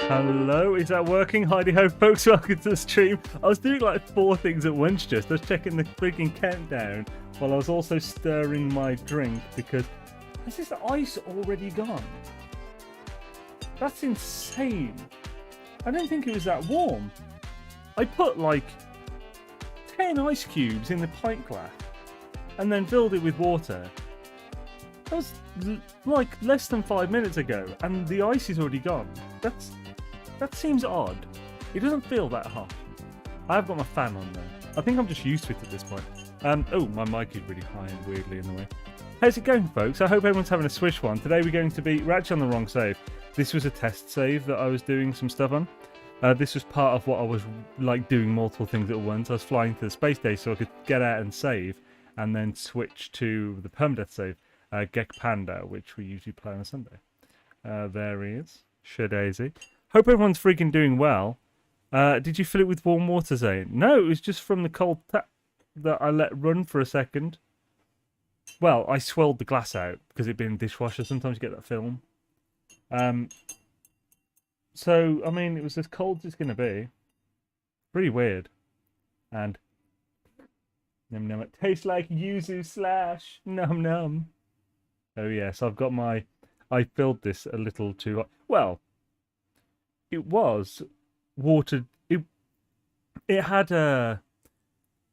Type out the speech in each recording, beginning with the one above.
Hello, is that working? Heidi ho, folks, welcome to the stream. I was doing like 4 things at once just. I was checking the freaking countdown while I was also stirring my drink because... Has this ice already gone? That's insane. I don't think it was that warm. I put like 10 ice cubes in the pint glass and then filled it with water. That was like less than 5 minutes ago and the ice is already gone. That seems odd. It doesn't feel that hot. I've got my fan on though. I think I'm just used to it at this point. Oh, my mic is really high and weirdly in the way. How's it going, folks? I hope everyone's having a swish one. Today we're going to be... We're actually on the wrong save. This was a test save that I was doing some stuff on. This was part of what I was like doing multiple things at once. I was flying to the space station so I could get out and save and then switch to the permadeath save, Gek Panda, which we usually play on a Sunday. There he is. Shadaisy. Hope everyone's freaking doing well. Did you fill it with warm water, Xaine? No, it was just from the cold tap that I let run for a second. Well, I swirled the glass out because it'd been in the dishwasher. Sometimes you get that film. So, I mean, it was as cold as it's going to be. Pretty weird. And... Num num. It tastes like yuzu slash. Num num. Oh, yes, I've got my... I filled this a little too... Well... It was watered. It had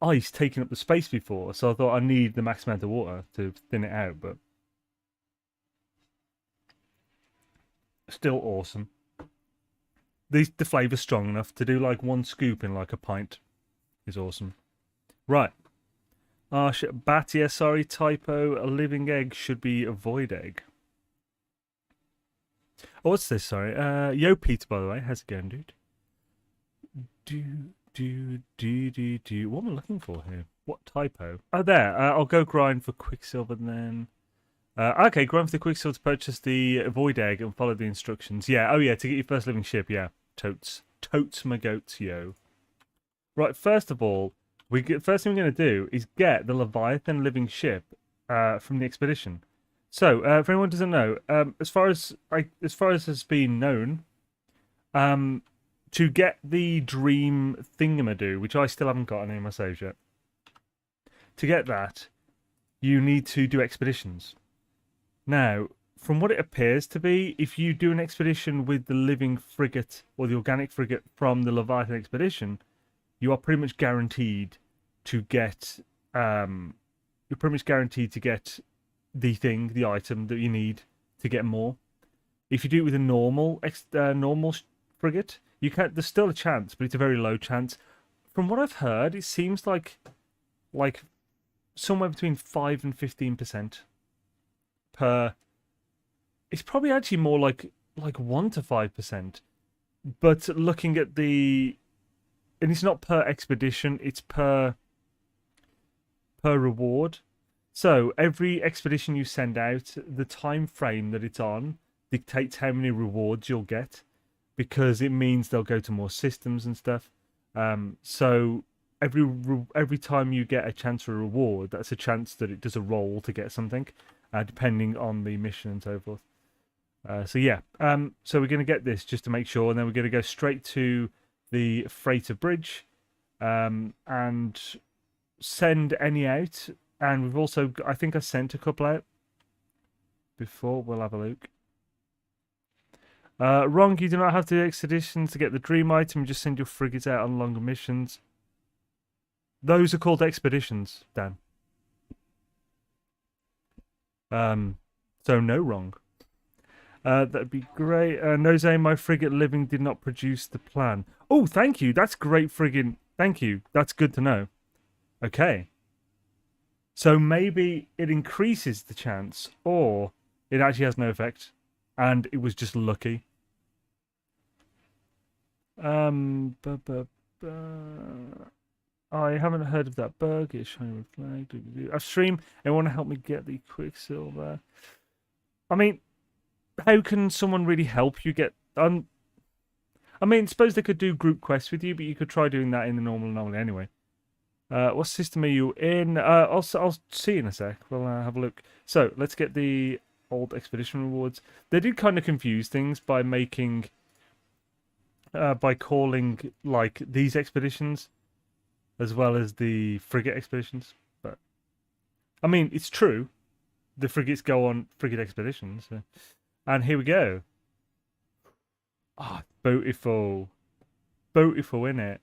ice taking up the space before, so I thought I need the max amount of water to thin it out. But still awesome. The flavour's strong enough to do like 1 scoop in like a pint. Is awesome. Right. Ah shit. Bat. Yeah, sorry. Typo. A living egg should be a void egg. Oh, what's this? Sorry. Yo, Peter, by the way. How's it going, dude? What am I looking for here? What typo? Oh, there. I'll go grind for Quicksilver then. Okay, grind for the Quicksilver to purchase the void egg and follow the instructions. Yeah, oh yeah, to get your first living ship. Yeah, totes. Totes my goats, yo. Right, first of all, first thing we're going to do is get the Leviathan living ship from the expedition. So, if anyone doesn't know, as far as has been known, to get the dream thingamadoo, which I still haven't got any of my saves yet, to get that, you need to do expeditions. Now, from what it appears to be, if you do an expedition with the living frigate or the organic frigate from the Leviathan expedition, you are pretty much guaranteed to get. You're pretty much guaranteed to get the item that you need to get more. If you do it with a normal frigate, you can. There's still a chance, but it's a very low chance. From what I've heard, it seems like somewhere between 5 and 15% per. It's probably actually more like 1 to 5%. But looking at and it's not per expedition; it's per reward. So, every expedition you send out, the time frame that it's on dictates how many rewards you'll get, because it means they'll go to more systems and stuff. So, every time you get a chance for a reward, that's a chance that it does a roll to get something, depending on the mission and so forth. So, yeah. So, we're going to get this just to make sure, and then we're going to go straight to the freighter bridge and send any out. And we've also, I think I sent a couple out before. We'll have a look. Wrong, you do not have to do expeditions to get the dream item. You just send your frigates out on longer missions. Those are called expeditions, Dan. So no wrong. That'd be great. No, Xaine, my frigate living did not produce the plan. Oh, thank you. That's great friggin'. Thank you. That's good to know. Okay. So maybe it increases the chance, or it actually has no effect, and it was just lucky. I haven't heard of that bug. It's shiny red flag. I stream. Anyone help me get the Quicksilver? I mean, how can someone really help you get? I mean, suppose they could do group quests with you, but you could try doing that in the normal anomaly anyway. What system are you in? I'll see you in a sec. We'll have a look. So, let's get the old expedition rewards. They did kind of confuse things by making by calling like these expeditions as well as the frigate expeditions. But I mean, it's true. The frigates go on frigate expeditions, so. And here we go. Ah, beautiful, beautiful, innit?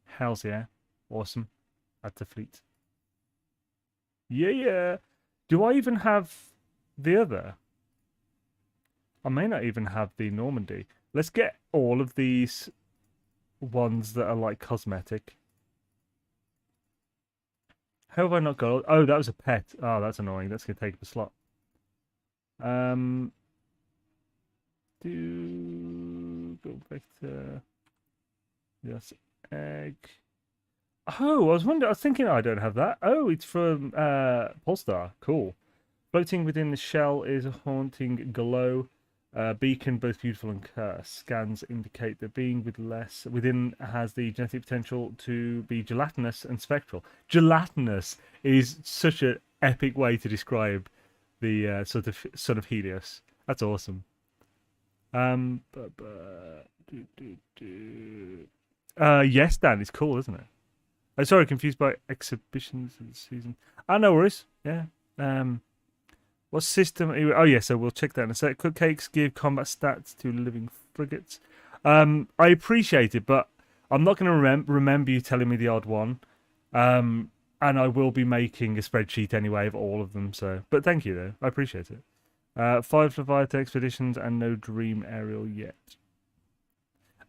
Hells yeah, awesome. Add to fleet. Yeah, yeah. Do I even have the other? I may not even have the Normandy. Let's get all of these ones that are like cosmetic. How have I not got? Oh, that was a pet. Oh, that's annoying. That's gonna take up a slot. Do go back to yes, egg. Oh, I was thinking I don't have that. Oh, it's from Polestar. Cool. Floating within the shell is a haunting glow. Beacon, both beautiful and cursed. Scans indicate that being within has the genetic potential to be gelatinous and spectral. Gelatinous is such an epic way to describe the sort of son of Helios. That's awesome. Yes, Dan, it's cool, isn't it? Oh, sorry, confused by exhibitions of the season. Ah, no worries. Yeah. What system? Oh, yeah. So we'll check that in a sec. Cupcakes give combat stats to living frigates. I appreciate it, but I'm not going to remember you telling me the odd one. And I will be making a spreadsheet anyway of all of them. So, but thank you though. I appreciate it. 5 Leviathan expeditions and no dream aerial yet.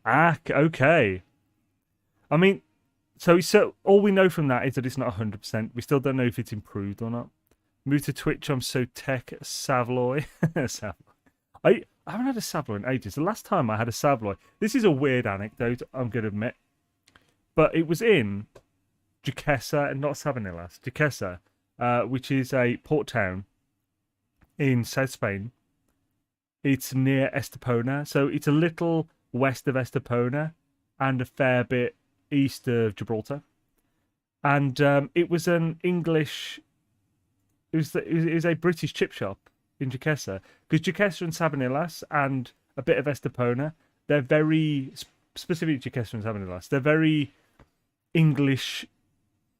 Ah, okay. I mean, so all we know from that is that it's not 100%. We still don't know if it's improved or not. Move to Twitch. I'm so tech Savloy. I haven't had a Savloy in ages. The last time I had a Savloy, this is a weird anecdote, I'm going to admit, but it was in Jukesa and not Sabanillas. Jukesa, which is a port town in South Spain. It's near Estepona, so it's a little west of Estepona and a fair bit east of Gibraltar. And it was an English. It was a British chip shop in Jukesa, because Jukesa and Sabanillas and a bit of Estepona, they're very specifically Jukesa and Sabanillas. They're very English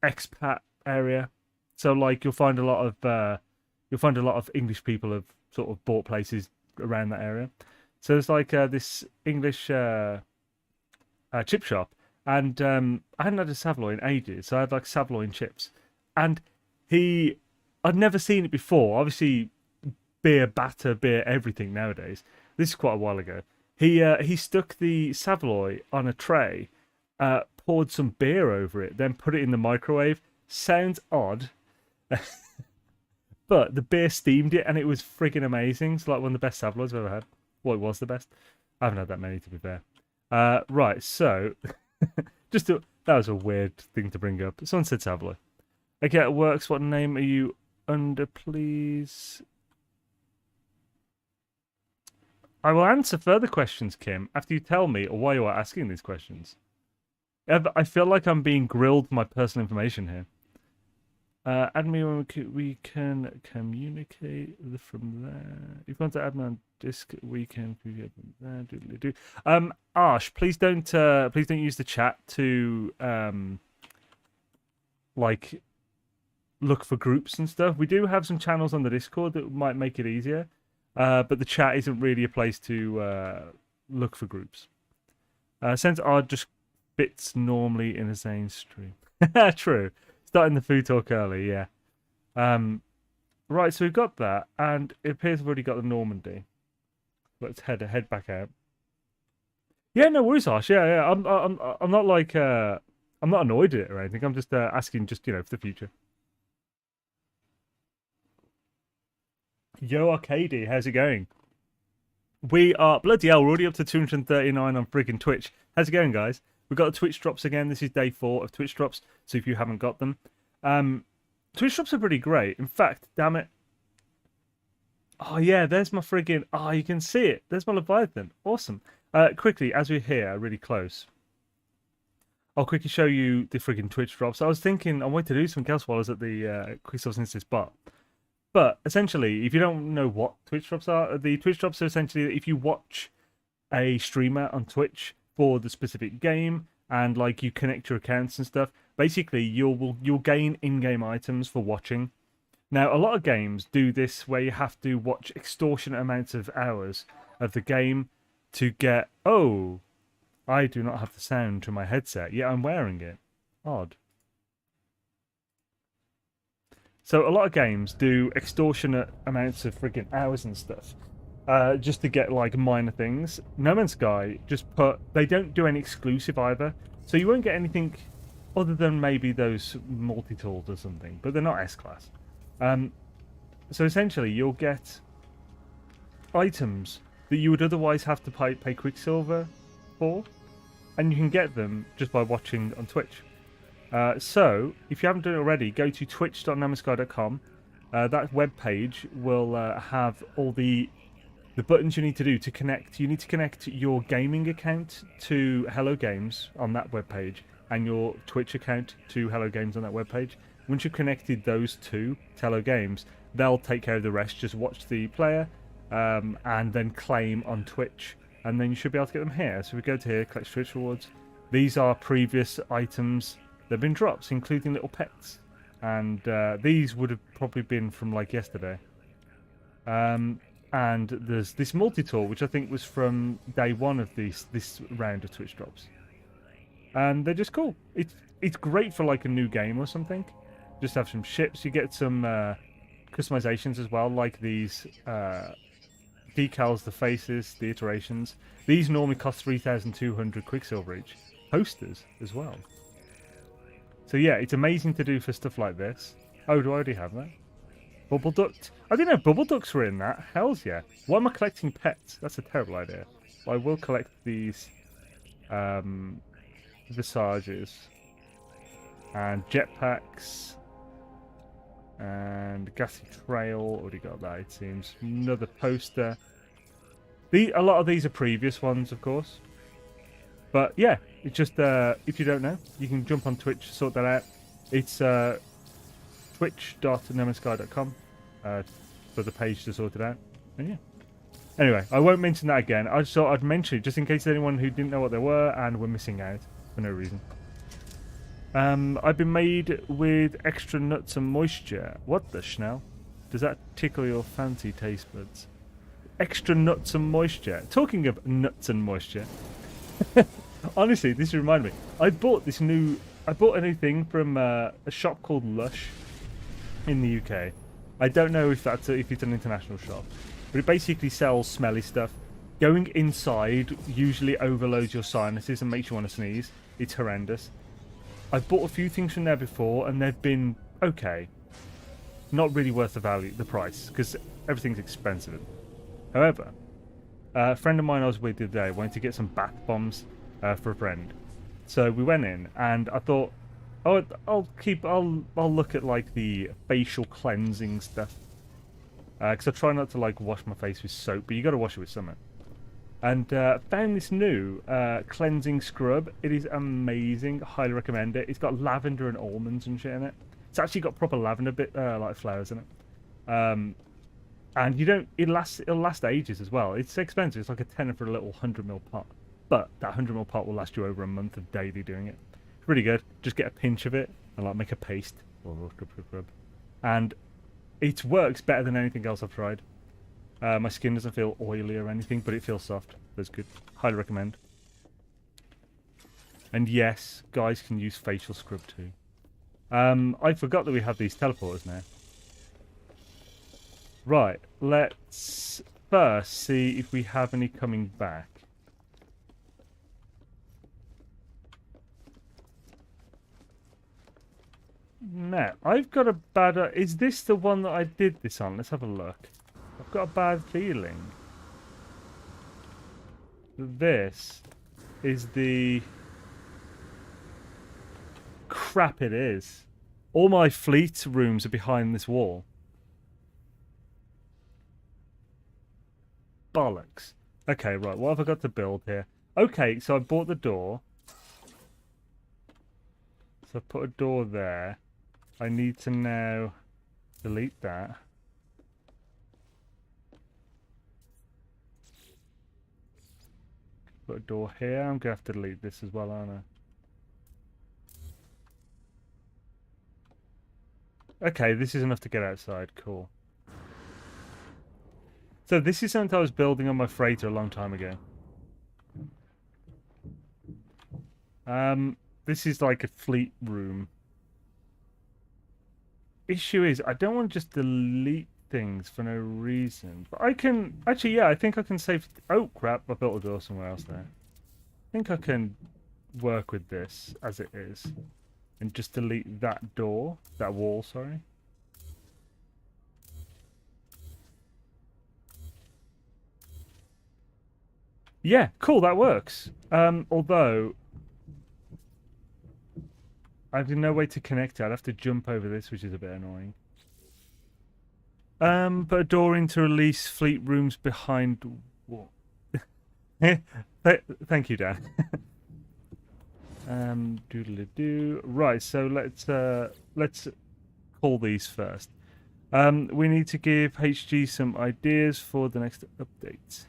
expat area, so like you'll find a lot of English people have sort of bought places around that area. So it's like this English chip shop, and I hadn't had a Savloy in ages, so I had like Savloy chips, and I'd never seen it before. Obviously, beer batter, beer everything nowadays. This is quite a while ago. He stuck the Savloy on a tray, poured some beer over it, then put it in the microwave. Sounds odd, but the beer steamed it, and it was friggin' amazing. It's like one of the best Savloys I've ever had. Well, it was the best. I haven't had that many, to be fair. Right, so that was a weird thing to bring up. Someone said Savloy. Okay, it works. What name are you under, please? I will answer further questions, Kim, after you tell me why you are asking these questions. I feel like I'm being grilled for my personal information here. Add me when we can communicate from there. If you want to add me on Disc, we can communicate from there. Doodly-doo. Arsh, please don't use the chat to like look for groups and stuff. We do have some channels on the Discord that might make it easier, but the chat isn't really a place to look for groups. Since R just fits normally in a Xaine stream. True. Starting the food talk early, yeah. Right, so we've got that, and it appears we've already got the Normandy. Let's head back out. Yeah, no worries, Harsh. Yeah. I'm not like I'm not annoyed at it or anything. I'm just asking, just for the future. Yo, Arcady, how's it going? We are bloody hell. We're already up to 239 on friggin' Twitch. How's it going, guys? We've got the Twitch drops again. This is day 4 of Twitch drops. So if you haven't got them, Twitch drops are pretty great. In fact, damn it. Oh yeah, there's my friggin'. Oh, you can see it. There's my Leviathan. Awesome. Quickly, as we're here, really close, I'll quickly show you the friggin' Twitch drops. I was thinking I wanted to do some Gal Swallows at the Quicksilver Synthesis bot. But essentially, if you don't know what Twitch drops are, the Twitch drops are essentially if you watch a streamer on Twitch for the specific game, and like you connect your accounts and stuff. Basically, you'll gain in-game items for watching. Now, a lot of games do this where you have to watch extortionate amounts of hours of the game to get... Oh, I do not have the sound to my headset. Yeah, I'm wearing it. Odd. So a lot of games do extortionate amounts of friggin' hours and stuff. Just to get like minor things. No Man's Sky just put... They don't do any exclusive either. So you won't get anything other than maybe those multi-tools or something. But they're not S-Class. So essentially, you'll get items that you would otherwise have to pay Quicksilver for, and you can get them just by watching on Twitch. So, if you haven't done it already, go to twitch.nomosky.com. That web page will have all the buttons you need to do to connect. You need to connect your gaming account to Hello Games on that web page, and your Twitch account to Hello Games on that web page. Once you've connected those two to Hello Games, they'll take care of the rest. Just watch the player and then claim on Twitch, and then you should be able to get them here. So we go to here, collect Twitch rewards. These are previous items that have been drops, including little pets. And these would have probably been from like yesterday. And there's this multi-tool, which I think was from day one of this round of Twitch drops. And they're just cool. It's great for like a new game or something. Just have some ships. You get some customizations as well, like these decals, the faces, the iterations. These normally cost 3,200 Quicksilver each. Posters as well. So yeah, it's amazing to do for stuff like this. Oh, do I already have that? Bubble Duct? I didn't know Bubble Ducts were in that. Hells yeah. Why am I collecting pets? That's a terrible idea. But I will collect these visages and jetpacks. And Gassy Trail, already got that, it seems. Another poster. A lot of these are previous ones, of course. But yeah, it's just, if you don't know, you can jump on Twitch, sort that out. It's twitch.nomosky.com for the page to sort it out. And yeah. Anyway, I won't mention that again. I just thought I'd mention it, just in case anyone who didn't know what they were and were missing out for no reason. I've been made with extra nuts and moisture. What the schnell? Does that tickle your fancy taste buds? Extra nuts and moisture. Talking of nuts and moisture. Honestly, this reminded me. I bought a new thing from a shop called Lush in the UK. I don't know if it's an international shop, but it basically sells smelly stuff. Going inside usually overloads your sinuses and makes you want to sneeze. It's horrendous. I've bought a few things from there before, and they've been okay. Not really worth the price, because everything's expensive. However, a friend of mine I was with the other day wanted to get some bath bombs for a friend. So we went in, and I thought, oh, I'll look at like the facial cleansing stuff, because I try not to like wash my face with soap, but you got to wash it with something. And found this new cleansing scrub. It is amazing. Highly recommend it. It's got lavender and almonds and shit in it. It's actually got proper lavender like flowers in it. And you don't. It'll last ages as well. It's expensive. It's like a tenner for a little 100ml pot. But that 100ml pot will last you over a month of daily doing it. It's really good. Just get a pinch of it and like make a paste. And it works better than anything else I've tried. My skin doesn't feel oily or anything, but it feels soft. That's good. Highly recommend. And yes, guys can use facial scrub too. I forgot that we have these teleporters now. Right, let's first see if we have any coming back. Now, I've got a bad... is this the one that I did this on? Let's have a look. I've got a bad feeling. This is the... crap it is. All my fleet rooms are behind this wall. Bollocks. Okay, right, what have I got to build here? Okay, so I bought the door. So I put a door there. I need to now delete that. put a door here. I'm going to have to delete this as well, aren't I? Okay, this is enough to get outside. Cool. So this is something I was building on my freighter a long time ago. This is like a fleet room. Issue is, I don't want to just delete things for no reason. But I can... Actually, yeah, I think I can save... Oh, crap. I built a door somewhere else there. I think I can work with this as it is. And just delete that door. That wall, sorry. Yeah, cool, that works. Although... I have no way to connect it. I'd have to jump over this, which is a bit annoying. Put a door in to release fleet rooms behind... What? Thank you, Dan. Doodly-doo. Right, so let's call these first. We need to give HG some ideas for the next update.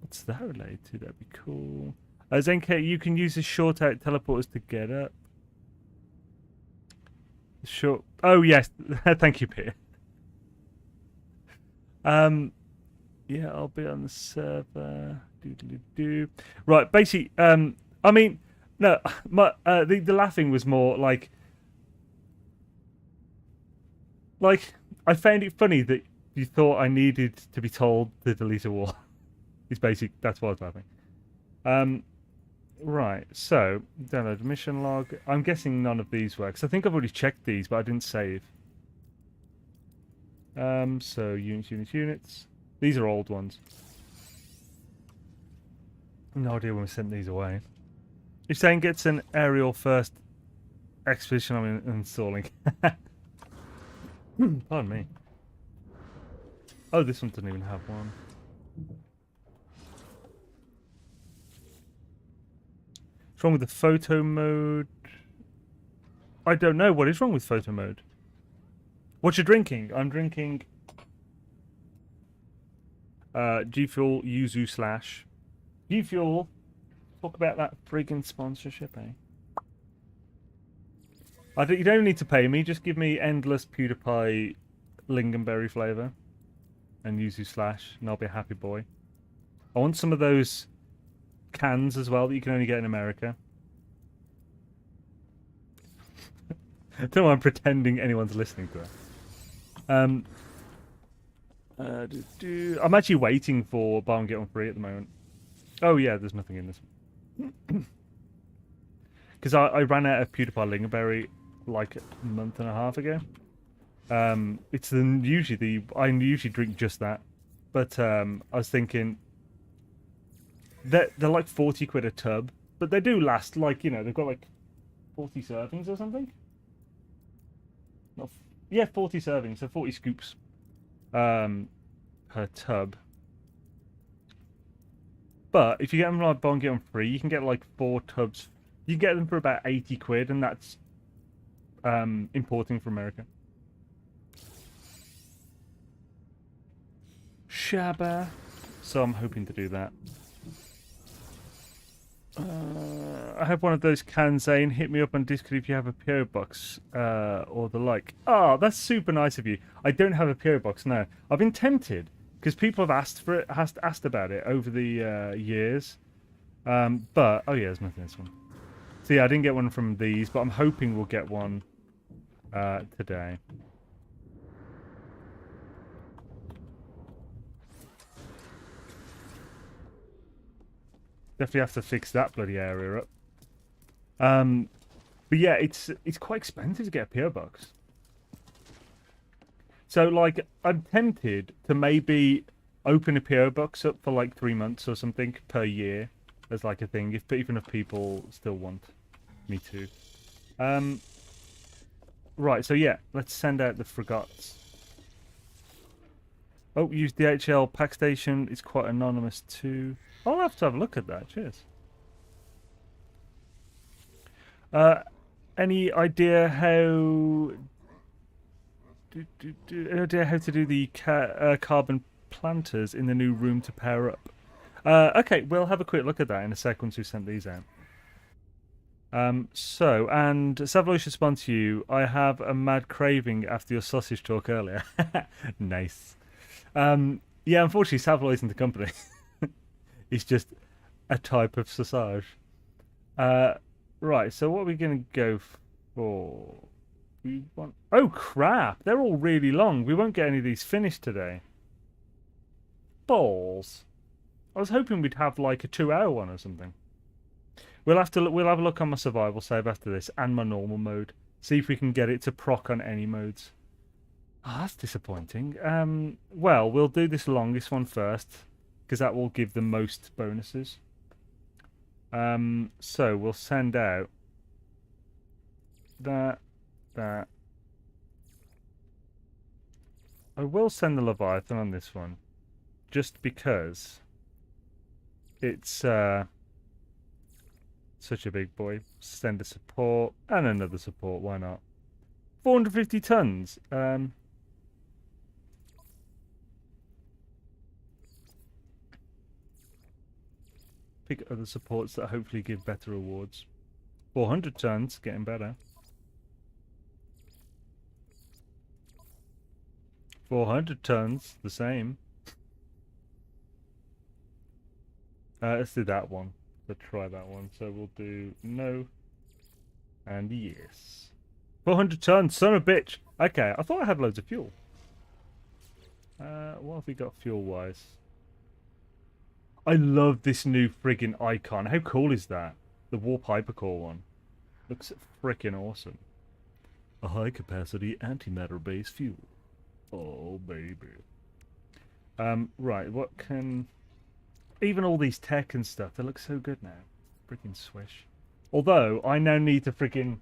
What's that related to? That'd be cool. Zenke, you can use the short out teleporters to get up. Sure. Oh yes, thank you, Peter. Yeah, I'll be on the server. Doodly-doo. Right, basically, I mean, no, the laughing was more like I found it funny that you thought I needed to be told to delete a wall. It's basic. That's why I was laughing. Right, so download mission log. I'm guessing none of these works. I think I've already checked these, but I didn't save. So units. These are old ones. No idea when we sent these away. If Xaine gets an aerial first expedition, I'm installing. Pardon me. Oh, this one doesn't even have one. What's wrong with the photo mode? I don't know. What is wrong with photo mode? What you drinking? I'm drinking G Fuel Yuzu Slash. G Fuel. Talk about that friggin' sponsorship, eh? You don't need to pay me. Just give me endless PewDiePie lingonberry flavour and Yuzu Slash, and I'll be a happy boy. I want some of those cans as well that you can only get in America. I don't know why I'm pretending anyone's listening to that. I'm actually waiting for buy one get one free at the moment. Oh yeah, there's nothing in this. Because I ran out of PewDiePie lingonberry like a month and a half ago. It's I usually drink just that, but I was thinking they're like 40 quid a tub, but they do last, like, you know, they've got like 40 servings or something. Yeah, 40 servings, so 40 scoops per tub. But if you get them like buy one get one free, you can get like 4 tubs. You can get them for about 80 quid, and that's importing from America. Shabba. So I'm hoping to do that. I have one of those cans, Xaine. Hit me up on Discord if you have a PO box or the like. Oh, that's super nice of you. I don't have a PO box, no. I've been tempted because people have asked for it, asked about it over the years. But oh yeah, there's nothing in this one. So yeah, I didn't get one from these, but I'm hoping we'll get one today. Definitely have to fix that bloody area up. But yeah, it's quite expensive to get a PO box. So like, I'm tempted to maybe open a PO box up for like 3 months or something per year as like a thing, even if people still want me to. Right, so yeah, let's send out the Frigates. Oh, use DHL pack station. It's quite anonymous too. I'll have to have a look at that. Cheers. Any idea how to do the carbon planters in the new room to pair up? Okay, we'll have a quick look at that in a sec once we've sent these out. And Savoy should respond to you. I have a mad craving after your sausage talk earlier. Nice. Yeah, unfortunately, Savoy isn't the company. It's just a type of sausage. Right, so what are we going to go for? We want... Oh, crap! They're all really long. We won't get any of these finished today. Balls. I was hoping we'd have like a 2-hour one or something. We'll have to look, we'll have a look on my survival save after this and my normal mode. See if we can get it to proc on any modes. Ah, that's disappointing. Well, we'll do this longest one first because that will give the most bonuses. So we'll send out that. I will send the Leviathan on this one, just because it's such a big boy. Send a support and another support. Why not? 450 tons. Pick other supports that hopefully give better rewards. 400 tons, getting better. 400 tons, the same. Let's do that one. Let's try that one. So we'll do no and yes. 400 tons, son of a bitch. Okay, I thought I had loads of fuel. What have we got fuel-wise? I love this new friggin' icon. How cool is that? The Warp Hypercore one. Looks frickin' awesome. A high-capacity antimatter-based fuel. Oh, baby. Right, what can... Even all these tech and stuff, they look so good now. Freaking swish. Although, I now need to freaking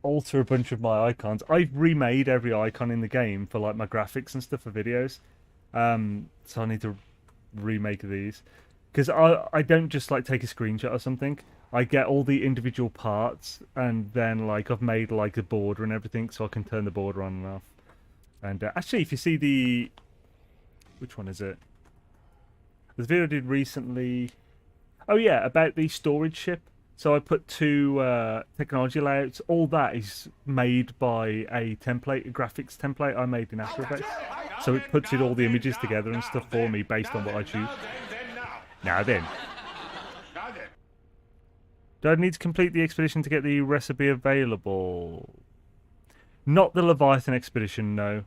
alter a bunch of my icons. I've remade every icon in the game for like my graphics and stuff for videos. So I need to remake these. Because I don't just like take a screenshot or something. I get all the individual parts and then like I've made like a border and everything so I can turn the border on and off. And actually, if you see the... Which one is it? The video I did recently... Oh yeah, about the storage ship. So I put 2 technology layouts. All that is made by a template, a graphics template I made in After Effects. So it puts all the images together and stuff for me based on what I choose. Now then. Do I need to complete the expedition to get the recipe available? Not the Leviathan expedition, no.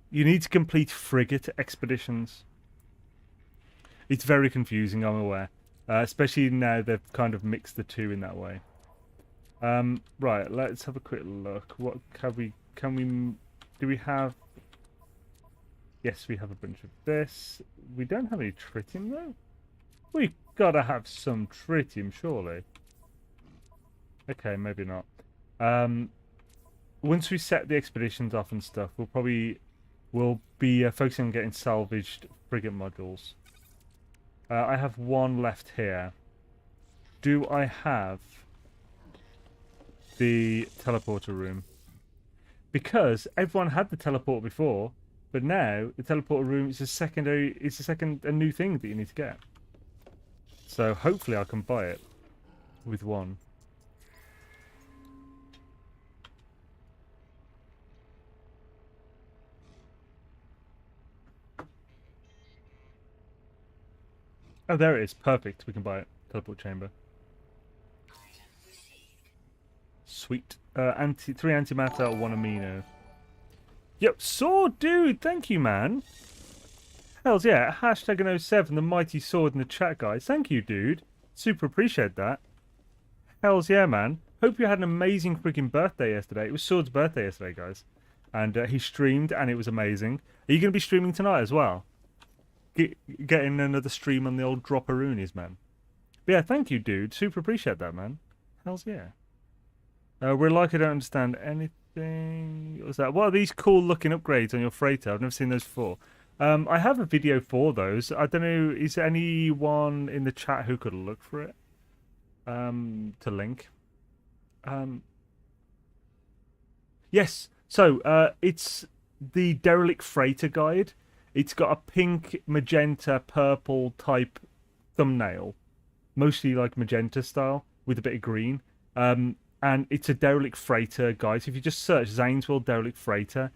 You need to complete frigate expeditions. It's very confusing, I'm aware. Especially now they've kind of mixed the two in that way. Right, let's have a quick look. What can we... Do we have... Yes, we have a bunch of this. We don't have any tritium, though. We've got to have some tritium, surely. Okay, maybe not. Once we set the expeditions off and stuff, we'll be focusing on getting salvaged frigate modules. I have one left here. Do I have the teleporter room? Because everyone had the teleporter before, but now the teleporter room is a new thing that you need to get. So hopefully I can buy it with one. Oh, there it is. Perfect. We can buy it. Teleport chamber. Sweet. 3 antimatter, 1 amino. Yep, sword, dude. Thank you, man. Hells yeah. Hashtag 07, the mighty sword in the chat, guys. Thank you, dude. Super appreciate that. Hells yeah, man. Hope you had an amazing freaking birthday yesterday. It was Sword's birthday yesterday, guys. And he streamed, and it was amazing. Are you going to be streaming tonight as well? Getting another stream on the old Dropperoonies, man. But yeah, thank you, dude. Super appreciate that, man. Hells yeah. We're like I don't understand anything. What was that? What are these cool looking upgrades on your freighter? I've never seen those before. I have a video for those. I don't know, is there anyone in the chat who could look for it? To link. Yes. So, it's the Derelict Freighter Guide. It's got a pink, magenta, purple type thumbnail, mostly like magenta style with a bit of green. And it's a derelict freighter, guys. If you just search Xaine's World derelict freighter,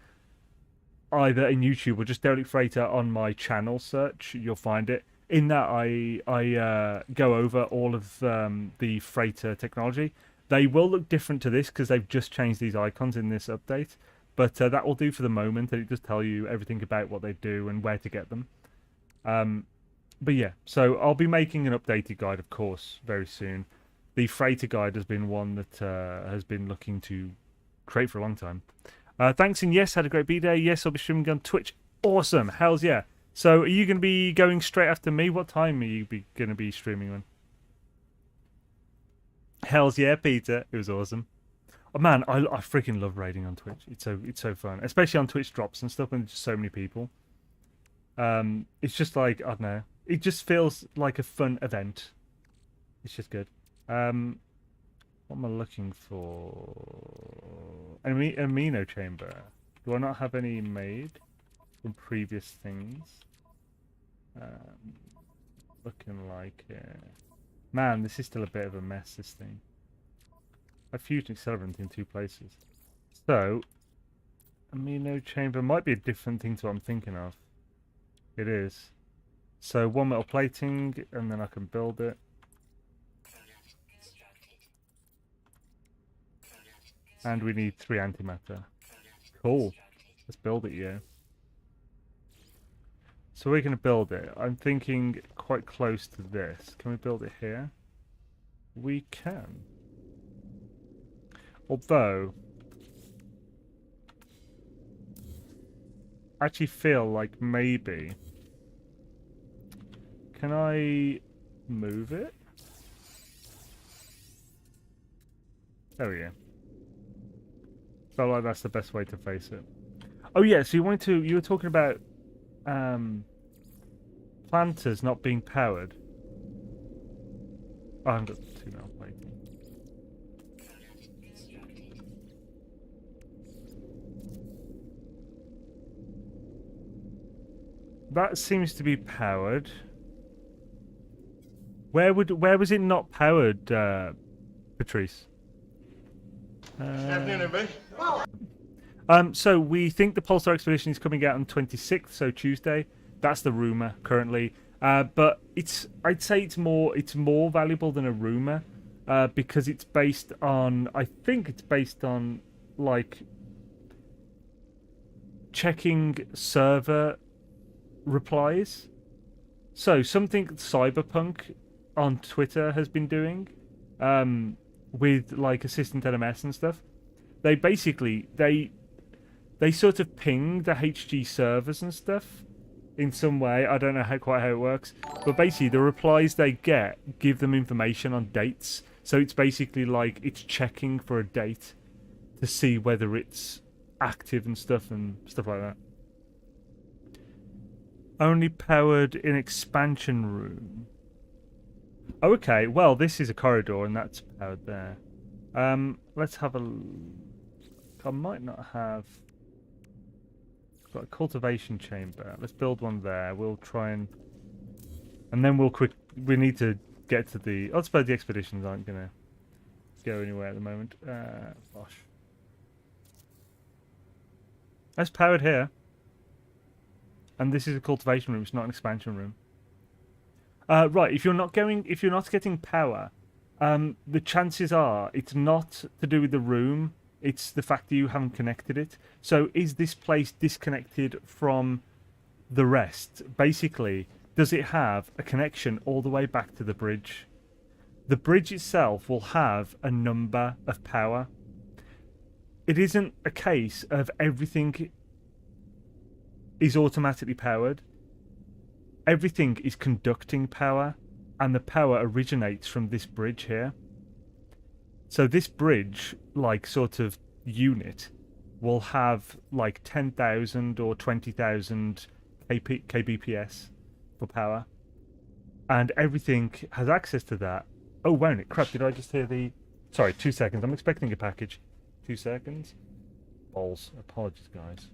either in YouTube or just derelict freighter on my channel search, you'll find it. In that, I go over all of the freighter technology. They will look different to this because they've just changed these icons in this update. But that will do for the moment. And it does tell you everything about what they do and where to get them. But yeah, so I'll be making an updated guide, of course, very soon. The freighter guide has been one that has been looking to create for a long time. Thanks, and yes, had a great B-Day. Yes, I'll be streaming on Twitch. Awesome. Hells yeah. So are you going to be going straight after me? What time are you going to be streaming on? Hells yeah, Peter. It was awesome. Oh man, I freaking love raiding on Twitch. It's so fun, especially on Twitch drops and stuff when there's just so many people. It's just like, I don't know. It just feels like a fun event. It's just good. What am I looking for? An amino chamber. Do I not have any made from previous things? Looking like it. Man, this is still a bit of a mess, this thing. I fused accelerant in 2 places. So, amino chamber might be a different thing to what I'm thinking of. It is. So, 1 metal plating, and then I can build it. And we need 3 antimatter. Cool. Let's build it, yeah. So we're going to build it. I'm thinking quite close to this. Can we build it here? We can. Although, I actually feel like maybe... Can I move it? There we go. Felt like that's the best way to face it. Oh yeah, so you were talking about planters not being powered. Oh, I haven't got 2 metal plating. That seems to be powered. Where was it not powered, Patrice? Afternoon, everybody. So we think the Pulsar expedition is coming out on 26th, so Tuesday. That's the rumor currently. But I'd say it's more valuable than a rumor, because it's based on, I think it's based on like checking server replies. So something Cyberpunk on Twitter has been doing, with like assistant NMS and stuff. They basically they sort of ping the HG servers and stuff in some way. I don't know quite how it works, but basically the replies they get give them information on dates. So it's basically like it's checking for a date to see whether it's active and stuff like that. Only powered in expansion room. Oh, okay, well, this is a corridor, and that's powered there. Let's have a... I might not have... Got a cultivation chamber. Let's build one there. We'll try and... And then we need to get to the... I suppose the expeditions aren't going to go anywhere at the moment. Gosh. That's powered here. And this is a cultivation room, it's not an expansion room. Right, if you're not getting power, the chances are it's not to do with the room, it's the fact that you haven't connected it. So is this place disconnected from the rest? Basically, does it have a connection all the way back to the bridge? The bridge itself will have a number of power. It isn't a case of everything is automatically powered. Everything is conducting power, and the power originates from this bridge here. So this bridge, like sort of unit, will have like 10,000 or 20,000 kbps for power, and everything has access to that. Oh, won't it? Crap, did I just hear the... Sorry, 2 seconds. I'm expecting a package. 2 seconds. Balls. Apologies, guys.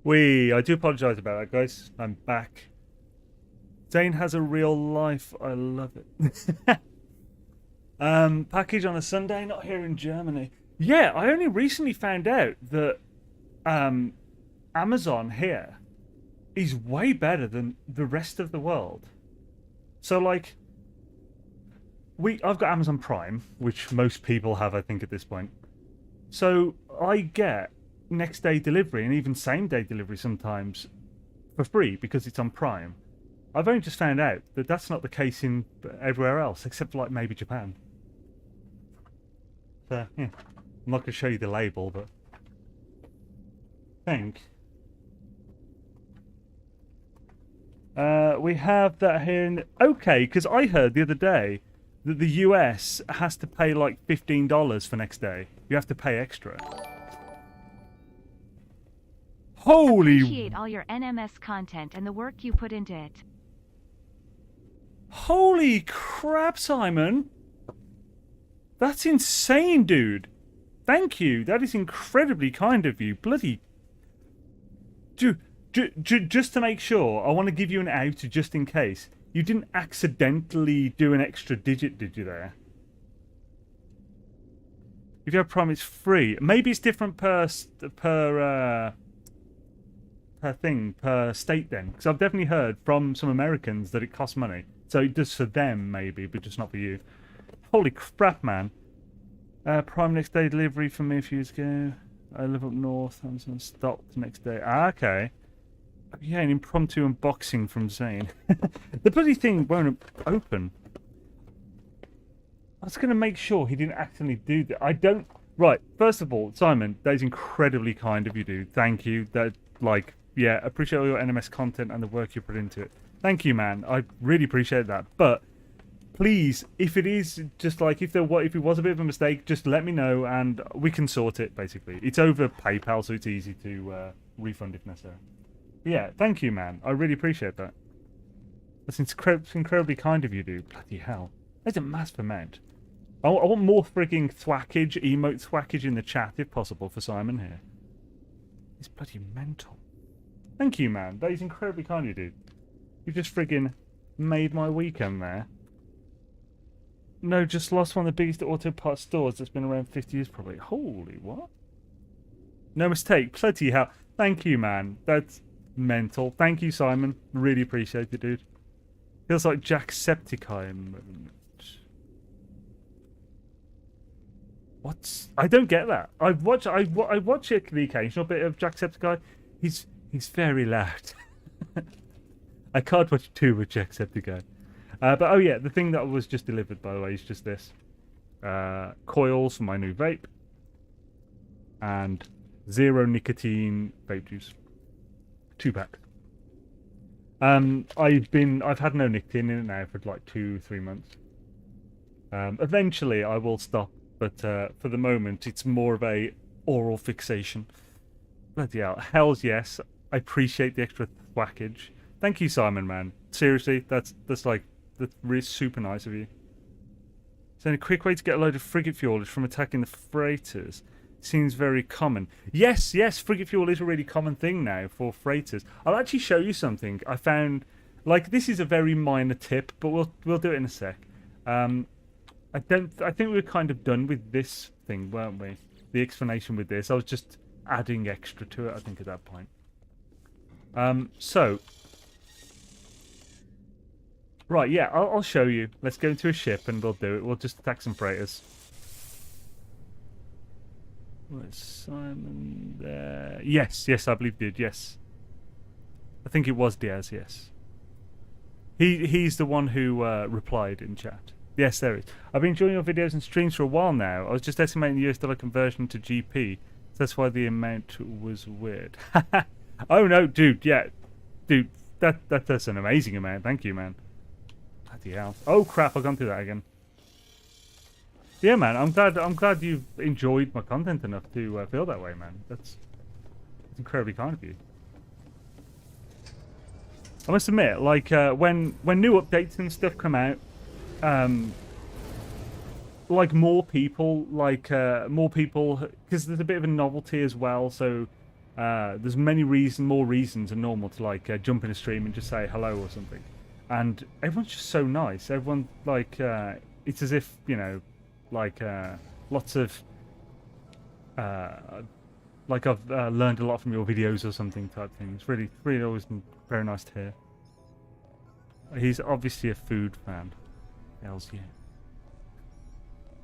I do apologise about that, guys. I'm back. Xaine has a real life. I love it. Package on a Sunday, not here in Germany. Yeah, I only recently found out that Amazon here is way better than the rest of the world. So, like, I've got Amazon Prime, which most people have, I think, at this point. So I get next day delivery and even same day delivery sometimes for free because it's on Prime. I've only just found out that that's not the case in everywhere else, except for, like, maybe Japan. So, yeah. I'm not going to show you the label, but I think we have that here in... Okay, because I heard the other day that the US has to pay like $15 for next day. You have to pay extra. Holy... Appreciate all your NMS content and the work you put into it. Holy crap, Simon! That's insane, dude. Thank you. That is incredibly kind of you. Bloody... Just to make sure, I want to give you an out just in case. You didn't accidentally do an extra digit, did you, there? If you have Prime, it's free. Maybe it's different per state then. Because I've definitely heard from some Americans that it costs money. So it does for them, maybe, but just not for you. Holy crap, man. Prime next day delivery for me a few years ago. I live up north. I'm just going to stop the next day. Ah, okay. Yeah, an impromptu unboxing from Xaine. The bloody thing won't open. I was going to make sure he didn't accidentally do that. I don't... Right, first of all, Simon, that is incredibly kind of you, dude. Thank you. That, like, yeah, appreciate all your NMS content and the work you put into it. Thank you, man. I really appreciate that. But please, if it is just like, if it was a bit of a mistake, just let me know and we can sort it, basically. It's over PayPal, so it's easy to refund if necessary. Yeah, thank you, man. I really appreciate that. That's incredibly kind of you, dude. Bloody hell. That's a massive amount. I want more frigging thwackage, emote thwackage in the chat, if possible, for Simon here. It's bloody mental. Thank you, man. That is incredibly kind of you, dude. You've just frigging made my weekend there. No, just lost one of the biggest auto parts stores that's been around 50 years, probably. Holy, what? No mistake. Bloody hell. Thank you, man. That's... mental. Thank you, Simon. Really appreciate it, dude. Feels like Jacksepticeye moment. What's... I don't get that. I watch the occasional bit of Jacksepticeye. He's very loud. I can't watch too much Jacksepticeye. But oh yeah, the thing that was just delivered, by the way, is just this. Coils for my new vape. And 0 nicotine vape juice. 2-pack. I've had no nicotine in it now for like 2-3 months. Eventually I will stop, but for the moment it's more of a oral fixation. Bloody hell. Hells yes. I appreciate the extra thwackage. Thank you, Simon, man. Seriously, that's really super nice of you. So a quick way to get a load of frigate fuel is from attacking the freighters. Seems very common. Yes, frigate fuel is a really common thing now for freighters. I'll actually show you something I found. Like, this is a very minor tip, but we'll do it in a sec. I think we were kind of done with this thing, weren't we? The explanation with this. I was just adding extra to it, I think, at that point. So right, yeah, I'll show you. Let's go into a ship and we'll do it. We'll just attack some freighters. Where's Simon there? Yes, I believe did, yes. I think it was Diaz, yes. He's the one who replied in chat. Yes, there is. I've been enjoying your videos and streams for a while now. I was just estimating the US dollar conversion to GP. So that's why the amount was weird. Oh no, dude, yeah. Dude, that's an amazing amount. Thank you, man. Bloody hell. Oh crap, I've gone through that again. Yeah, man, I'm glad you've enjoyed my content enough to feel that way, man. That's incredibly kind of you. I must admit, like when new updates and stuff come out, like more people, because there's a bit of a novelty as well. So There's more reasons than normal to like jump in a stream and just say hello or something. And everyone's just so nice. Everyone like it's as if like lots of like I've learned a lot from your videos or something type thing. It's really always been very nice to hear. He's obviously a food fan. Hells yeah.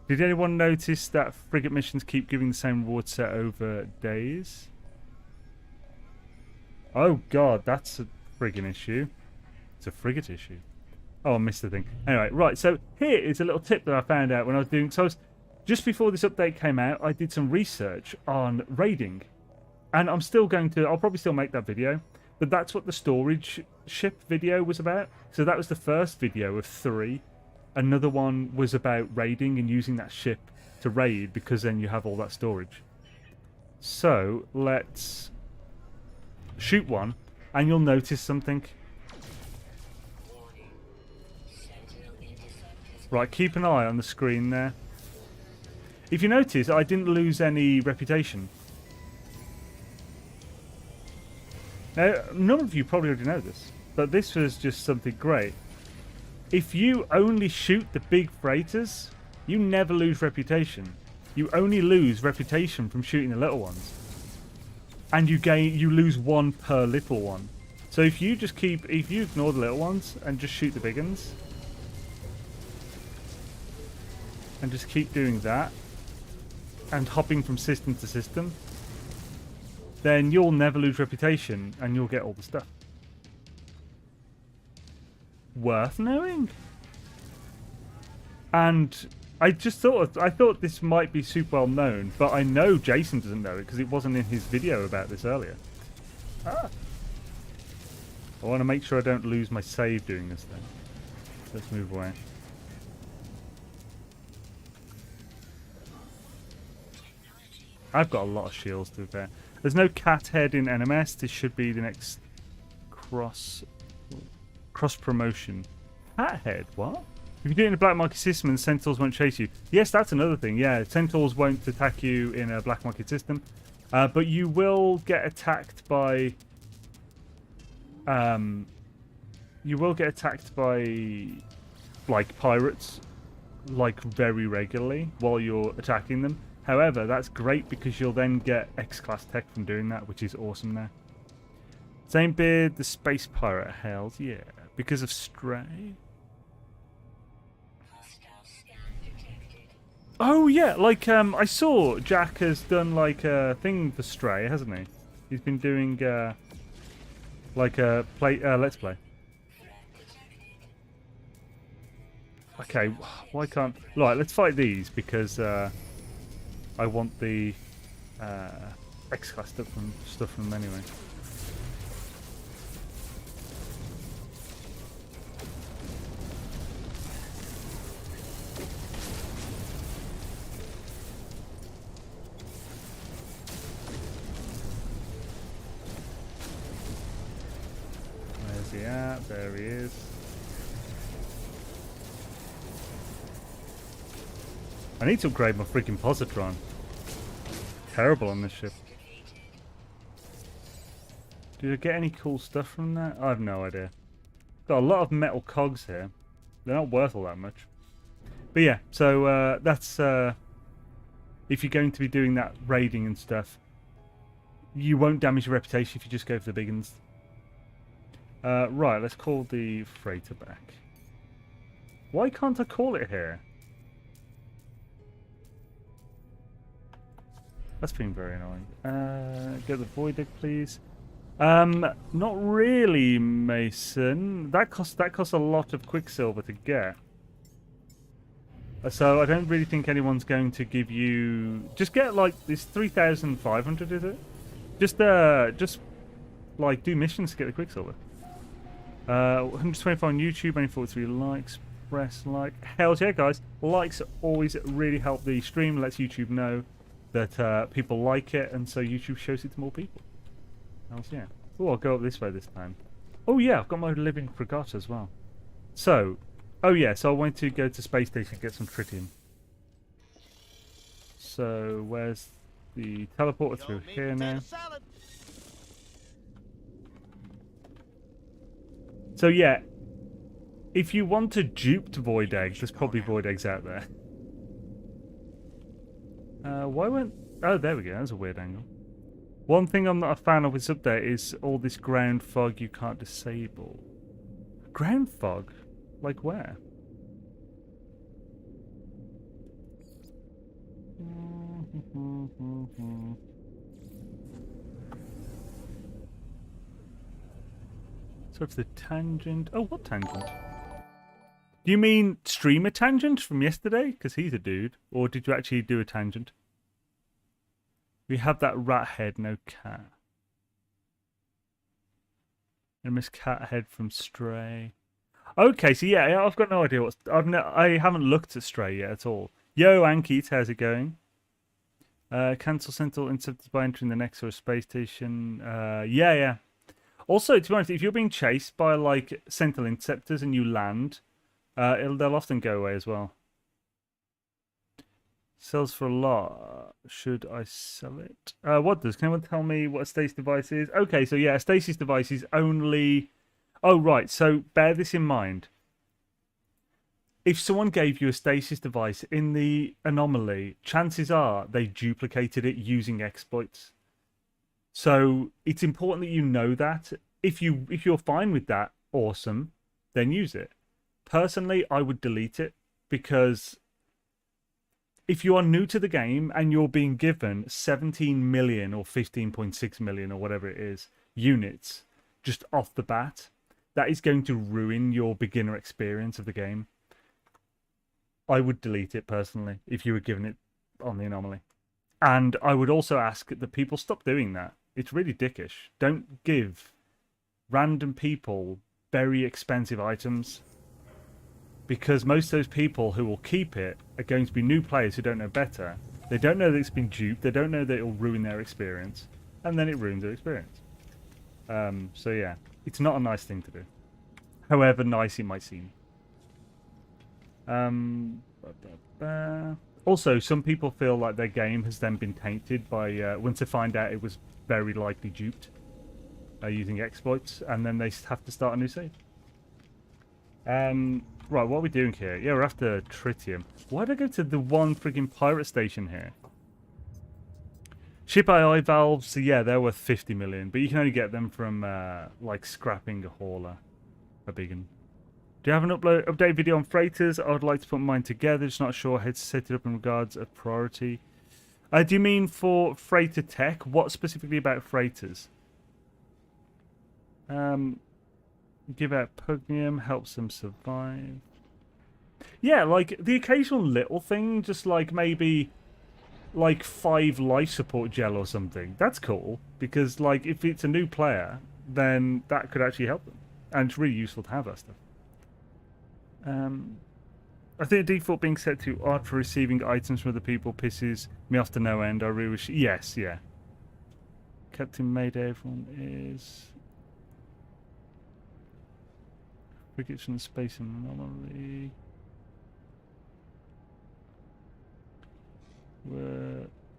Did anyone notice that frigate missions keep giving the same reward set over days? Oh god, that's a friggin' issue. It's a frigate issue. Oh, I missed the thing. Anyway, right, so here is a little tip that I found out when I was doing... So I was, just before this update came out, I did some research on raiding. And I'm still going to... I'll probably still make that video. But that's what the storage ship video was about. So that was the first video of 3. Another one was about raiding and using that ship to raid, because then you have all that storage. So, let's shoot one, and you'll notice something. Right, keep an eye on the screen there. If you notice, I didn't lose any reputation. Now, none of you probably already know this, but this was just something great. If you only shoot the big freighters, you never lose reputation. You only lose reputation from shooting the little ones. And you lose 1 per little one. So if you ignore the little ones and just shoot the big ones, and just keep doing that, and hopping from system to system, then you'll never lose reputation and you'll get all the stuff. Worth knowing. And I thought this might be super well known, but I know Jason doesn't know it because it wasn't in his video about this earlier. I want to make sure I don't lose my save doing this thing. Let's move away. I've got a lot of shields to be fair. There's no cat head in NMS. This should be the next cross promotion. Cat head? What? If you do it in a black market system, and centaurs won't chase you. Yes, that's another thing. Yeah, centaurs won't attack you in a black market system, but you will get attacked by. You will get attacked by, like, pirates, like, very regularly while you're attacking them. However, that's great because you'll then get X-class tech from doing that, which is awesome now. Same beard, the space pirate hails, yeah, because of Stray. Oh yeah, like I saw Jack has done like a thing for Stray, hasn't he? He's been doing like a let's play. Okay, why can't? Right, let's fight these because I want the X-class stuff from them anyway. Where's he at? There he is. I need to upgrade my freaking positron. Terrible on this ship. Did I get any cool stuff from that? I have no idea. Got a lot of metal cogs here. They're not worth all that much. But yeah, so that's if you're going to be doing that raiding and stuff, you won't damage your reputation if you just go for the big ones. Right, let's call the freighter back. Why can't I call it here? That's been very annoying. Get the void deck, please. Not really, Mason. That costs a lot of quicksilver to get. So I don't really think anyone's going to give you. Just get like this 3,500, is it? Just like do missions to get the quicksilver. 125 on YouTube, only 43 likes. Press like. Hells yeah, guys! Likes always really help the stream. Lets YouTube know that people like it, and so YouTube shows it to more people. Hells yeah. Oh, I'll go up this way this time. Oh yeah, I've got my Living Frigate as well. So, oh yeah, so I want to go to space station and get some tritium. So, where's the teleporter through here now? So yeah, if you want a duped void egg, there's probably void eggs out there. Why won't... Oh, there we go. That's a weird angle. One thing I'm not a fan of this update is all this ground fog you can't disable. Ground fog? Like where? So it's the tangent... Oh, what tangent? Do you mean streamer tangent from yesterday? Because he's a dude. Or did you actually do a tangent? We have that rat head, no cat. NMS cat head from Stray. Okay, so yeah, I've got no idea what's... I haven't looked at Stray yet at all. Yo, Ankit, how's it going? Cancel Sentinel interceptors by entering the next or space station. Yeah. Also, to be honest, if you're being chased by like Sentinel interceptors and you land, they'll often go away as well. Sells for a lot. Should I sell it? What does? Can anyone tell me what a stasis device is? Okay, so yeah, a stasis device is only... Oh, right. So bear this in mind. If someone gave you a stasis device in the anomaly, chances are they duplicated it using exploits. So it's important that you know that. If you're fine with that, awesome, then use it. Personally, I would delete it because if you are new to the game and you're being given 17 million or 15.6 million or whatever it is units just off the bat, that is going to ruin your beginner experience of the game. I would delete it personally if you were given it on the anomaly. And I would also ask that people stop doing that. It's really dickish. Don't give random people very expensive items, because most of those people who will keep it are going to be new players who don't know better. They don't know that it's been duped. They don't know that it'll ruin their experience. And then it ruins their experience. So yeah, it's not a nice thing to do. However nice it might seem. Also, some people feel like their game has then been tainted by once they find out it was very likely duped using exploits, and then they have to start a new save. Right, what are we doing here? Yeah, we're after tritium. Why did I go to the one friggin' pirate station here? Ship AI valves, so yeah, they're worth 50 million, but you can only get them from like scrapping a hauler, a big one. Do you have an update video on freighters? I would like to put mine together, just not sure how to set it up in regards of priority. Do you mean for freighter tech? What specifically about freighters? Give out pugnium, helps them survive. Yeah, like the occasional little thing, just like maybe like 5 life support gel or something. That's cool, because like if it's a new player, then that could actually help them. And it's really useful to have that stuff. I think the default being set to odd for receiving items from other people pisses me off to no end. I really wish... Yes, yeah. Captain Mayday, everyone is... Frigates from the Space Anomaly.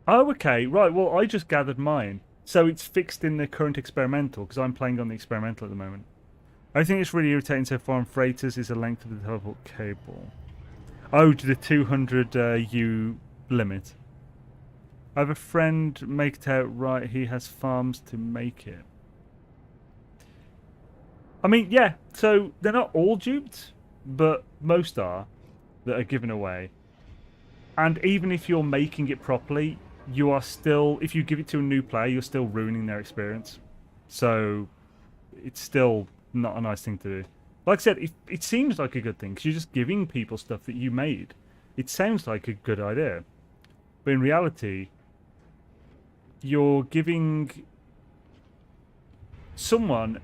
Oh, okay. Right, well, I just gathered mine. So it's fixed in the current experimental, because I'm playing on the experimental at the moment. I think it's really irritating so far on freighters is the length of the teleport cable. Oh, to the 200 U limit. I have a friend make it out right. He has farms to make it. I mean, yeah, so they're not all duped, but most are that are given away. And even if you're making it properly, you are still, if you give it to a new player, you're still ruining their experience. So it's still not a nice thing to do. Like I said, it seems like a good thing, because you're just giving people stuff that you made. It sounds like a good idea. But in reality, you're giving someone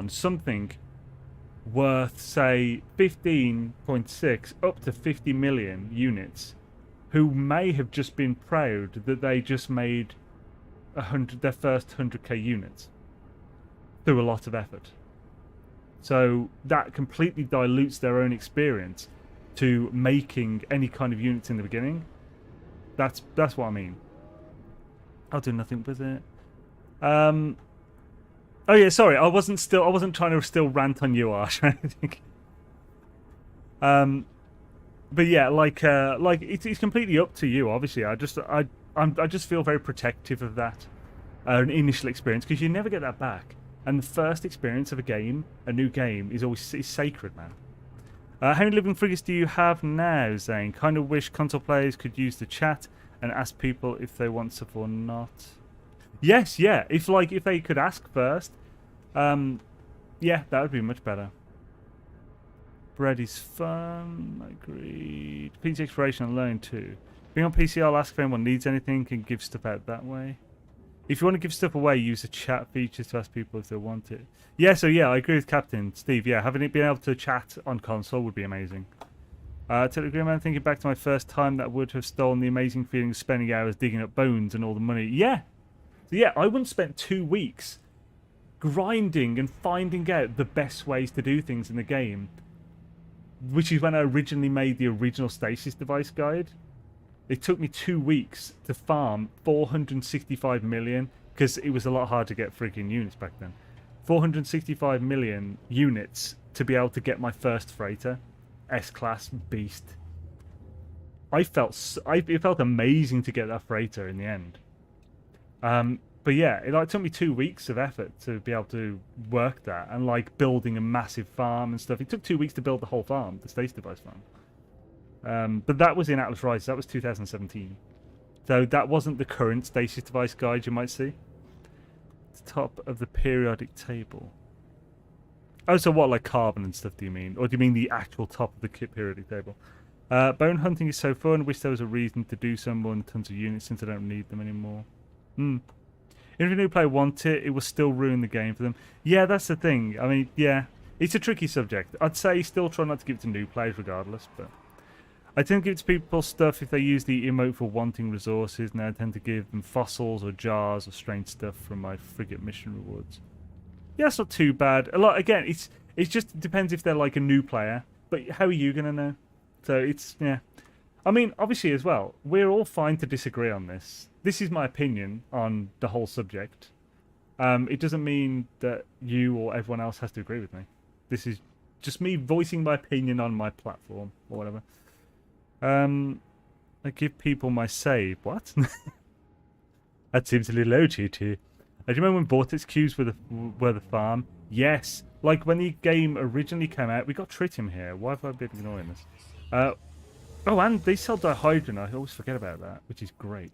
something worth, say, 15.6 up to 50 million units, who may have just been proud that they just made their first 100k units through a lot of effort. So that completely dilutes their own experience to making any kind of units in the beginning. That's what I mean. I'll do nothing with it. Oh yeah, sorry. I wasn't trying to still rant on you, Arsh, or anything. But yeah, like it's completely up to you. Obviously, I just feel very protective of that an initial experience because you never get that back. And the first experience of a new game, is sacred, man. How many living frigates do you have now, Xaine? Kind of wish console players could use the chat and ask people if they want stuff or not. Yes, yeah. If they could ask first, yeah, that would be much better. Bread is fun. Agreed. PC exploration and learning too. Being on PC, I'll ask if anyone needs anything and give stuff out that way. If you want to give stuff away, use the chat features to ask people if they want it. Yeah, so yeah, I agree with Captain Steve. Yeah, having it being able to chat on console would be amazing. Totally agree, man. Thinking back to my first time, that would have stolen the amazing feeling of spending hours digging up bones and all the money. Yeah. So yeah, I wouldn't spend 2 weeks grinding and finding out the best ways to do things in the game, which is when I originally made the original stasis device guide. It took me 2 weeks to farm 465 million, because it was a lot hard to get freaking units back then. 465 million units to be able to get my first freighter, S-class beast. It felt amazing to get that freighter in the end. But yeah, it took me 2 weeks of effort to be able to work that, and like building a massive farm and stuff. It took 2 weeks to build the whole farm, the stasis device farm. But that was in Atlas Rise. That was 2017. So that wasn't the current stasis device guide you might see. The top of the periodic table. Oh, so what, like carbon and stuff do you mean? Or do you mean the actual top of the periodic table? Bone hunting is so fun. Wish there was a reason to do some more than tons of units since I don't need them anymore. If a new player want it, it will still ruin the game for them. Yeah, that's the thing. I mean, yeah, it's a tricky subject. I'd say still try not to give it to new players regardless, but I tend to give it to people stuff if they use the emote for wanting resources, and I tend to give them fossils or jars or strange stuff from my frigate mission rewards. Yeah, it's not too bad. A lot again, it just depends if they're like a new player, but how are you gonna know? So it's yeah. I mean, obviously as well, we're all fine to disagree on this. This is my opinion on the whole subject. It doesn't mean that you or everyone else has to agree with me. This is just me voicing my opinion on my platform or whatever. I give people my save. What? That seems a little OG to you. Do you remember when vortex cubes were the farm? Yes. Like when the game originally came out, we got tritium here. Why have I been ignoring this? Oh, and they sell dihydrogen. I always forget about that, which is great.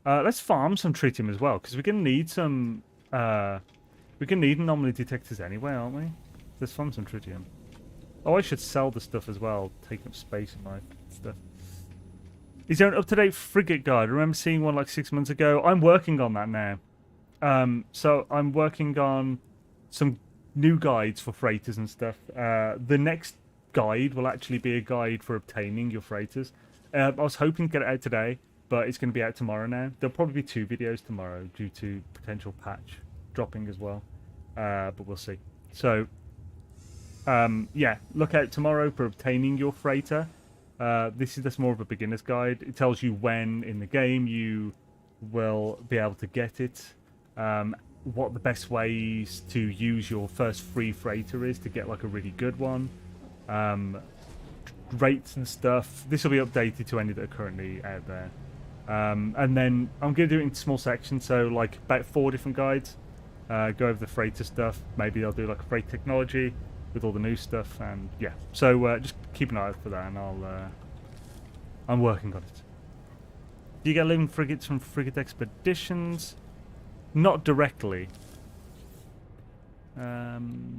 Let's farm some tritium as well, because we're gonna need some. We're gonna need anomaly detectors anyway, aren't we? Let's farm some tritium. Oh, I should sell the stuff as well, taking up space in my stuff. Is there an up-to-date frigate guide? I remember seeing one like 6 months ago. I'm working on that now. So I'm working on some new guides for freighters and stuff. The next guide will actually be a guide for obtaining your freighters. I was hoping to get it out today, but it's going to be out tomorrow now. There'll probably be 2 videos tomorrow due to potential patch dropping as well. But we'll see. So, yeah, look out tomorrow for obtaining your freighter. That's more of a beginner's guide. It tells you when in the game you will be able to get it, what the best ways to use your first free freighter is to get like a really good one, rates and stuff. This will be updated to any that are currently out there. And then I'm going to do it in small sections, so like about 4 different guides. Go over the freighter stuff. Maybe I'll do like a freight technology with all the new stuff, and yeah. So just keep an eye out for that, and I'm working on it. Do you get living frigates from frigate expeditions? Not directly.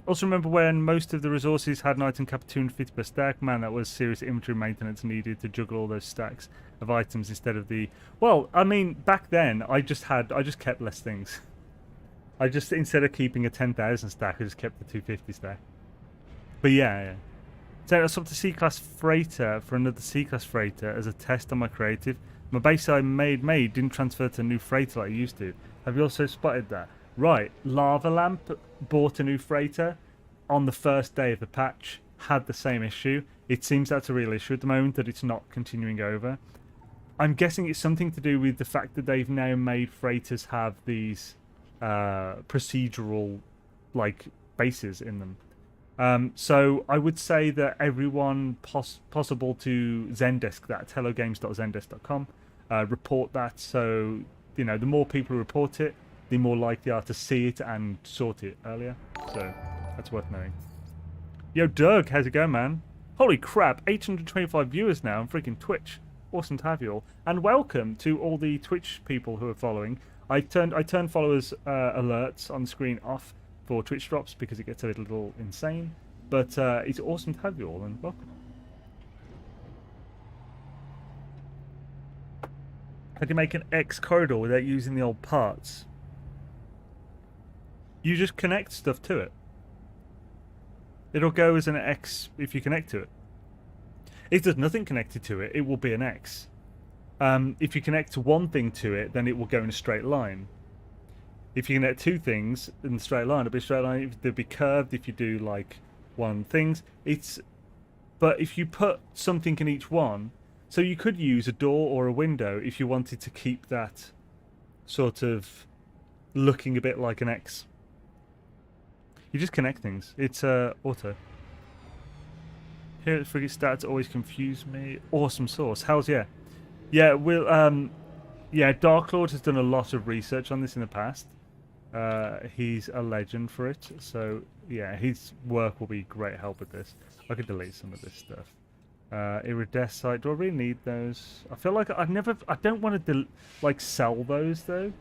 Also remember when most of the resources had an item cap 250 per stack? Man, that was serious inventory maintenance needed to juggle all those stacks of items instead of the... Well, I mean, back then, I just kept less things. Instead of keeping a 10,000 stack, I just kept the 250 stack. But yeah. So I swapped a C-class freighter for another C-class freighter as a test on my creative. My base I made didn't transfer to a new freighter like I used to. Have you also spotted that? Right, Lava Lamp bought a new freighter on the first day of the patch, had the same issue. It seems that's a real issue at the moment, that it's not continuing over. I'm guessing it's something to do with the fact that they've now made freighters have these procedural like bases in them. So I would say that everyone possible to Zendesk that, hellogames.zendesk.com, report that. So, you know, the more people who report it, the more likely are to see it and sort it earlier. So that's worth knowing. Yo, Doug, how's it going, man? Holy crap, 825 viewers now on freaking Twitch. Awesome to have you all. And welcome to all the Twitch people who are following. I turned followers alerts on screen off for Twitch drops because it gets a little insane. But it's awesome to have you all, and welcome. How do you make an X corridor without using the old parts? You just connect stuff to it. It'll go as an X if you connect to it. If there's nothing connected to it, it will be an X. If you connect to one thing to it, then it will go in a straight line. If you connect two things in a straight line, it'll be a straight line. They'll be curved if you do like one things. But if you put something in each one, so you could use a door or a window if you wanted to keep that sort of looking a bit like an X. You just connect things. It's auto. Here at Frigate stats always confuse me. Awesome source. How's yeah? Yeah, we'll yeah, Dark Lord has done a lot of research on this in the past. He's a legend for it. So yeah, his work will be great help with this. I could delete some of this stuff. Iridescite. Do I really need those? I feel like I don't want to like sell those though,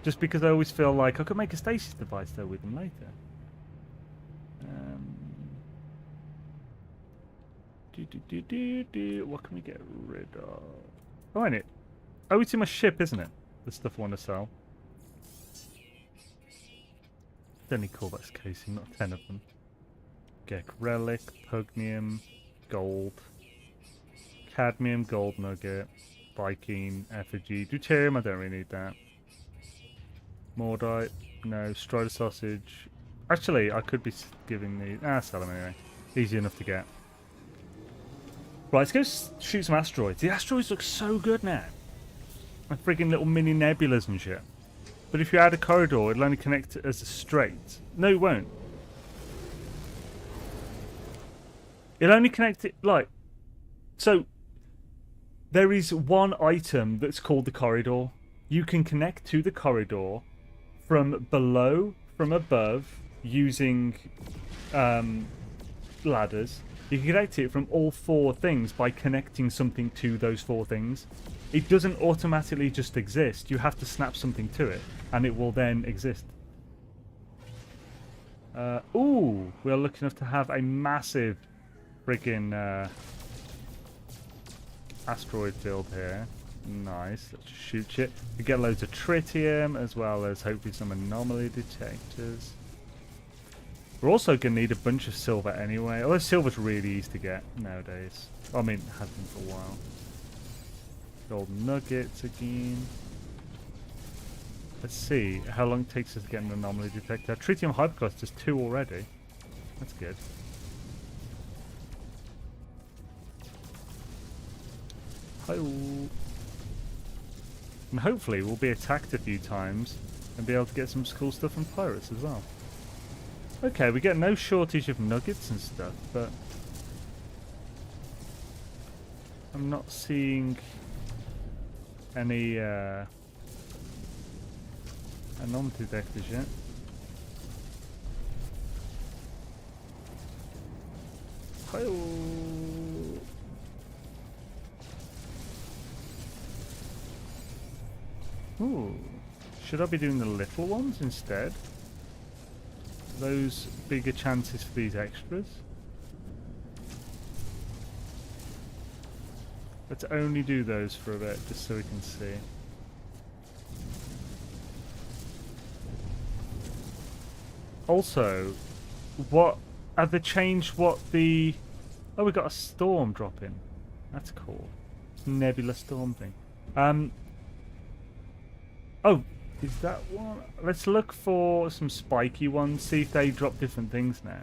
just because I always feel like I could make a stasis device though with them later. What can we get rid of? Oh, ain't it? Oh, it's in my ship, isn't it? The stuff I want to sell. Don't need callbacks casing, not 10 of them. Gek relic, pugnium, gold, cadmium, gold nugget, Viking, effigy, deuterium. I don't really need that. Mordite, no. Strider sausage. Actually, I could be giving these. Sell them anyway. Easy enough to get. Right, let's go shoot some asteroids. The asteroids look so good now. Like freaking little mini nebulas and shit. But if you add a corridor, it'll only connect as a straight. No, it won't. It'll only connect it like... So, there is one item that's called the corridor. You can connect to the corridor from below, from above, using ladders. You can connect it from all four things by connecting something to those four things. It doesn't automatically just exist. You have to snap something to it, and it will then exist. Ooh, we're lucky enough to have a massive friggin' asteroid field here. Nice. Let's shoot it. We get loads of tritium, as well as hopefully some anomaly detectors. We're also going to need a bunch of silver anyway. Although silver's really easy to get nowadays. I mean, it has been for a while. Gold nuggets again. Let's see how long it takes us to get an anomaly detector. Tritium hyperclust is 2 already. That's good. Hi-oh. And hopefully we'll be attacked a few times and be able to get some cool stuff from pirates as well. Okay, we get no shortage of nuggets and stuff, but I'm not seeing any anomaly detectors yet. Hi-oh. Ooh, should I be doing the little ones instead? Those bigger chances for these extras. Let's only do those for a bit, just so we can see. Also, what have they changed? What the? Oh, we got a storm drop in. That's cool. Nebula storm thing. Oh. Is that one? Let's look for some spiky ones, see if they drop different things now.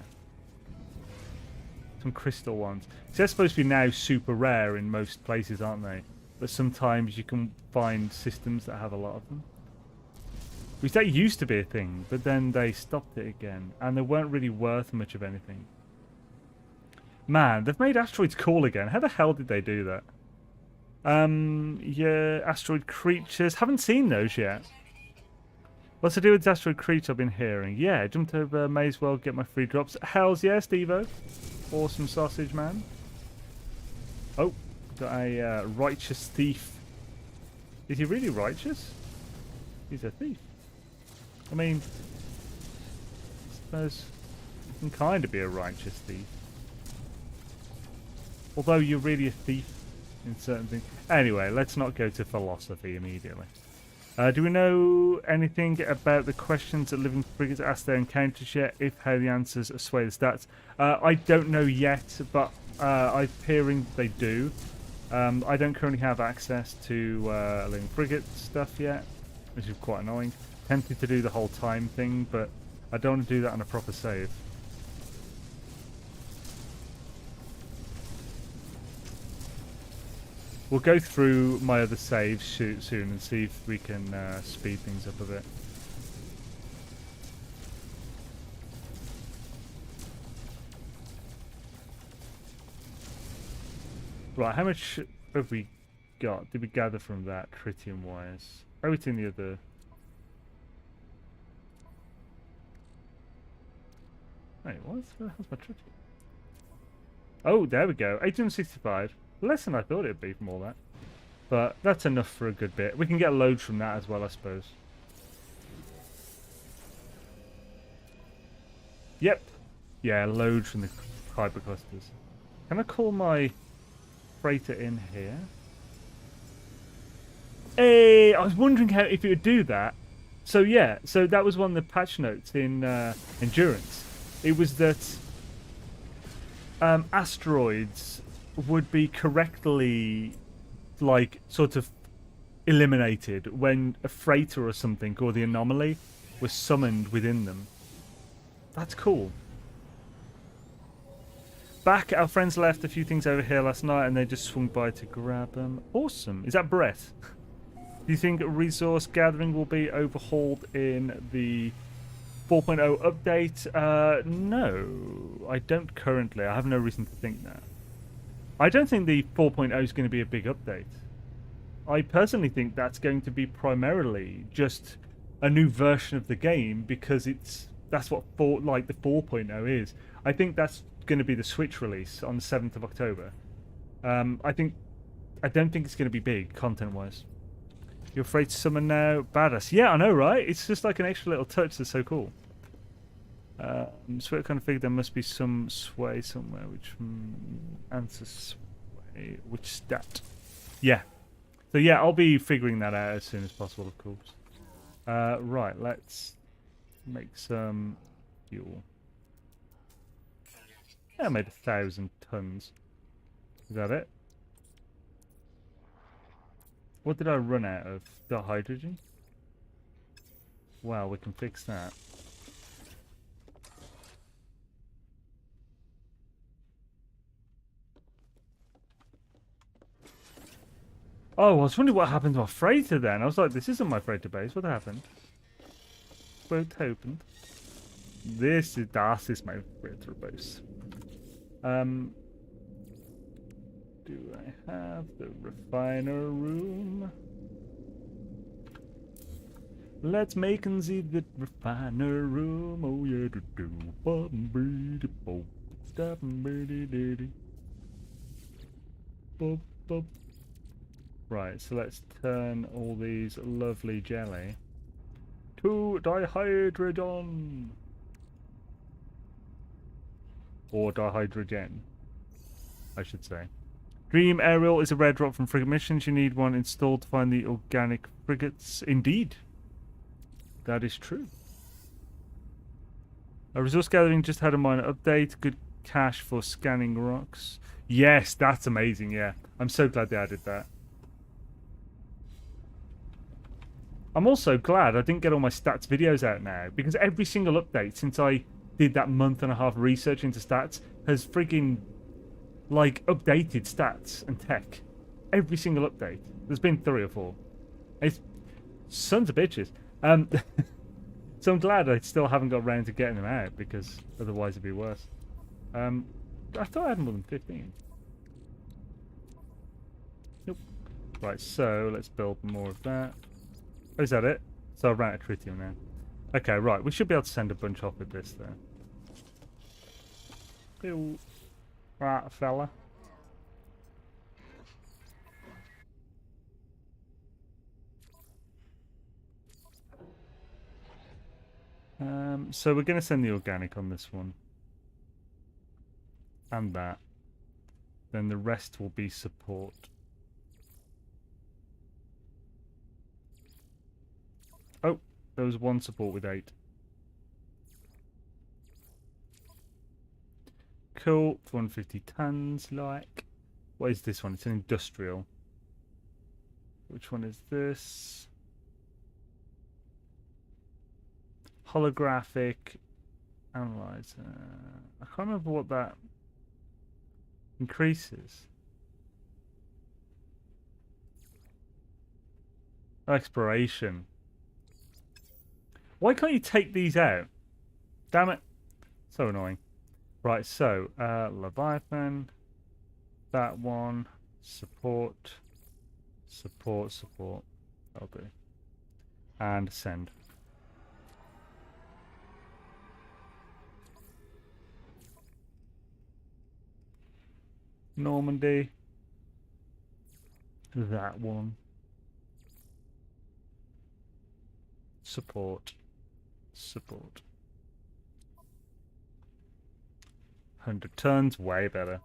Some crystal ones. So they're supposed to be now super rare in most places, aren't they? but sometimes you can find systems that have a lot of them. Which that used to be a thing, but then they stopped it again, and they weren't really worth much of anything. Man, they've made asteroids cool again. How the hell did they do that? Yeah, asteroid creatures. Haven't seen those yet. What's to do with asteroid creature I've been hearing? Yeah, jumped over, may as well get my free drops. Hells yeah, Steve-O. Awesome sausage, man. Oh, got a righteous thief. Is he really righteous? He's a thief. I mean, I suppose you can kind of be a righteous thief. Although you're really a thief in certain things. Anyway, let's not go to philosophy immediately. Do we know anything about the questions that Living Frigates asked their encounters yet? If how the answers sway the stats? I don't know yet, but I'm hearing they do. I don't currently have access to Living Frigate stuff yet, which is quite annoying. Tempted to do the whole time thing, but I don't want to do that on a proper save. We'll go through my other saves soon and see if we can speed things up a bit. Right, how much have we got? Did we gather from that, tritium-wise? Oh, it's in the other... Wait, what? How's my tritium? Oh, there we go. 865. Less than I thought it'd be from all that. But that's enough for a good bit. We can get loads from that as well, I suppose. Yep. Yeah, loads from the hyperclusters. Can I call my freighter in here? Hey, I was wondering how if it would do that. So yeah, so that was one of the patch notes in Endurance. It was that asteroids would be correctly, like, sort of eliminated when a freighter or something, or the anomaly, was summoned within them. That's cool. Back, our friends left a few things over here last night and they just swung by to grab them. Awesome. Is that Brett? Do you think resource gathering will be overhauled in the 4.0 update? No, I don't currently. I have no reason to think that. I don't think the 4.0 is going to be a big update. I personally think that's going to be primarily just a new version of the game because that's what the 4.0 is. I think that's going to be the Switch release on the 7th of October. I don't think it's going to be big content-wise. You're afraid to summon now? Badass. Yeah, I know, right? It's just like an extra little touch that's so cool. So I kind of figured there must be some sway somewhere, which answer sway, which stat? Yeah. So yeah, I'll be figuring that out as soon as possible, of course. Right, let's make some fuel. Yeah, I made 1,000 tons. Is that it? What did I run out of? The hydrogen? Wow, we can fix that. Oh, I was wondering what happened to my freighter then. I was like, this isn't my freighter base. What happened? Boat opened. Das ist my freighter base. Do I have the refiner room? Let's make the refiner room. Oh yeah, do. Right, so let's turn all these lovely jelly to dihydrogen. Or dihydrogen, I should say. Dream Aerial is a rare drop from frigate missions. You need one installed to find the organic frigates. Indeed. That is true. A resource gathering just had a minor update. Good cache for scanning rocks. Yes, that's amazing, yeah. I'm so glad they added that. I'm also glad I didn't get all my stats videos out now, because every single update since I did that month-and-a-half research into stats has frigging, like, updated stats and tech. every single update. There's been 3 or 4. It's sons of bitches. So I'm glad I still haven't got around to getting them out, because otherwise it'd be worse. I thought I had more than 15. Nope. Right, so let's build more of that. Oh, is that it? So I'll ran out of tritium now. Okay, right. We should be able to send a bunch off with this, though. Ew. Right, fella. So we're going to send the organic on this one. And that. Then the rest will be support. Oh, there was 1 support with 8. Cool. 450 tons, like. What is this one? It's an industrial. Which one is this? Holographic analyzer. I can't remember what that increases. Exploration. Why can't you take these out? Damn it. So annoying. Right, so Leviathan. That one. Support. Support. That'll do. And send. Normandy. That one. Support. 100 tons, way better.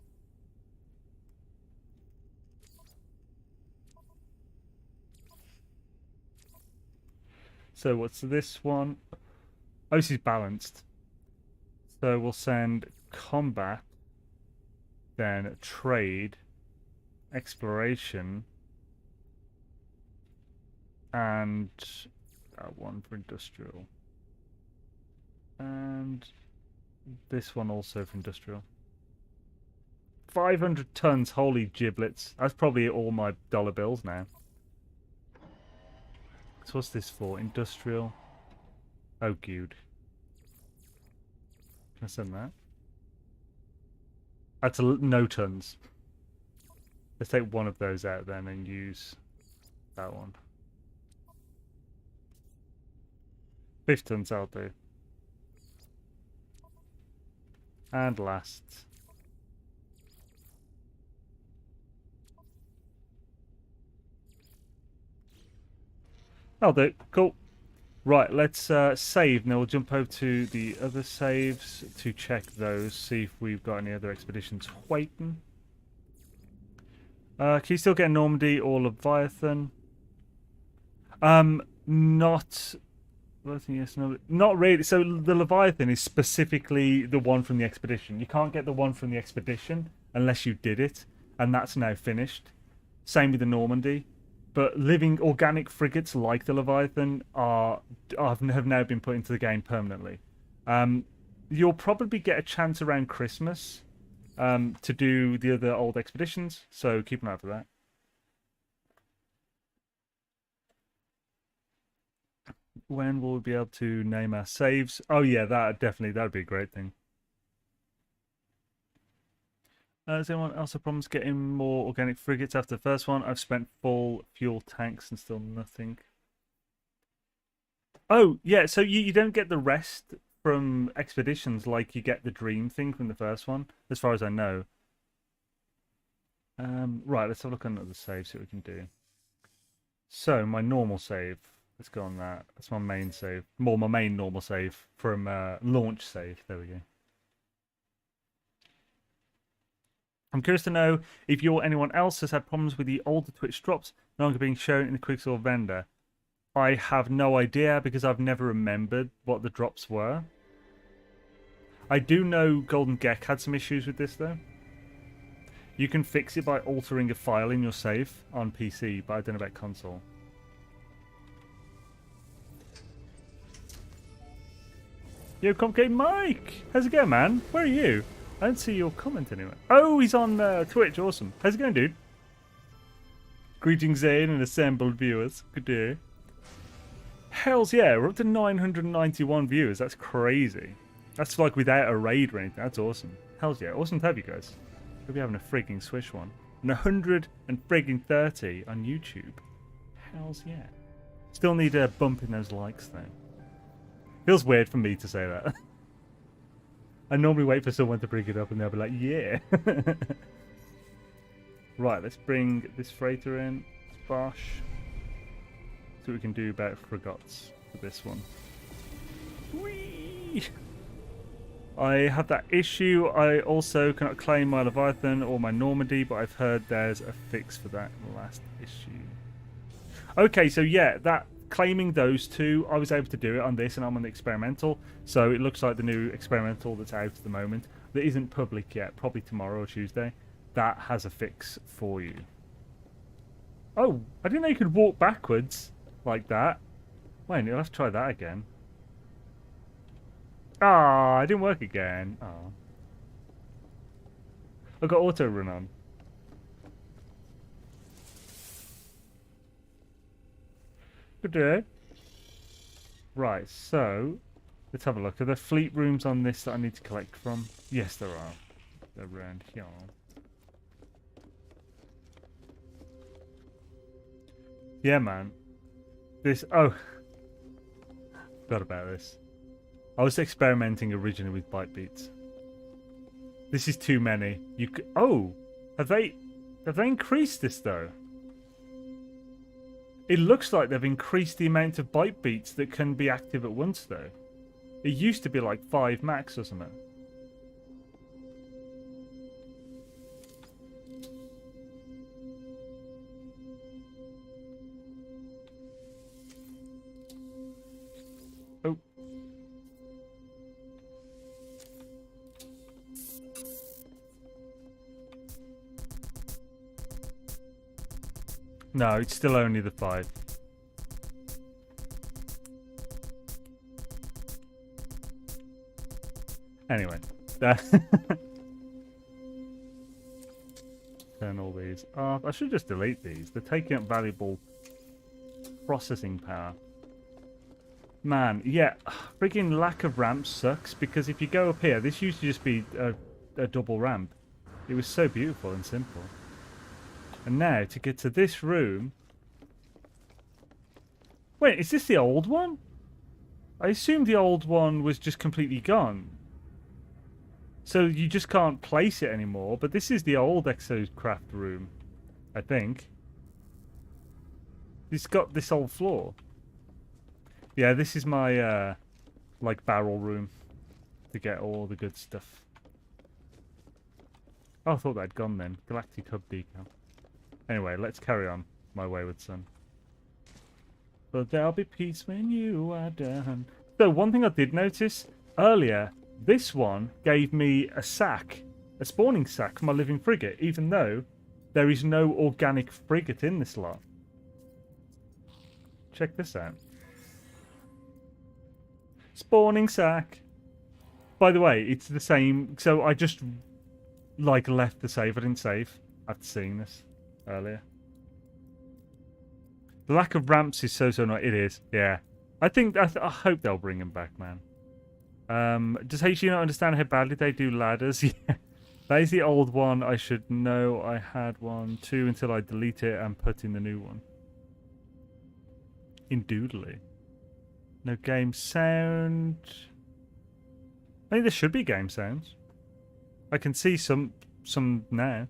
So what's this one? Oh, this is balanced. So we'll send combat, then trade, exploration, and that one for industrial. And this one also for industrial. 500 tons, holy giblets. That's probably all my dollar bills now. So what's this for? Industrial. Oh, good. Can I send that? That's no tons. Let's take one of those out then and use that one. 50 tons I'll do. And last. I'll do. Cool. Right, let's save. Now we'll jump over to the other saves to check those, see if we've got any other expeditions waiting. Can you still get Normandy or Leviathan? Not... Yes, no, not really. So the Leviathan is specifically the one from the expedition. You can't get the one from the expedition unless you did it, and that's now finished. Same with the Normandy. But living organic frigates like the Leviathan have now been put into the game permanently. You'll probably get a chance around Christmas to do the other old expeditions, so keep an eye out for that. When will we be able to name our saves? Oh yeah, that'd be a great thing. Has anyone else have problems getting more organic frigates after the first one? I've spent full fuel tanks and still nothing. Oh, yeah, so you don't get the rest from expeditions like you get the dream thing from the first one, as far as I know. Right, let's have a look at another save, see what we can do. So, my normal save. Let's go on that. That's my main save. More my main normal save from launch save. There we go. I'm curious to know if you or anyone else has had problems with the older Twitch drops no longer being shown in the Quicksilver vendor. I have no idea because I've never remembered what the drops were. I do know Golden Gek had some issues with this though. You can fix it by altering a file in your save on PC, but I don't know about console. Yo, Comcade Mike! How's it going, man? Where are you? I don't see your comment anywhere. Oh, he's on Twitch. Awesome. How's it going, dude? Greetings, Xaine and assembled viewers. Good day. Hells yeah, we're up to 991 viewers. That's crazy. That's like without a raid or anything. That's awesome. Hells yeah. Awesome to have you guys. We'll be having a frigging swish one. And 130 on YouTube. Hells yeah. Still need a bump in those likes though. Feels weird for me to say that. I normally wait for someone to bring it up and they'll be like, yeah. Right, let's bring this freighter in. Bosh. See what we can do about Frigates for this one. Whee! I have that issue. I also cannot claim my Leviathan or my Normandy, but I've heard there's a fix for that last issue. Okay, so yeah, that claiming those two, I was able to do it on this, and I'm on the experimental. So it looks like the new experimental that's out at the moment, that isn't public yet, probably tomorrow or Tuesday, that has a fix for you. Oh, I didn't know you could walk backwards like that. Wait, you'll have to try that again. Ah, it didn't work again. Ah, I've got auto run on. Good day. Right, so let's have a look. Are there fleet rooms on this that I need to collect from? Yes, there are. They're around here. Yeah, man. This. Oh, forgot about this. I was experimenting originally with bite beats. This is too many. You could. Oh, have they increased this though? It looks like they've increased the amount of bite beats that can be active at once though. It used to be like 5 max or something. Oh. No, it's still only the 5. Anyway, turn all these off. I should just delete these. They're taking up valuable processing power. Man, yeah, freaking lack of ramps sucks, because if you go up here, this used to just be a double ramp. It was so beautiful and simple. And now, to get to this room... Wait, is this the old one? I assumed the old one was just completely gone. So you just can't place it anymore, but this is the old exocraft room, I think. It's got this old floor. Yeah, this is my, like, barrel room to get all the good stuff. Oh, I thought that'd gone then. Galactic Hub decal. Anyway, let's carry on, my wayward son. But there'll be peace when you are done. So, one thing I did notice earlier, this one gave me a sack, a spawning sack for my Living Frigate, even though there is no organic frigate in this lot. Check this out. Spawning sack. By the way, it's the same. So I just like left the save. I didn't save after seeing this earlier. The lack of ramps is so annoying. It is, yeah. I hope they'll bring him back, man. Does HG not understand how badly they do ladders? Yeah. That is the old one. I should know I had one too until I delete it and put in the new one. In Doodly. No game sound. I think there should be game sounds. I can see some now.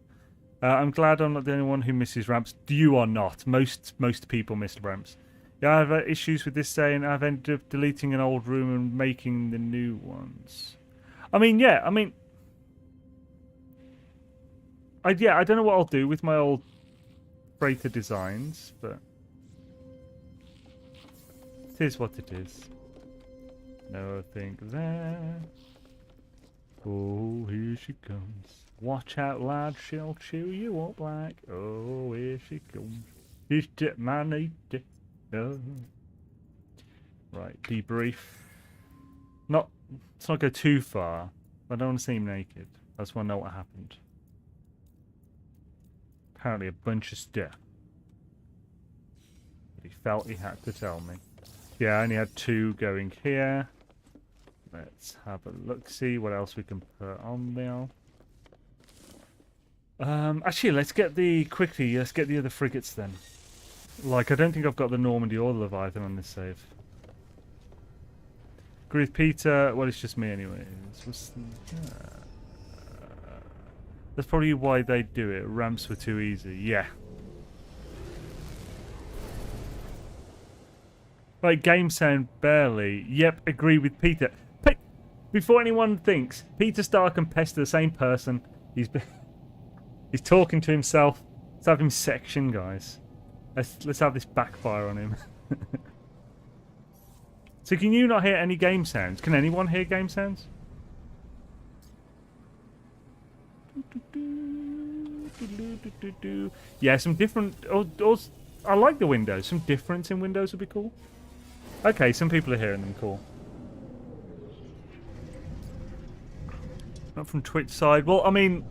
I'm glad I'm not the only one who misses ramps. You are not. Most people miss ramps. Yeah, I have issues with this saying I've ended up deleting an old room and making the new ones. I mean, yeah, I don't know what I'll do with my old freighter designs, but it is what it is. Nothing there. Oh, here she comes. Watch out, lad, she'll chew you up like. Oh, here she comes. It's just my need to know. Right, debrief. Let's not go too far. I don't want to seem naked. I just want to know what happened. Apparently a bunch of stuff. He felt he had to tell me. Yeah, I only had 2 going here. Let's have a look, see what else we can put on there. Actually, let's get the other frigates then. Like, I don't think I've got the Normandy or the Leviathan on this save. Agree with Peter. Well, it's just me anyways. That's probably why they do it. Ramps were too easy. Yeah. Right, game sound barely. Yep, agree with Peter. Before anyone thinks, Peter Stark and Pest are the same person. He's talking to himself. Let's have him section, guys. Let's have this backfire on him. So can you not hear any game sounds? Can anyone hear game sounds? Yeah, some different... I like the windows. Some difference in windows would be cool. Okay, some people are hearing them. Cool. Not from Twitch side. Well, I mean,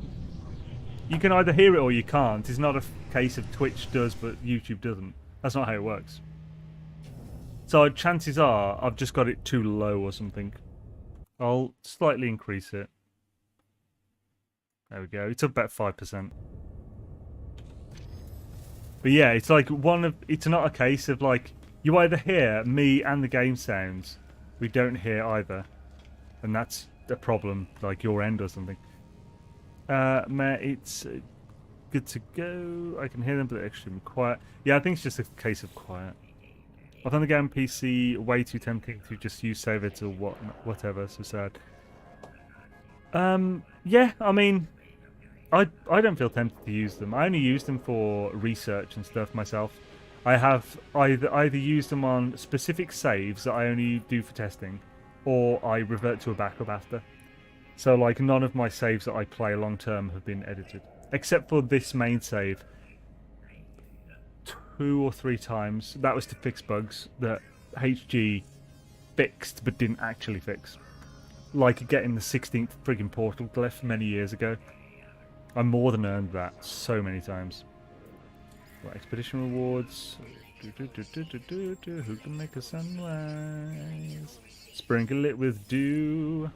you can either hear it or you can't. It's not a case of Twitch does but YouTube doesn't. That's not how it works. So chances are I've just got it too low or something. I'll slightly increase it. There we go. It's up about 5%. But yeah, it's like it's not a case of like you either hear me and the game sounds. We don't hear either. And that's a problem, like your end or something. It's good to go. I can hear them, but they're extremely quiet. Yeah, I think it's just a case of quiet. I found the game PC way too tempting to just use save it or whatever. So sad. Yeah, I mean, I don't feel tempted to use them. I only use them for research and stuff myself. I have either used them on specific saves that I only do for testing, or I revert to a backup after. So like none of my saves that I play long term have been edited, except for this main save. 2 or 3 times. That was to fix bugs that HG fixed but didn't actually fix. Like getting the 16th friggin' portal glyph many years ago. I more than earned that so many times. Right, expedition rewards. Who can make a sunrise? Sprinkle it with dew.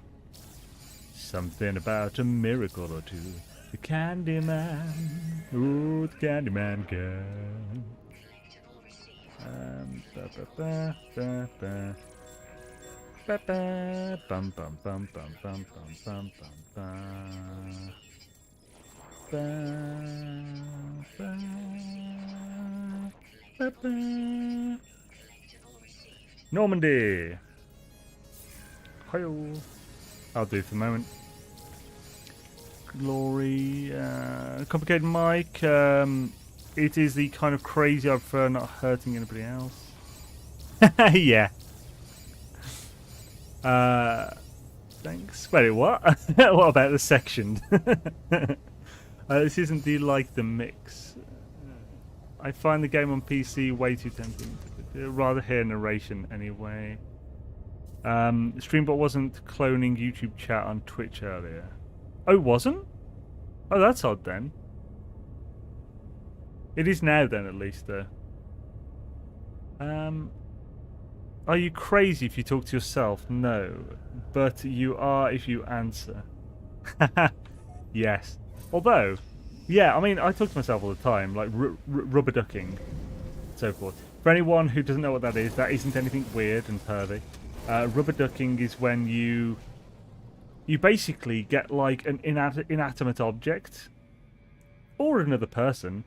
Something about a miracle or two. The Candyman. Ooh, the Candyman girl. Bum bum bum bum bum bum bum bum. Normandy. Hi-yo. I'll do for the moment. Glory. Complicated mic. It is the kind of crazy I prefer, not hurting anybody else. Yeah. Thanks. Wait, what? What about the section? This isn't the like the mix. I find the game on PC way too tempting. Rather hear narration anyway. Streambot wasn't cloning YouTube chat on Twitch earlier. Oh, it wasn't? Oh, that's odd then. It is now then, at least, though. Are you crazy if you talk to yourself? No. But you are if you answer. Yes. Although, yeah, I mean, I talk to myself all the time, like rubber ducking, so forth. For anyone who doesn't know what that isn't anything weird and pervy. Rubber ducking is when you basically get like an inanimate object or another person,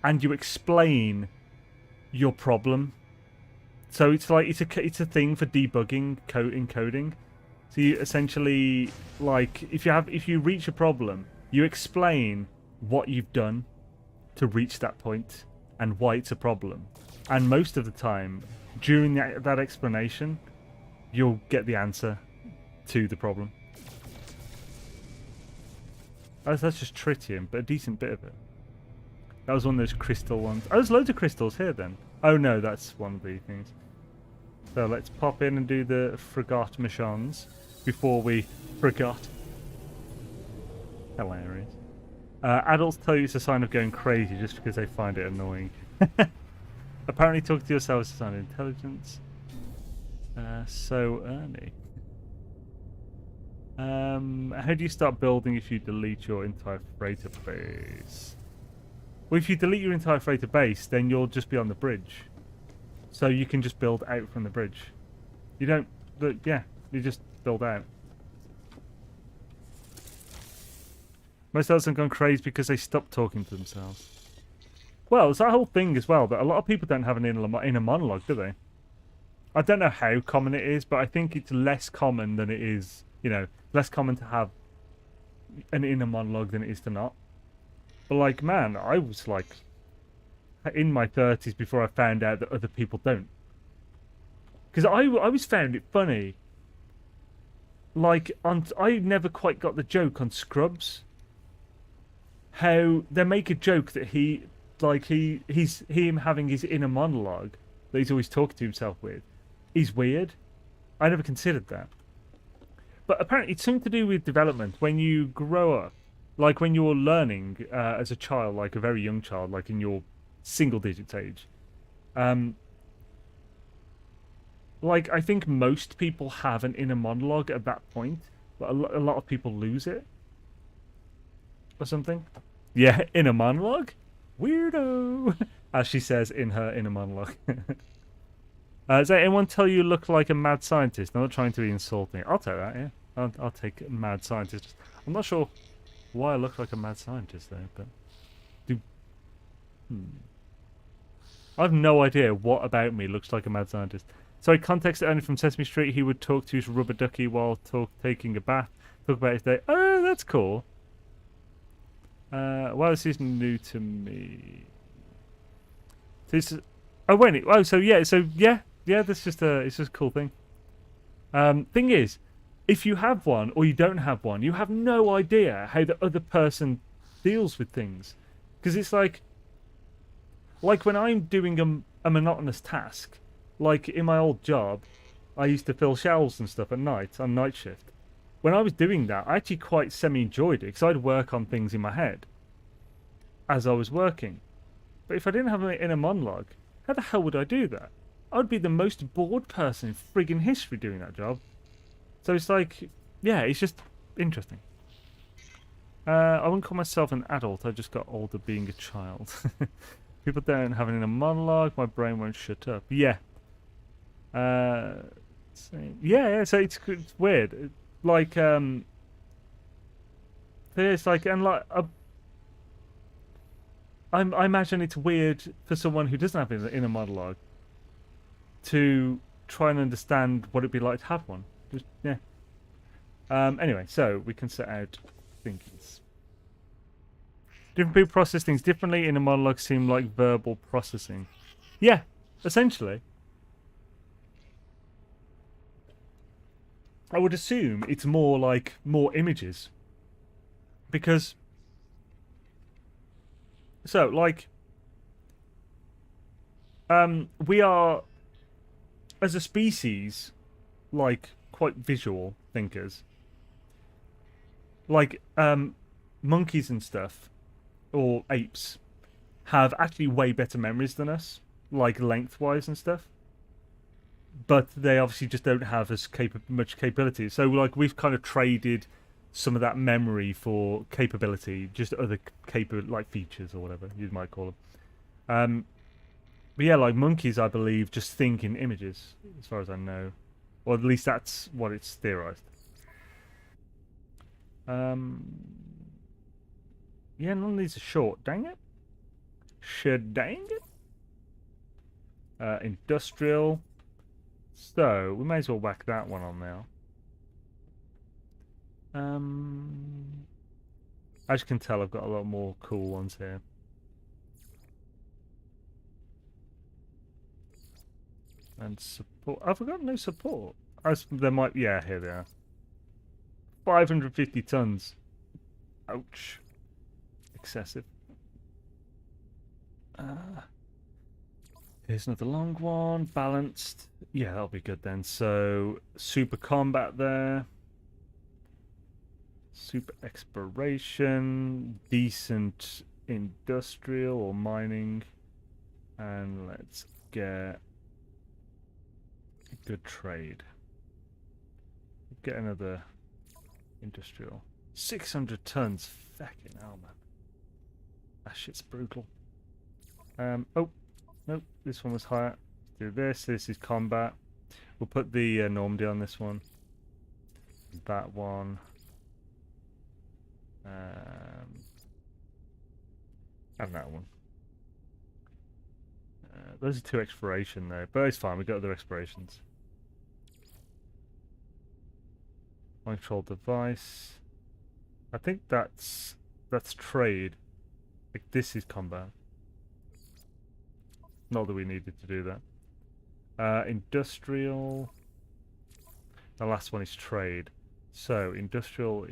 and you explain your problem. So it's like it's a thing for debugging encoding. So you essentially, like, if you reach a problem, you explain what you've done to reach that point and why it's a problem. And most of the time, during that explanation, you'll get the answer to the problem. That's just tritium, but a decent bit of it. That was one of those crystal ones. Oh, there's loads of crystals here then. Oh no, that's one of the things. So let's pop in and do the Frigate missions before we forgot. Hilarious. Adults tell you it's a sign of going crazy just because they find it annoying. Apparently talking to yourself is a sign of intelligence. So Ernie. How do you start building if you delete your entire freighter base? Well, if you delete your entire freighter base, then you'll just be on the bridge. So you can just build out from the bridge. You don't... Yeah, you just build out. Most others have gone crazy because they stopped talking to themselves. Well, it's that whole thing as well, that a lot of people don't have an inner monologue, do they? I don't know how common it is, but I think it's less common than it is, you know, less common to have an inner monologue than it is to not. But, like, man, I was, like, in my 30s before I found out that other people don't. Because I always found it funny. Like, I never quite got the joke on Scrubs. How they make a joke that him having his inner monologue that he's always talking to himself with is weird. I never considered that. But apparently it's something to do with development. When you grow up, like when you're learning as a child, like a very young child, like in your single digits age, like I think most people have an inner monologue at that point, but a lot of people lose it or something. Yeah, inner monologue? Weirdo! As she says in her inner monologue. Does anyone tell you look like a mad scientist? I'm not trying to be insulting. I'll take that, yeah. I'll take a mad scientist. I'm not sure why I look like a mad scientist, though, but... I have no idea what about me looks like a mad scientist. Sorry, context only from Sesame Street. He would talk to his rubber ducky while taking a bath. Talk about his day. Oh, that's cool. Well, this is new to me. This is... Oh, wait. Oh, so yeah. That's just it's just a cool thing. Thing is, if you have one or you don't have one, you have no idea how the other person deals with things, because it's like when I'm doing a monotonous task, like in my old job, I used to fill shelves and stuff at night on night shift. When I was doing that, I actually quite semi-enjoyed it, because I'd work on things in my head as I was working. But if I didn't have an inner monologue, how the hell would I do that? I would be the most bored person in friggin' history doing that job. So it's like, yeah, it's just interesting. I wouldn't call myself an adult, I just got older being a child. People don't have an inner monologue, my brain won't shut up. Yeah. So it's weird. Like, there's like, and like, I imagine it's weird for someone who doesn't have an inner monologue to try and understand what it'd be like to have one. Just, yeah. Anyway, so we can set out thinkings. Different people process things differently. Inner monologues seem like verbal processing. Yeah, essentially. I would assume it's more like more images. Because... So, like... we are, as a species, like, quite visual thinkers. Like, monkeys and stuff, or apes, have actually way better memories than us. Like, lengthwise and stuff. But they obviously just don't have as much capability. So, like, we've kind of traded some of that memory for capability, just other like features or whatever you might call them. But yeah, like monkeys, I believe, just think in images, as far as I know, or at least that's what it's theorized. Yeah, none of these are short. Dang it. Dang it. Industrial. So, we may as well whack that one on now. As you can tell, I've got a lot more cool ones here. And support. I've got no support. There might... Yeah, here they are. 550 tons. Ouch. Excessive. Here's another long one. Balanced. Yeah, that'll be good then. So, super combat there. Super exploration. Decent industrial or mining. And let's get a good trade. Get another industrial. 600 tons. Fucking hell, man. That shit's brutal. Oh, nope. This one was higher. Let's do this. This is combat. We'll put the Normandy on this one. That one. And that one. Those are 2 exploration though, but it's fine. We've got other explorations. Control device. I think that's trade. Like this is combat. Not that we needed to do that. Industrial. The last one is trade. So industrial.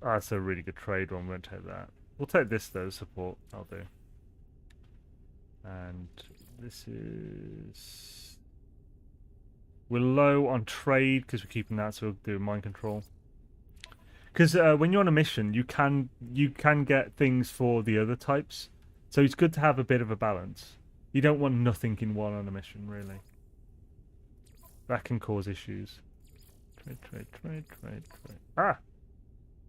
That's a really good trade one. We won't take that. We'll take this though. Support. I'll do. And this is. We're low on trade because we're keeping that, so we'll do mind control. Because when you're on a mission, you can get things for the other types, so it's good to have a bit of a balance. You don't want nothing in one on a mission, really. That can cause issues. Trade. Ah,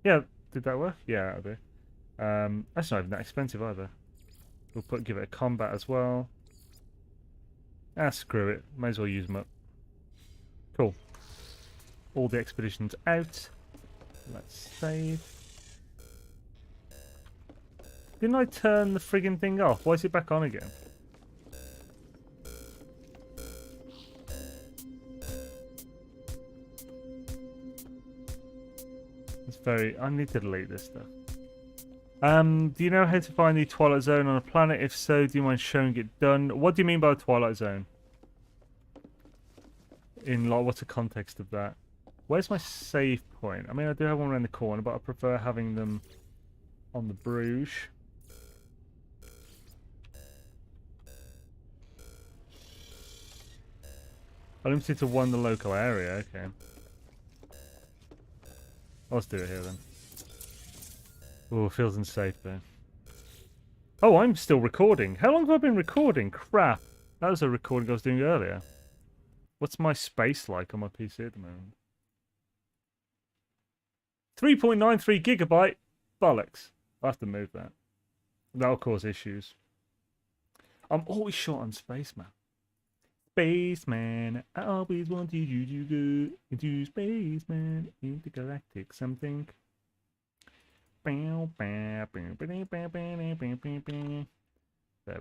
yeah, did that work? Yeah, I do. That's not even that expensive either. We'll give it a combat as well. Ah, screw it. Might as well use them up. Cool. All the expeditions out. Let's save. Didn't I turn the friggin' thing off? Why is it back on again? It's very... I need to delete this stuff. Do you know how to find the Twilight Zone on a planet? If so, do you mind showing it done? What do you mean by the Twilight Zone? In like, what's the context of that? Where's my save point? I mean, I do have one around the corner, but I prefer having them on the Bruges. I'm limited to one the local area. Okay. Let's do it here then. Oh, feels unsafe though. Oh, I'm still recording. How long have I been recording? Crap. That was a recording I was doing earlier. What's my space like on my PC at the moment? 3.93 gigabyte? Bollocks. I'll have to move that. That'll cause issues. I'm always short on space, man. Spaceman, I always wanted you to go into spaceman, intergalactic something. There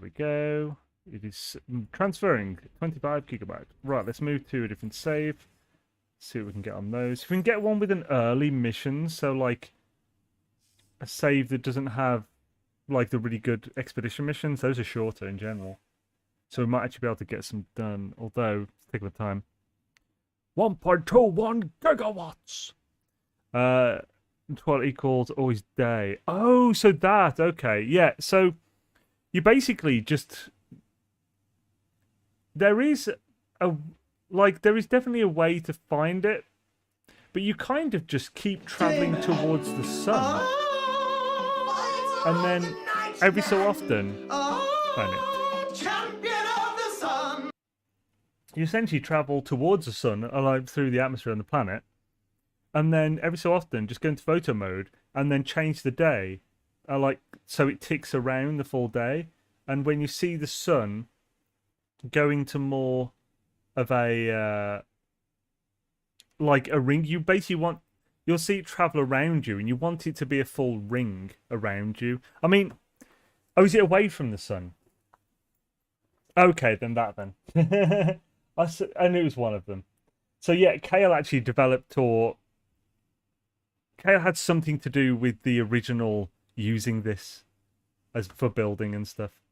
we go. It is transferring 25 gigabyte. Right, let's move to a different save. See what we can get on those. If we can get one with an early mission, so like a save that doesn't have like the really good expedition missions, those are shorter in general. So we might actually be able to get some done, although it's taking the time. 1.21 gigawatts! What equals always day. Oh, so that, okay. Yeah, so you basically just... There is definitely a way to find it, but you kind of just keep traveling towards the sun. And then every so often... Find it. You essentially travel towards the sun, like through the atmosphere on the planet, and then every so often just go into photo mode and then change the day, so it ticks around the full day. And when you see the sun going to more of a like a ring, you basically you'll see it travel around you, and you want it to be a full ring around you. I mean, oh, is it away from the sun? Okay, then that then. I knew it was one of them. So yeah, Kale actually developed, or Kale had something to do with the original using this as for building and stuff.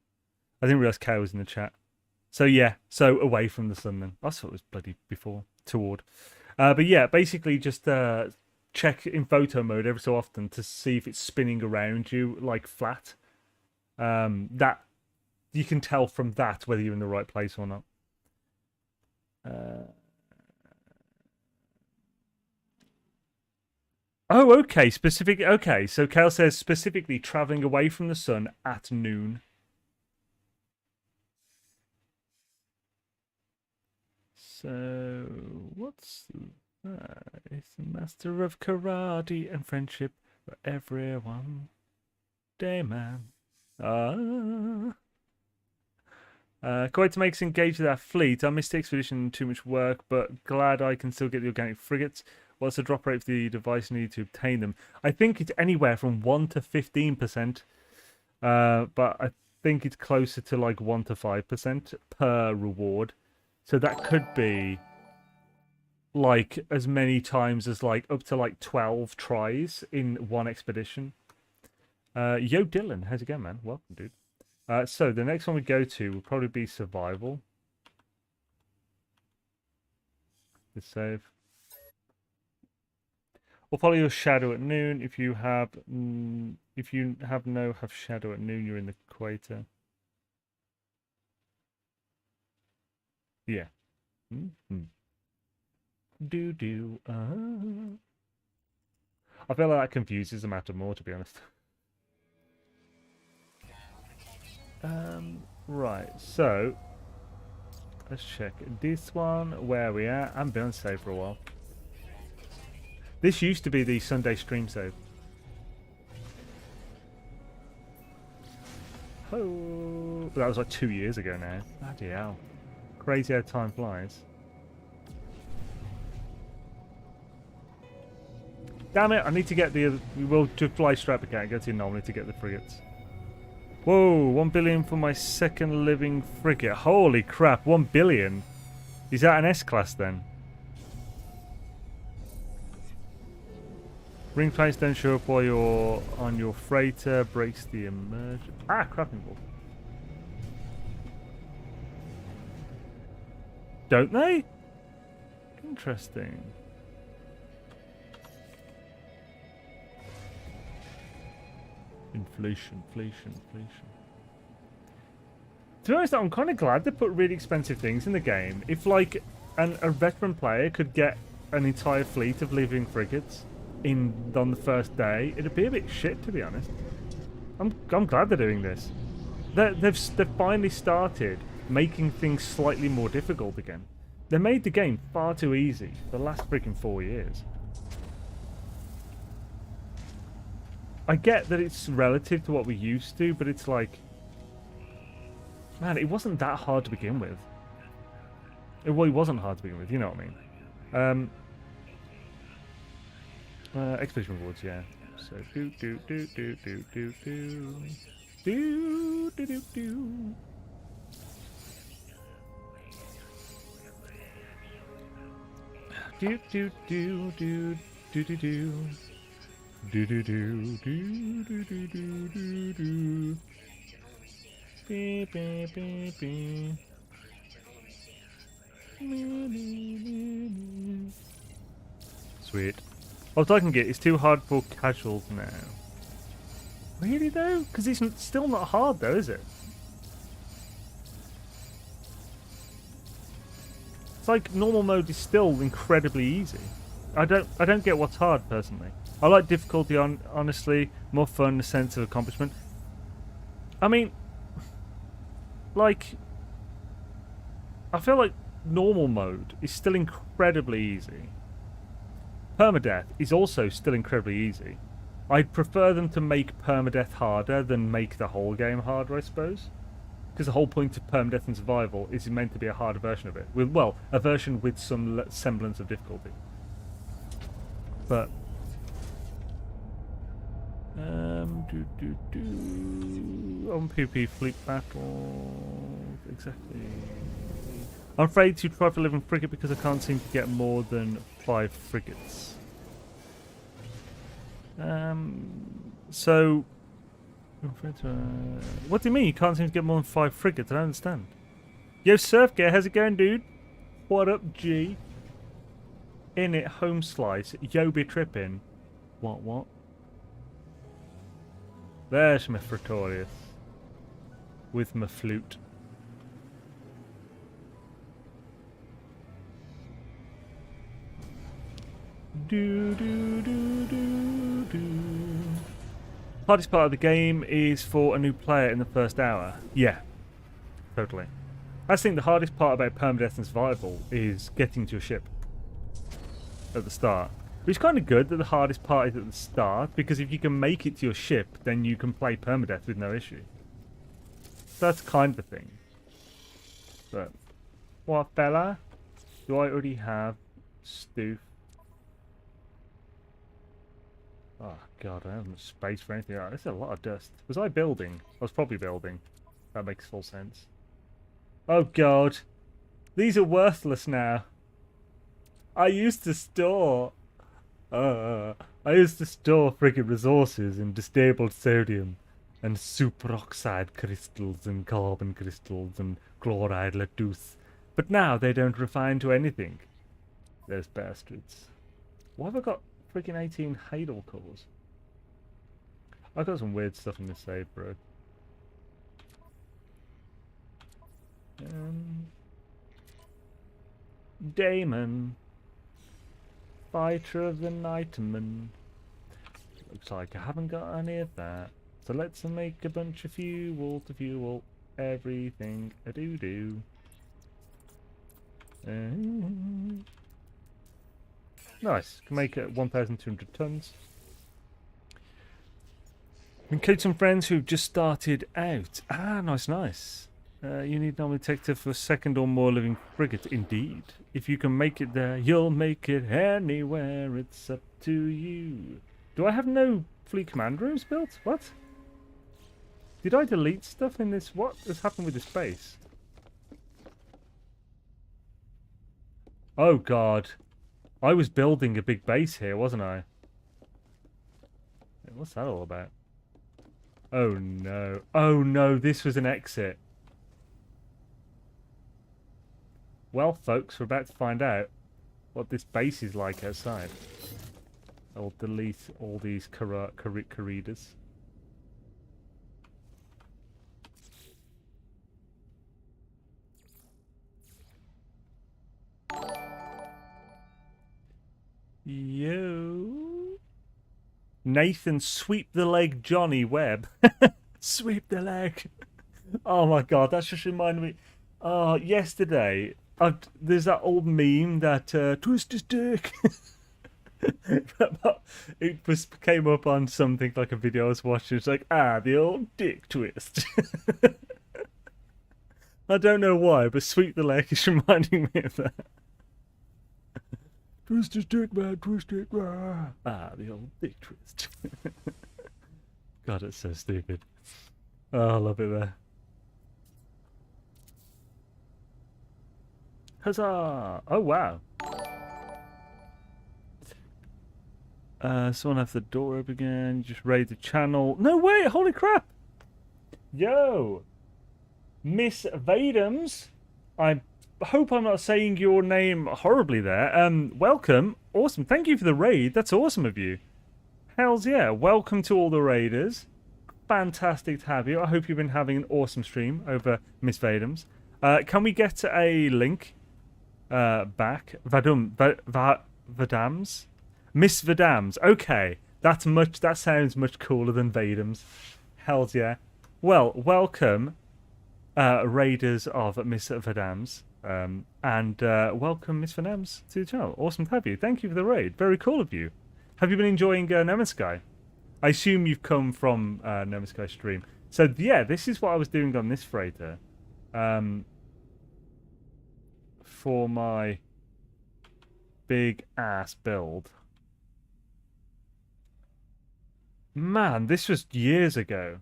I didn't realize Kale was in the chat. So yeah, so away from the sun then. I thought it was bloody before, toward. But yeah, basically just check in photo mode every so often to see if it's spinning around you like flat. That you can tell from that whether you're in the right place or not. Oh, okay. Specific. Okay, so Kale says specifically traveling away from the sun at noon. So what's that? It's a master of karate and friendship for everyone. Day man. Quite makes engage with our fleet. I missed the expedition, too much work, but glad I can still get the organic frigates. What's the drop rate for the device needed to obtain them? I think it's anywhere from 1 to 15%, but I think it's closer to like 1 to 5% per reward. So that could be like as many times as like up to like 12 tries in one expedition. Yo, Dylan, how's it going, man? Welcome, dude. So the next one we go to will probably be survival. Let's save. We'll follow your shadow at noon. If you have shadow at noon, you're in the equator. Yeah. Mm-hmm. Do. I feel like that confuses the matter more, to be honest. Right. So let's check this one. Where are we at? I haven't been on save for a while. This used to be the Sunday stream save. Oh, that was like 2 years ago now. Bloody hell. Crazy how time flies. Damn it, I need to get the... We will just fly straight back out, go to the anomaly to get the frigates. Whoa, 1 billion for my second living frigate. Holy crap, 1 billion? Is that an S-class then? Ring plates don't show up while you're on your freighter. Breaks the immersion. Ah, crapping ball. Don't they? Interesting. Inflation. To be honest, I'm kind of glad they put really expensive things in the game. If, like, a veteran player could get an entire fleet of living frigates on the first day, it'd be a bit shit, to be honest. I'm glad they're doing this. They've finally started making things slightly more difficult again. They made the game far too easy the last freaking 4 years. I get that it's relative to what we used to, but it's like... Man, it wasn't that hard to begin with. It wasn't hard to begin with, you know what I mean. Expedition rewards, yeah. So do. Sweet. What I can get is too hard for casuals now. Really though? Because it's still not hard though, is it? It's like normal mode is still incredibly easy. I don't get what's hard personally. I like difficulty honestly, more fun, a sense of accomplishment. I mean, like, I feel like normal mode is still incredibly easy. Permadeath is also still incredibly easy. I'd prefer them to make Permadeath harder than make the whole game harder, I suppose. Because the whole point of Permadeath and Survival is meant to be a harder version of it. Well, a version with some semblance of difficulty. But... On PP fleet battle... Exactly. I'm afraid to try for Living Frigate because I can't seem to get more than 5 frigates. So... What do you mean you can't seem to get more than 5 frigates? I don't understand. Yo, Surfgear, how's it going, dude? What up, G? In it, home slice. Yo, be tripping. What? There's my Fratorius. With my flute. Do. Hardest part of the game is for a new player in the first hour. Yeah, totally. I think the hardest part about permadeath and survival is getting to your ship at the start. Which is kind of good that the hardest part is at the start, because if you can make it to your ship, then you can play permadeath with no issue. That's kind of the thing. But, what fella? Do I already have Stoof? Oh god, I don't have much space for anything. Oh, there's a lot of dust. Was I building? I was probably building. That makes full sense. Oh god. These are worthless now. I used to store frigate resources in distilled sodium and superoxide crystals and carbon crystals and chloride lattice. But now they don't refine to anything. Those bastards. Why have I got freaking 18 Hadal cores? I've got some weird stuff in this save, bro. Damon. Fighter of the Nightman. Looks like I haven't got any of that. So let's make a bunch of fuel to fuel everything I do. Nice. Can make it 1,200 tons. Include some friends who've just started out. Ah, nice. You need no detective for a second or more living frigate. Indeed. If you can make it there, you'll make it anywhere. It's up to you. Do I have no fleet command rooms built? What? Did I delete stuff in this? What has happened with this base? Oh god. I was building a big base here, wasn't I? What's that all about? Oh no. Oh no, this was an exit. Well, folks, we're about to find out what this base is like outside. I'll delete all these corridors. Yo. Nathan, sweep the leg, Johnny Webb. Sweep the leg. Oh my god, that just reminded me. Oh, yesterday, there's that old meme that twist his dick. It came up on something like a video I was watching. It's like, the old dick twist. I don't know why, but sweep the leg is reminding me of that. Twist his dick, man, twist it. The old dick twist. God, it's so stupid. Oh, I love it there. Huzzah! Oh, wow. Someone have the door open again. Just raid the channel. No way! Holy crap! Yo! Miss Vadums. I hope I'm not saying your name horribly there. Welcome. Awesome. Thank you for the raid. That's awesome of you. Hells yeah. Welcome to all the raiders. Fantastic to have you. I hope you've been having an awesome stream over Miss Vadums. Can we get a link back? Vadams? Miss Vadams. Okay. That sounds much cooler than Vadums. Hells yeah. Well, welcome, raiders of Miss Vadams. And welcome, Miss Vadams, to the channel. Awesome to have you. Thank you for the raid. Very cool of you. Have you been enjoying No Man's Sky? I assume you've come from No Man's Sky stream. So yeah, this is what I was doing on this freighter. For my big ass build. Man, this was years ago.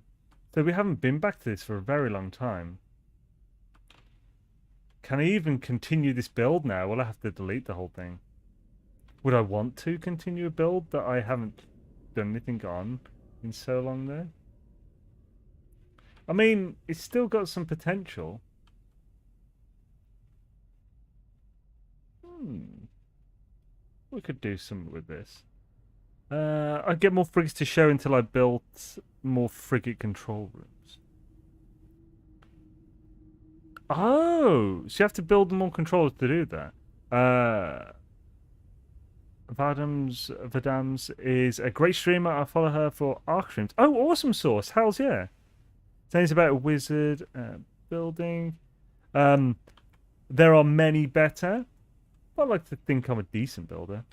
So we haven't been back to this for a very long time. Can I even continue this build now? Will I have to delete the whole thing? Would I want to continue a build that I haven't done anything on in so long though? I mean, it's still got some potential. We could do something with this. I'd get more frigates to show until I built more frigate control rooms. Oh, so you have to build more controllers to do that. Vadams is a great streamer. I follow her for Arc streams. Oh, awesome sauce. Hells yeah. Saying about a wizard building. There are many better. I like to think I'm a decent builder.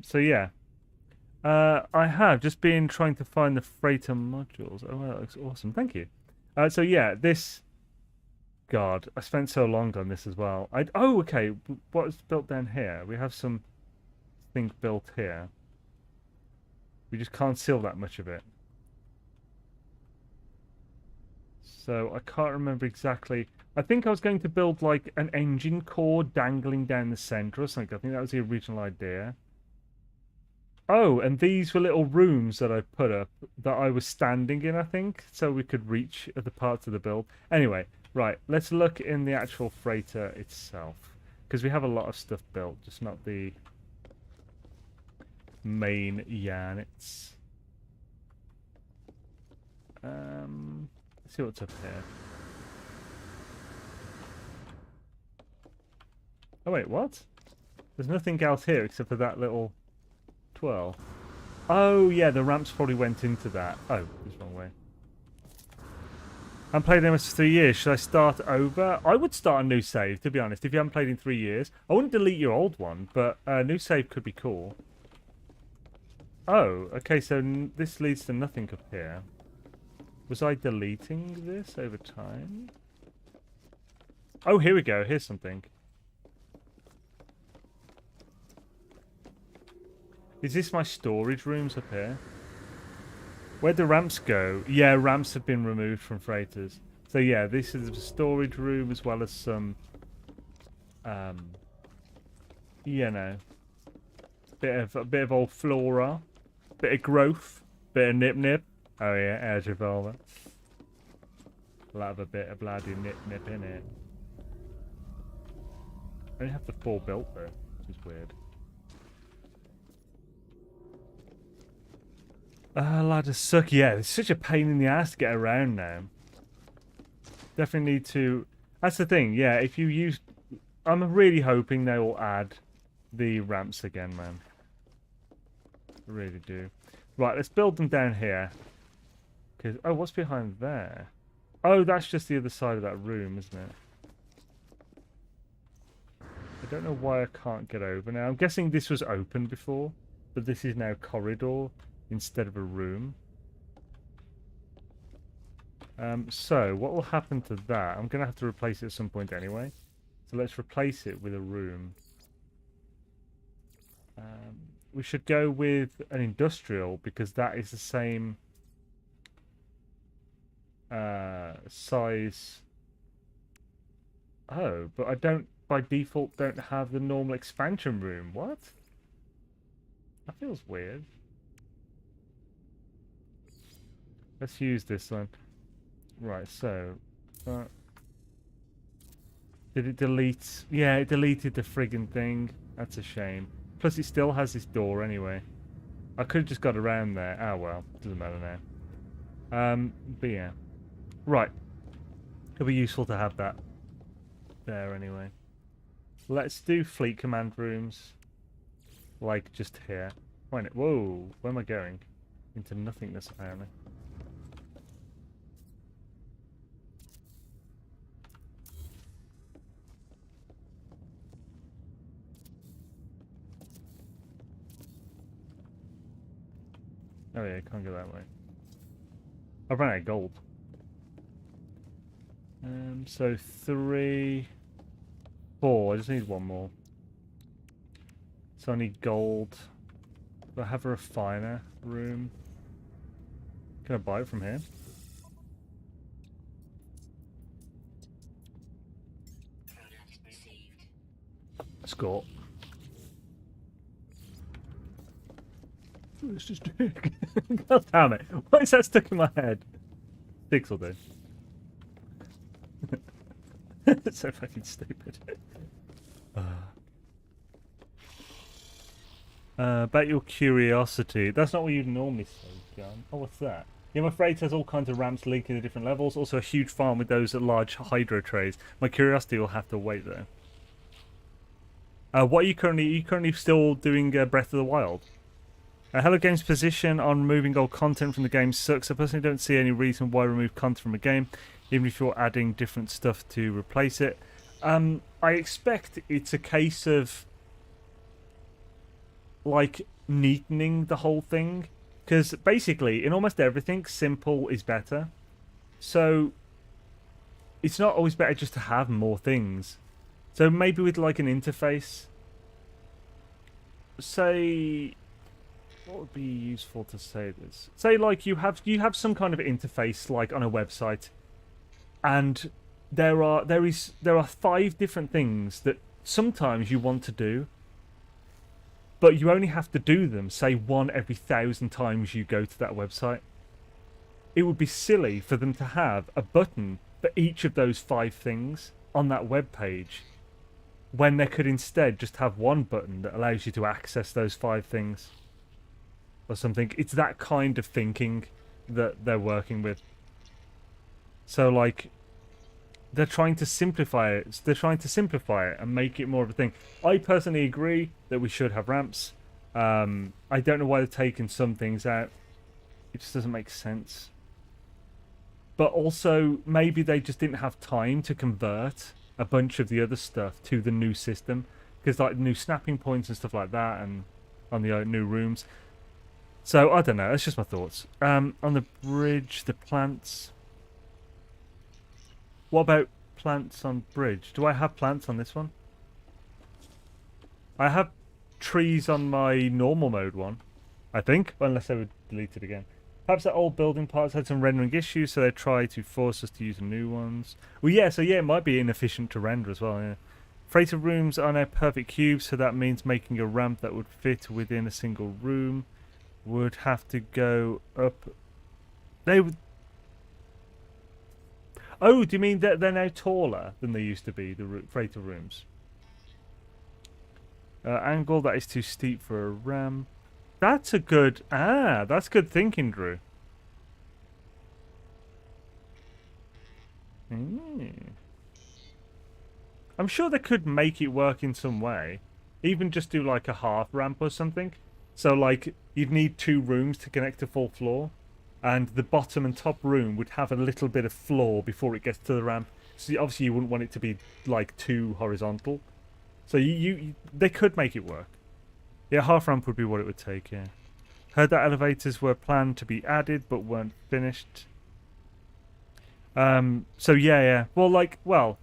So yeah. I have just been trying to find the freighter modules. Oh, that looks awesome. Thank you. So yeah, this... God, I spent so long on this as well. Oh, okay. What's built down here? We have some thing built here. We just can't seal that much of it. So I can't remember exactly. I think I was going to build like an engine core dangling down the center or something. I think that was the original idea. Oh, and these were little rooms that I put up that I was standing in, I think, so we could reach other parts of the build. Anyway, right, let's look in the actual freighter itself, because we have a lot of stuff built, just not the main yarnits. Let's see what's up here. Oh wait, what? There's nothing else here except for that little twirl. Oh yeah, the ramps probably went into that. Oh, it's the wrong way. I haven't played NMS for 3 years. Should I start over? I would start a new save, to be honest. If you haven't played in 3 years, I wouldn't delete your old one, but a new save could be cool. Oh, okay, so this leads to nothing up here. Was I deleting this over time? Oh, here we go. Here's something. Is this my storage rooms up here? Where'd the ramps go? Yeah, ramps have been removed from freighters. So yeah, this is a storage room as well as some, you know, a bit of old flora, bit of growth, bit of nip. Oh yeah, air revolver. I'll have a bit of bloody nip in it. I only have the 4 built though, which is weird. Ladders suck. Yeah, it's such a pain in the ass to get around now. Definitely need to... That's the thing, yeah, if you use... I'm really hoping they will add the ramps again, man. I really do. Right, let's build them down here. Cause, oh, what's behind there? Oh, that's just the other side of that room, isn't it? I don't know why I can't get over now. I'm guessing this was open before, but this is now corridor instead of a room. So what will happen to that? I'm going to have to replace it at some point anyway. So let's replace it with a room. We should go with an industrial because that is the same size. Oh, but I don't, by default, don't have the normal expansion room. What? That feels weird. Let's use this one. Right, so... did it delete? Yeah, it deleted the friggin' thing. That's a shame. Plus it still has this door anyway. I could have just got around there. Oh well, doesn't matter now. But yeah. Right. It'll be useful to have that there anyway. Let's do fleet command rooms. Like just here. Wait, whoa, where am I going? Into nothingness apparently. Oh yeah, can't go that way. I've run out of gold. So 3, 4. I just need one more. So I need gold. Do I have a refiner room? Can I buy it from here? Score. It's just God damn it. Why is that stuck in my head? 6 will do. It's so fucking stupid. About your curiosity. That's not what you'd normally say, John. Oh, what's that? Yeah, my freight has all kinds of ramps leaking at different levels. Also a huge farm with those large hydro trays. My curiosity will have to wait though. What are you currently? Are you currently still doing Breath of the Wild? Hello Game's position on removing old content from the game sucks. I personally don't see any reason why remove content from a game, even if you're adding different stuff to replace it. I expect it's a case of like neatening the whole thing, because basically in almost everything, simple is better. So it's not always better just to have more things. So maybe with like an interface, say. What would be useful to say this? Say like you have some kind of interface like on a website, and there are 5 different things that sometimes you want to do, but you only have to do them say 1 every 1,000 times you go to that website. It would be silly for them to have a button for each of those 5 things on that web page, when they could instead just have one button that allows you to access those 5 things. Or something. It's that kind of thinking that they're working with. So like they're trying to simplify it. They're trying to simplify it and make it more of a thing. I personally agree that we should have ramps. I don't know why they're taking some things out. It just doesn't make sense. But also maybe they just didn't have time to convert a bunch of the other stuff to the new system, because like new snapping points and stuff like that, and on the new rooms. So, I don't know. That's just my thoughts. On the bridge, the plants. What about plants on bridge? Do I have plants on this one? I have trees on my normal mode one, I think. Unless they were deleted again. Perhaps the old building parts had some rendering issues, so they tried to force us to use new ones. Well, yeah, so yeah, it might be inefficient to render as well, yeah. Freighter rooms are now perfect cubes, so that means making a ramp that would fit within a single room would have to go up. They would. Oh, do you mean that they're now taller than they used to be, the freighter rooms? Angle that is too steep for a ramp. That's a good. That's good thinking, Drew. I'm sure they could make it work in some way. Even just do like a half ramp or something. So, like, you'd need 2 rooms to connect to full floor, and the bottom and top room would have a little bit of floor before it gets to the ramp. So, obviously, you wouldn't want it to be, like, too horizontal. So, they could make it work. Yeah, half ramp would be what it would take, yeah. Heard that elevators were planned to be added, but weren't finished. So, yeah. Well,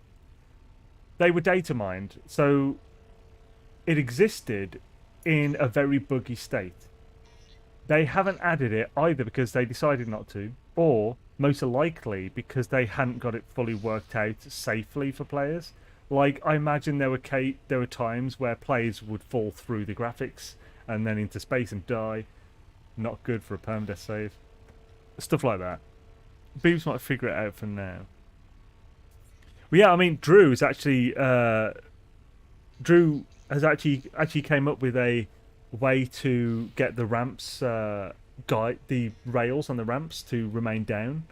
they were data mined, so it existed in a very buggy state. They haven't added it either because they decided not to, or most likely because they hadn't got it fully worked out safely for players. Like, I imagine there were times where players would fall through the graphics and then into space and die. Not good for a permadeath save. Stuff like that. Beebs might figure it out for now. Well, yeah, I mean, Drew has actually came up with a way to get the ramps the rails on the ramps to remain down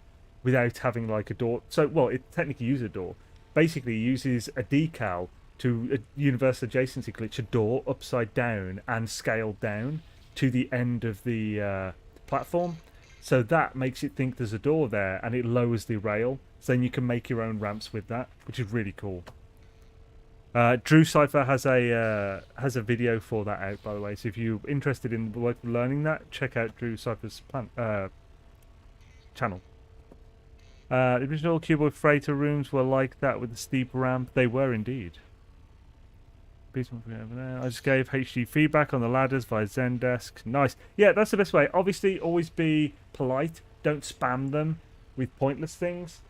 without having like a door. So, well, it technically uses a door. Basically, it uses a decal to a universal adjacency glitch a door upside down and scaled down to the end of the platform. So that makes it think there's a door there, and it lowers the rail. So then you can make your own ramps with that, which is really cool. Drew Cypher has a video for that out, by the way. So if you're interested in learning that, check out Drew Cypher's channel. The original cuboid freighter rooms were like that with the steep ramp. They were indeed. I just gave HD feedback on the ladders via Zendesk. Nice. Yeah, that's the best way. Obviously, always be polite. Don't spam them with pointless things.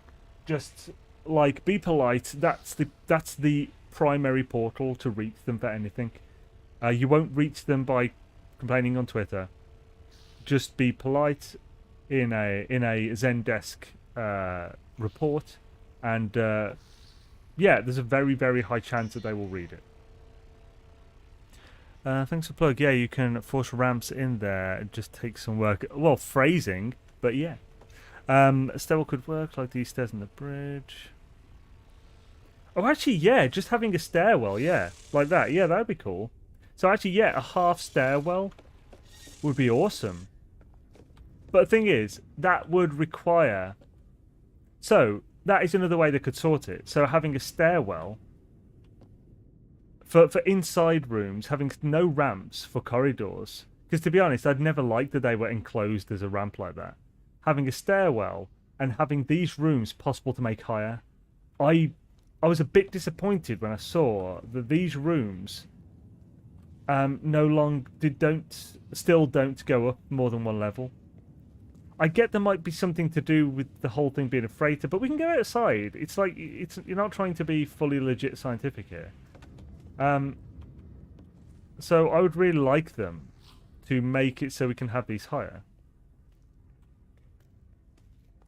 Just like be polite. That's the primary portal to reach them for anything. You won't reach them by complaining on Twitter. Just be polite in a Zendesk report, and yeah, there's a very, very high chance that they will read it. Thanks for plug. Yeah, you can force ramps in there. It just takes some work. Well, phrasing, but yeah. A stairwell could work like these stairs on the bridge. Oh, actually, yeah, just having a stairwell, yeah, like that. Yeah, that'd be cool. So actually, yeah, a half stairwell would be awesome. But the thing is, that would require... So, that is another way they could sort it. So having a stairwell for inside rooms, having no ramps for corridors. Because to be honest, I'd never liked that they were enclosed as a ramp like that. Having a stairwell and having these rooms possible to make higher. I was a bit disappointed when I saw that these rooms still don't go up more than one level. I get there might be something to do with the whole thing being a freighter, but we can go outside. It's like you're not trying to be fully legit scientific here. So I would really like them to make it so we can have these higher.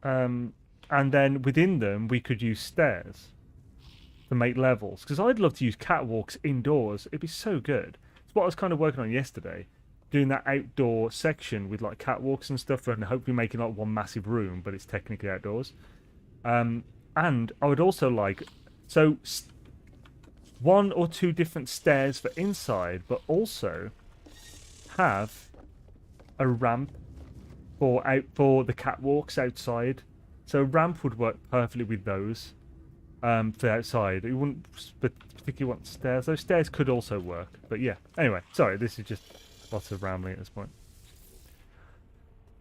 And then within them we could use stairs to make levels. Because I'd love to use catwalks indoors. It'd be so good. It's what I was kind of working on yesterday. Doing that outdoor section with like catwalks and stuff, and hopefully making like one massive room, but it's technically outdoors. And I would also like one or two different stairs for inside, but also have a ramp for the catwalks outside. So a ramp would work perfectly with those for outside. You wouldn't particularly want stairs. Those stairs could also work, but yeah. Anyway, sorry, this is just lots of rambling at this point.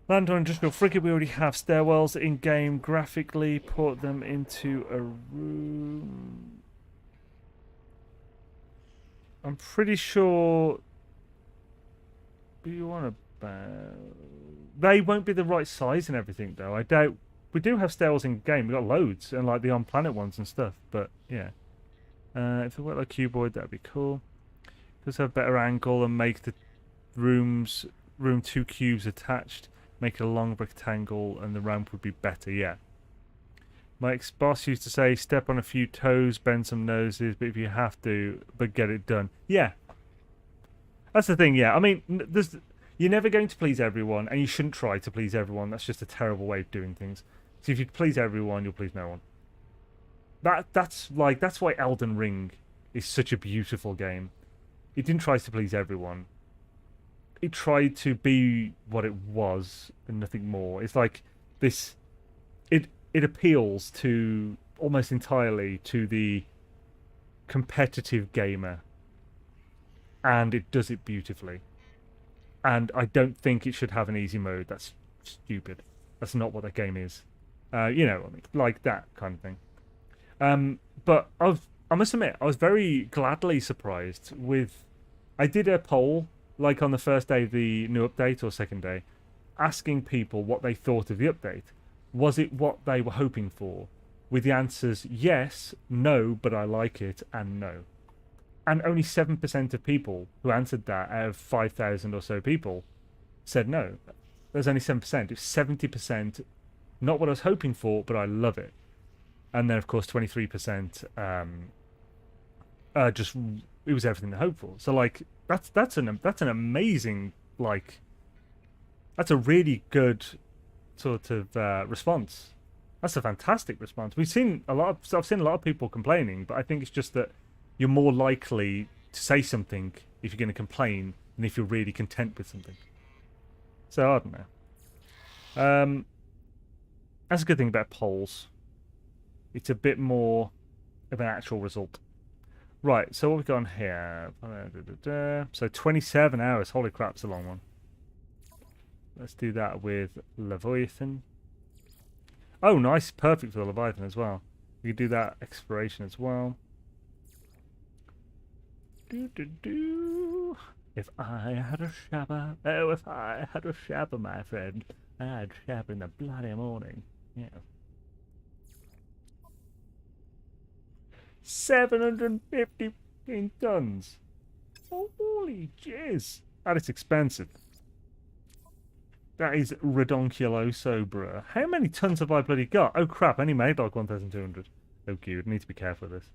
Land on Industrial Frigate, we already have stairwells in-game. Graphically, port them into a room. I'm pretty sure... What do you want about... They won't be the right size and everything, though. I doubt... We do have stairwells in-game. We've got loads, and like the on-planet ones and stuff, but yeah. If it worked like cuboid, that'd be cool. Just have better angle and make the room 2 cubes attached, make it a long rectangle, and the ramp would be better. Yeah, my ex-boss used to say step on a few toes, bend some noses, but if you have to, but get it done. Yeah, that's the thing. Yeah, I mean, you're never going to please everyone, and you shouldn't try to please everyone. That's just a terrible way of doing things. So if you please everyone, you'll please no one. That's why Elden Ring is such a beautiful game. It didn't try to please everyone. It tried to be what it was and nothing more. It's like this. It appeals to almost entirely to the competitive gamer, and it does it beautifully. And I don't think it should have an easy mode. That's stupid. That's not what that game is. You know, like that kind of thing. But I must admit, I was very gladly surprised with. I did a poll, like on the first day of the new update or second day, asking people what they thought of the update. Was it what they were hoping for? With the answers yes, no, but I like it, and no. And only 7% of people who answered that out of 5,000 or so people said no. There's only 7%. It's 70%, not what I was hoping for, but I love it. And then, of course, 23% just... It was everything they hoped for. So, like, that's an amazing, like, that's a really good sort of response. That's a fantastic response. I've seen a lot of people complaining, but I think it's just that you're more likely to say something if you're going to complain than if you're really content with something. So I don't know. That's a good thing about polls. It's a bit more of an actual result. Right, so what we've got on here. So 27 hours. Holy crap, it's a long one. Let's do that with Leviathan. Oh, nice. Perfect for the Leviathan as well. We could do that exploration as well. If I had a shabba. Oh, if I had a shabba, my friend. I'd shabba in the bloody morning. Yeah. 750 tons. Holy jizz. That is expensive. That is redonkuloso, bruh. How many tons have I bloody got? Oh crap, I only made like 1,200. Oh cute, need to be careful with this.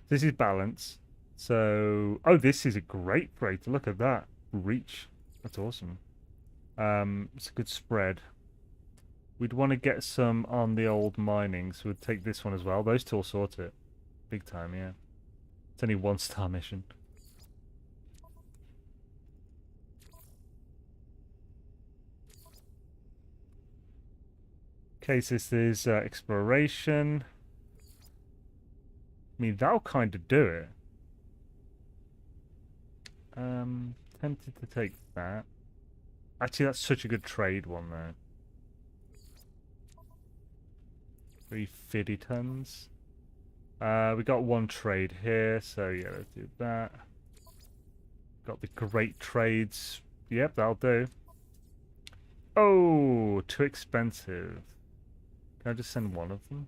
This is balance. So, oh, this is a great freighter. Look at that. Reach. That's awesome. It's a good spread. We'd want to get some on the old mining, so we'd take this one as well. Those two will sort it. Big time, yeah. It's only 1-star mission. Okay, so this is exploration. I mean, that'll kind of do it. Tempted to take that. Actually, that's such a good trade one, though. 350 tons. We got one trade here, so yeah, let's do that. Got the great trades. Yep, that'll do. Oh, too expensive. Can I just send one of them?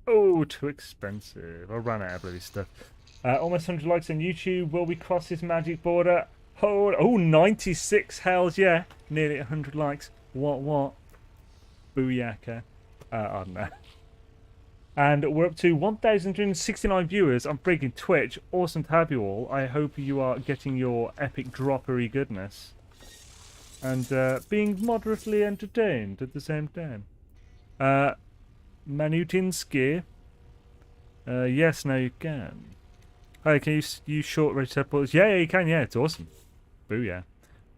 Oh, too expensive. I ran out of bloody stuff. Almost 100 likes on YouTube. Will we cross this magic border? Oh, 96. Hells yeah. Nearly 100 likes. What? Booyaka. I don't know. And we're up to 1,169 viewers on freaking Twitch. Awesome to have you all. I hope you are getting your epic droppery goodness. And being moderately entertained at the same time. Manutinski. Yes, now you can. Hey, can you use short range teleporters? Yeah, you can. Yeah, it's awesome. Booyah.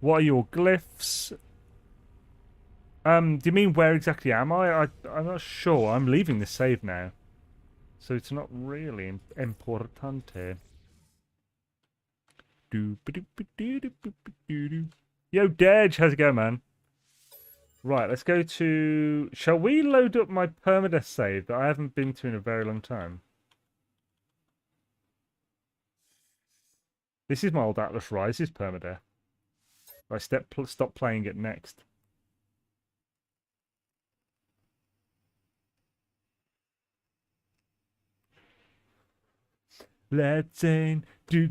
What are your glyphs? Do you mean where exactly am I? I'm not sure. I'm leaving the save now, so it's not really importante. Yo, Dej, how's it going, man? Right, let's go to... Shall we load up my Permadeath save that I haven't been to in a very long time? This is my old Atlas Rises Permadeath. I stop playing it next. Let's Xaine, do,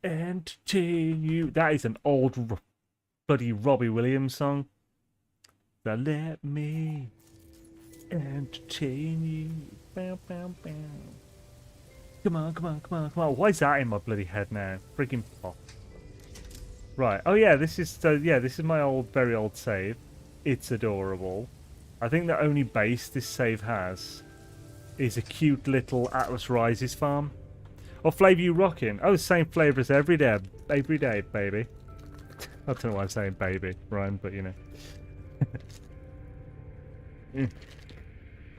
entertain you. That is an old bloody Robbie Williams song. Now let me entertain you. Bow, bow, bow. Come on. Why is that in my bloody head now? Freaking pop. Right. Oh yeah, this is my very old save. It's adorable. I think the only base this save has is a cute little Atlas Rises farm. What flavour you rocking? Oh, the same flavour as every day, baby. I don't know why I'm saying baby, Ryan, but you know.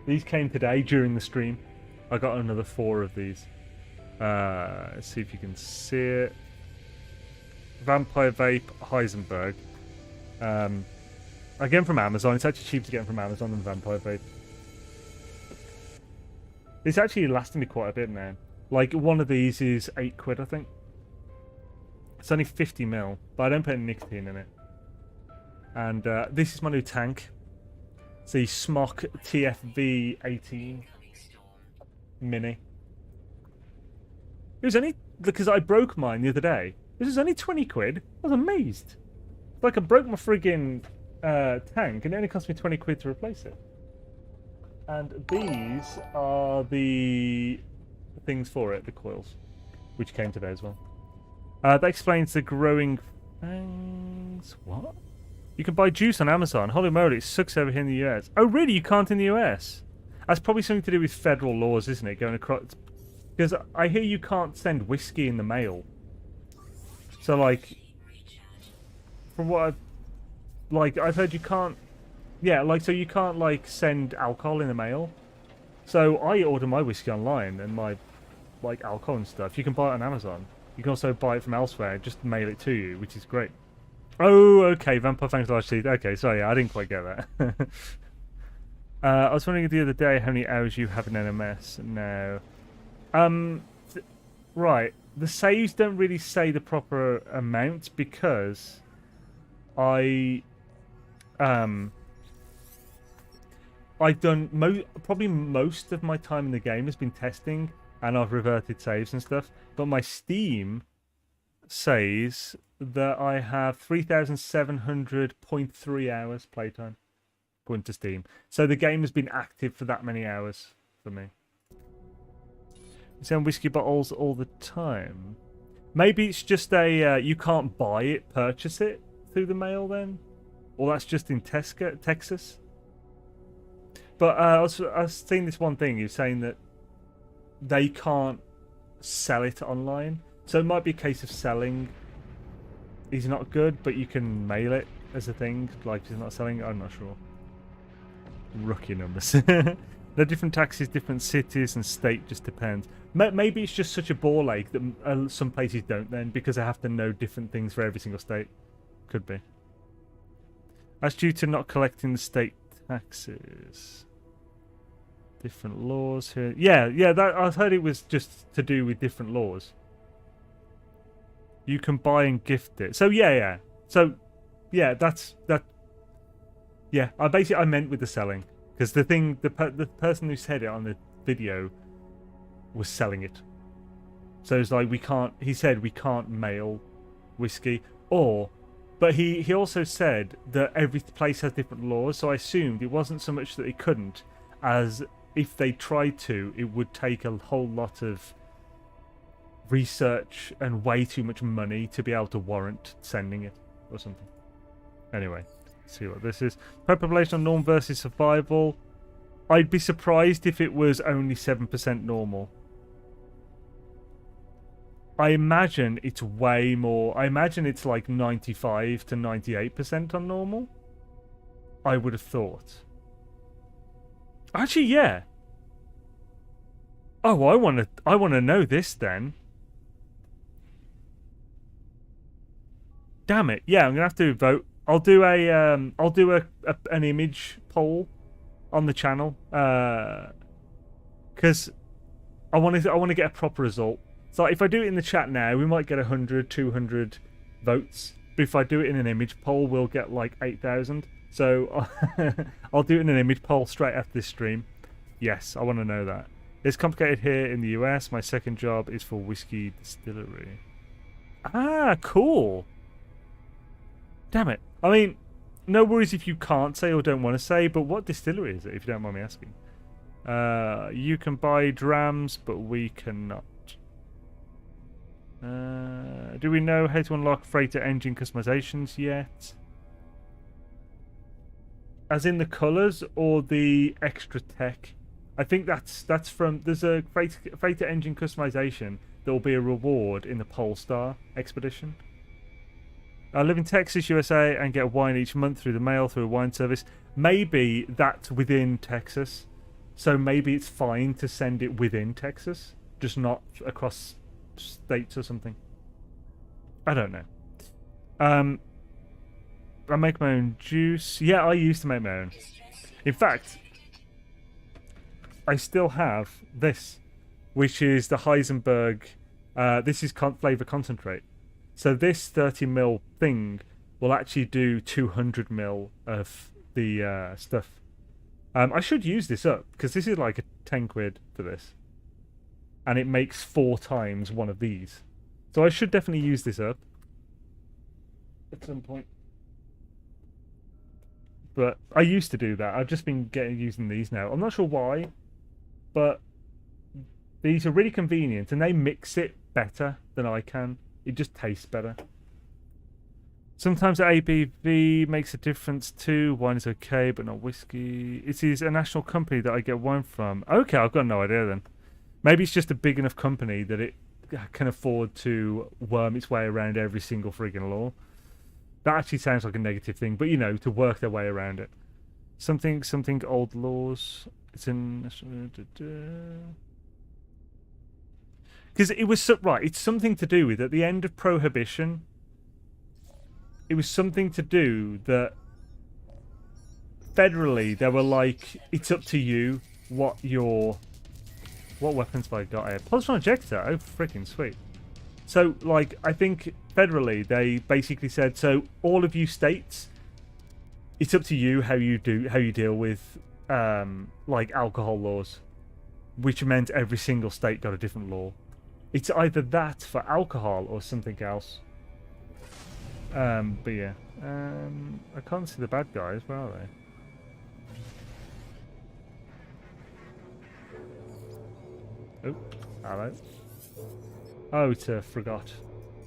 These came today during the stream. I got another 4 of these. Let's see if you can see it. Vampire Vape Heisenberg. I get them from Amazon. It's actually cheap to get them from Amazon than Vampire Vape. It's actually lasting me quite a bit now. Like, one of these is £8, I think. It's only 50ml, but I don't put any nicotine in it. And this is my new tank. It's the Smock TFV 18 Mini. It was only because I broke mine the other day. This was only £20. I was amazed. Like, I broke my friggin' tank and it only cost me £20 to replace it. And these are the things for it, the coils, which came today as well. That explains the growing fangs. What? You can buy juice on Amazon. Holy moly, it sucks over here in the US. Oh, really? You can't in the US? That's probably something to do with federal laws, isn't it? Going across. Because I hear you can't send whiskey in the mail. So, like, from what I've heard you can't. Yeah, like, so you can't, like, send alcohol in the mail. So I order my whiskey online and my, like, alcohol and stuff. You can buy it on Amazon. You can also buy it from elsewhere, just mail it to you, which is great. Oh, okay, Vampire Fangs Large Teeth. Okay, sorry, I didn't quite get that. I was wondering the other day how many hours you have in NMS now. Right, the saves don't really say the proper amount because I've done probably most of my time in the game has been testing, and I've reverted saves and stuff. But my Steam says that I have 3,700.3 hours playtime going to Steam. So the game has been active for that many hours for me. You send whiskey bottles all the time. Maybe it's just a you can't buy it, purchase it through the mail then. Or that's just in Texas. But I was seeing this one thing. You're saying that they can't sell it online. So it might be a case of selling is not good, but you can mail it as a thing. Like it's not selling it. I'm not sure. Rookie numbers. The different taxes, different cities and state just depends. Maybe it's just such a ball ache that some places don't then because they have to know different things for every single state. Could be. That's due to not collecting the state taxes. Different laws here. Yeah, that I heard it was just to do with different laws. You can buy and gift it. So yeah. So yeah, that's that. Yeah, I meant with the selling because the person who said it on the video was selling it. So it's like he said we can't mail whiskey but he also said that every place has different laws, so I assumed it wasn't so much that they couldn't as if they tried to, it would take a whole lot of research and way too much money to be able to warrant sending it or something. Anyway, let's see what this is. Population on norm versus survival. I'd be surprised if it was only 7% normal. I imagine it's way more. I imagine it's like 95 to 98% on normal. I would have thought. Actually, yeah. Oh, I want to know this then. Damn it! Yeah, I'm gonna have to vote. I'll do an image poll on the channel because I want to get a proper result. So if I do it in the chat now, we might get 100, 200 votes. But if I do it in an image poll, we'll get like 8,000. So I'll do it in an image poll straight after this stream. Yes, I want to know that. It's complicated here in the US. My second job is for whiskey distillery. Ah, cool. Damn it. I mean, no worries if you can't say or don't want to say, but what distillery is it, if you don't mind me asking? You can buy drams, but we cannot. Do we know how to unlock freighter engine customizations yet? As in the colours or the extra tech? I think that's from... There's a freighter engine customization that will be a reward in the Polestar expedition. I live in Texas, USA, and get wine each month through the mail through a wine service. Maybe that's within Texas. So maybe it's fine to send it within Texas, just not across states or something. I don't know. I make my own juice. Yeah, I used to make my own. In fact, I still have this, which is the Heisenberg. This is flavor concentrate. So this 30ml thing will actually do 200ml of the stuff. I should use this up because this is like a 10 quid for this. And it makes 4 times one of these. So I should definitely use this up at some point. But I used to do that. I've just been using these now. I'm not sure why, but these are really convenient and they mix it better than I can. It just tastes better. Sometimes the ABV makes a difference too. Wine is okay, but not whiskey. It is a national company that I get wine from. Okay, I've got no idea then. Maybe it's just a big enough company that it can afford to worm its way around every single friggin' law. That actually sounds like a negative thing, but you know, to work their way around it. Something old laws. It's in... Because it was... Right, it's something to do with, at the end of Prohibition, it was something to do that federally they were like, it's up to you what weapons have I got here? Plasma ejector. Oh, freaking sweet. So, like, I think federally they basically said, so all of you states, it's up to you how you deal with like alcohol laws, which meant every single state got a different law. It's either that for alcohol or something else. But yeah, I can't see the bad guys. Where are they? Oh, hello. Oh, it's a frigate.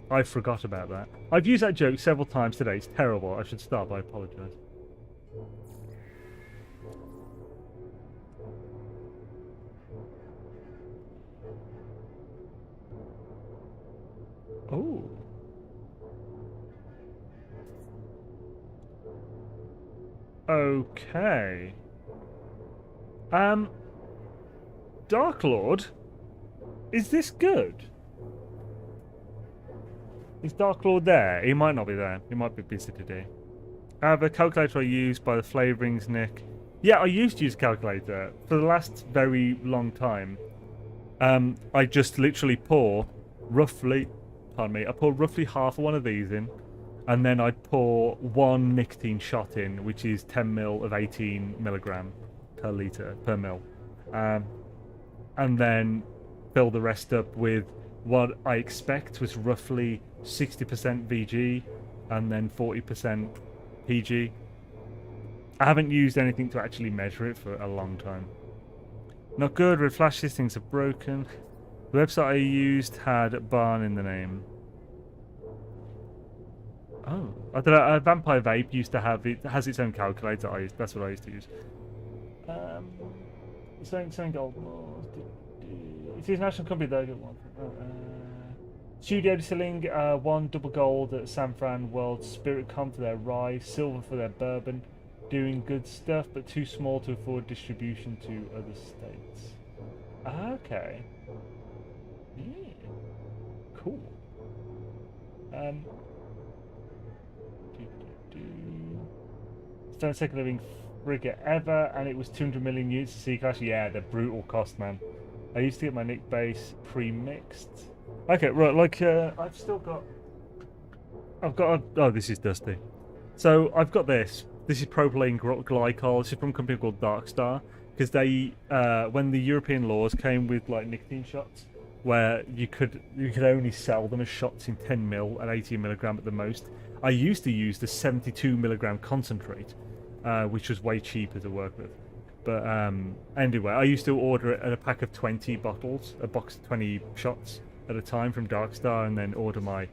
I forgot about that. I've used that joke several times today. It's terrible. I should stop. I apologise. Oh. Okay. Dark Lord? Is this good? Is Dark Lord there? He might not be there. He might be busy today. The calculator I use by the flavourings, Nick. Yeah, I used to use calculator for the last very long time. I just literally pour roughly, pardon me, I pour roughly half of one of these in, and then I'd pour one nicotine shot in, which is 10 ml of 18 milligram per litre, per mil. And then fill the rest up with what I expect was roughly 60% VG and then 40% PG. I haven't used anything to actually measure it for a long time. Not good. Red flash systems are broken. The website I used had barn in the name. Oh, I don't know. Vampire Vape used to have it. Has its own calculator. That's what I used to use. Something gold. It's his national company though. Studio selling one double gold at San Fran World Spirit Con for their rye, silver for their bourbon. Doing good stuff, but too small to afford distribution to other states. Okay. Yeah. Cool. It's the second Living Frigate ever, and it was 200 million units to sea class. Yeah, they're brutal cost, man. I used to get my Nick base pre-mixed. Okay, right, like, I've got oh, this is dusty. So, I've got this. This is propylene glycol. This is from a company called Darkstar. Because they, when the European laws came with, like, nicotine shots, where you could only sell them as shots in 10 mil at 18 milligram at the most, I used to use the 72 milligram concentrate, which was way cheaper to work with. But anyway, I used to order it at a pack of 20 bottles, a box of 20 shots at a time from Darkstar, and then order my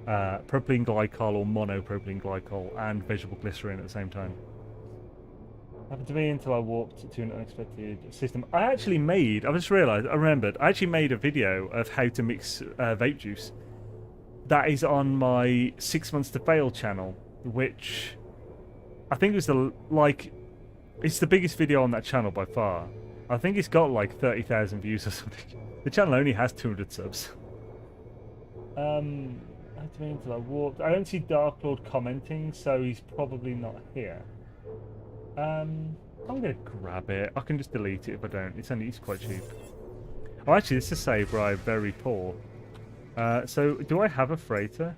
propylene glycol or monopropylene glycol and vegetable glycerin at the same time. Happened to me until I warped to an unexpected system. I just realised, I remembered, I actually made a video of how to mix vape juice. That is on my 6 Months to Fail channel, which I think was it's the biggest video on that channel by far. I think it's got like 30,000 views or something. The channel only has 200 subs. Until I warped. I don't see Dark Lord commenting, so he's probably not here. I'm gonna grab it. I can just delete it if I don't. It's quite cheap. Oh, actually, this is saved where I'm very poor. So, do I have a freighter?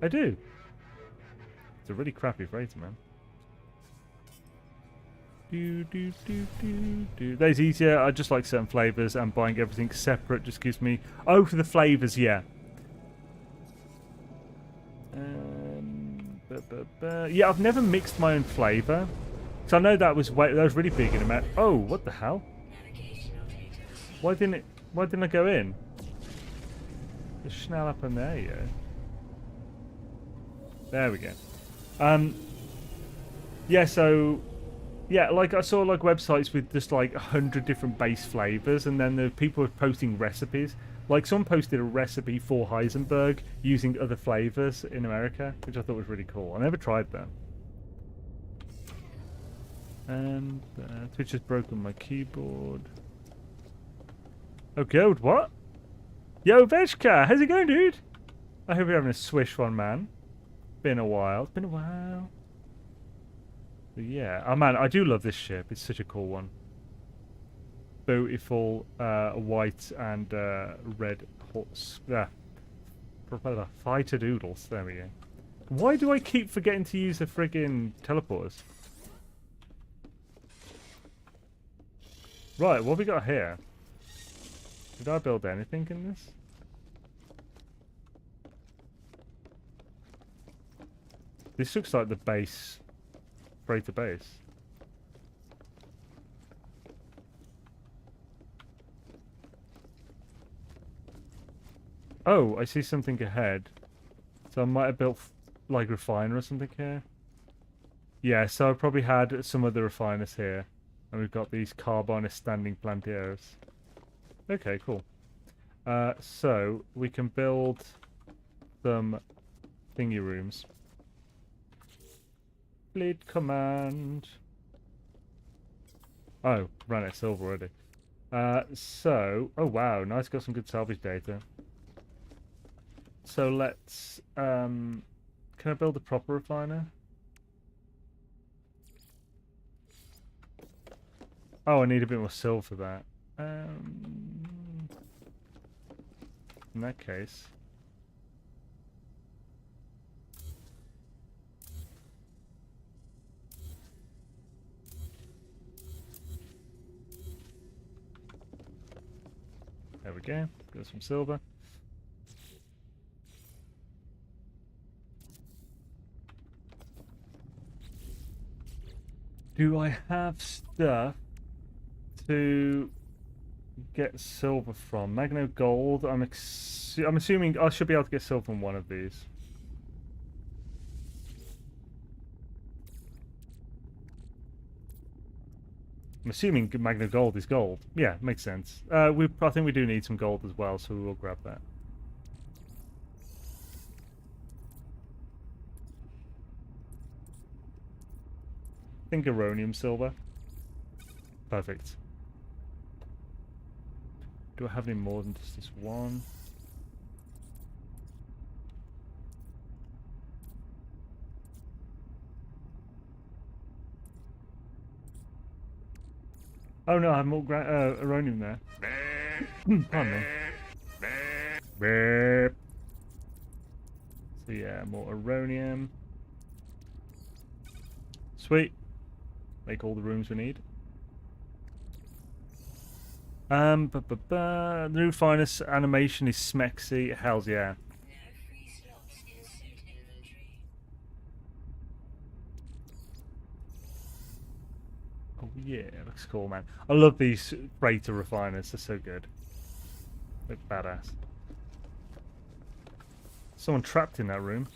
I do. It's a really crappy freighter, man. That is easier. I just like certain flavours, and buying everything separate just gives me... Oh, for the flavours, yeah. Yeah, I've never mixed my own flavour. So I know that was really big in America. Oh, what the hell? Why didn't I go in? Just schnell up in there, yeah. There we go. Yeah, so yeah, like I saw like websites with just like 100 different base flavors, and then the people were posting recipes. Like someone posted a recipe for Heisenberg using other flavors in America, which I thought was really cool. I never tried that. And Twitch has broken my keyboard. Oh, God, what? Yo, Veshka, how's it going, dude? I hope you're having a swish one, man. Been a while. It's been a while. But yeah. Oh, man, I do love this ship. It's such a cool one. Beautiful white and red horse. Fighter doodles. There we go. Why do I keep forgetting to use the friggin' teleporters? Right, what have we got here? Did I build anything in this? This looks like the base, freighter base. Oh, I see something ahead. So I might have built like refiner or something here. Yeah, so I probably had some other refiners here. And we've got these carbonist standing plantiers. Okay, cool. So we can build some thingy rooms. Fleet command. Oh, ran out of silver already. Oh wow, nice, got some good salvage data. So let's, can I build a proper refiner? Oh, I need a bit more silver for that. In that case. There we go. Got some silver. Do I have stuff to get silver from? Magno gold. I'm assuming I should be able to get silver from one of these. I'm assuming Magno gold is gold. Yeah, makes sense. I think we do need some gold as well, so we will grab that. Thinkeronium silver. Perfect. Do I have any more than just this one? Oh no, I have more uranium there. Pardon me. So yeah, more uranium. Sweet. Make all the rooms we need. The new finest animation is smexy. Hells yeah. Oh yeah, looks cool, man. I love these freighter refiners. They're so good. They're badass. Someone trapped in that room.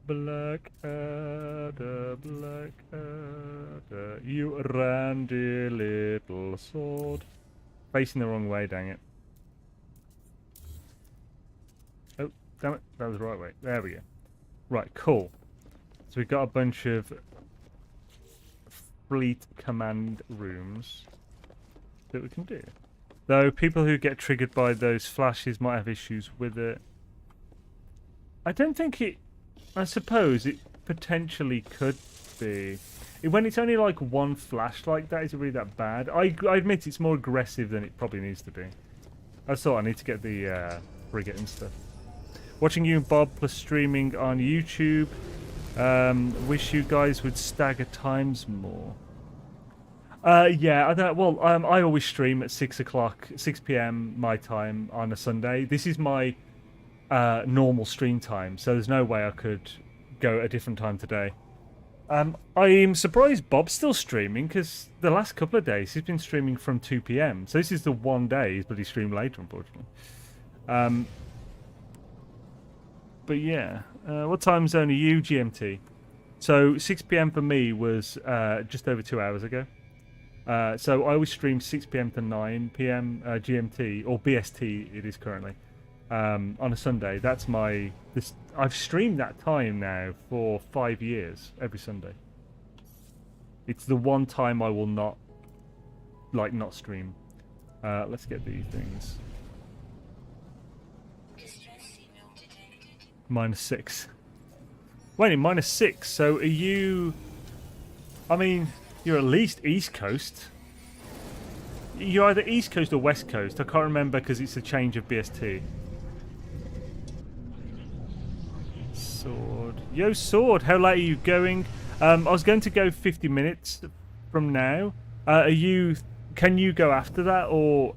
Blackadder, Blackadder, you randy little sword. Facing the wrong way, dang it. Oh, damn it, that was the right way. There we go. Right, cool. So we've got a bunch of fleet command rooms that we can do. Though people who get triggered by those flashes might have issues with it. I don't think it... I suppose it potentially could be. When it's only like one flash like that, is it really that bad? I admit it's more aggressive than it probably needs to be. I thought I need to get the frigate and stuff. Watching you and Bob plus streaming on YouTube. Wish you guys would stagger times more. Yeah, I don't. Well, I always stream at 6 p.m. my time on a Sunday. This is my normal stream time, so there's no way I could go at a different time today. I'm surprised Bob's still streaming, because the last couple of days he's been streaming from 2 p.m. So this is the one day he's bloody streamed later, unfortunately. But yeah, what time zone are you, GMT? So 6 p.m. for me was just over 2 hours ago. So I always stream 6 p.m. to 9 p.m. GMT, or BST it is currently, on a Sunday. That's my... I've streamed that time now for 5 years, every Sunday. It's the one time I will not stream. Let's get these things. -6. Wait, -6. So are you... I mean, you're at least East Coast. You're either East Coast or West Coast. I can't remember because it's a change of BST. Sword. Yo, Sword, how late are you going? I was going to go 50 minutes from now. Can you go after that, or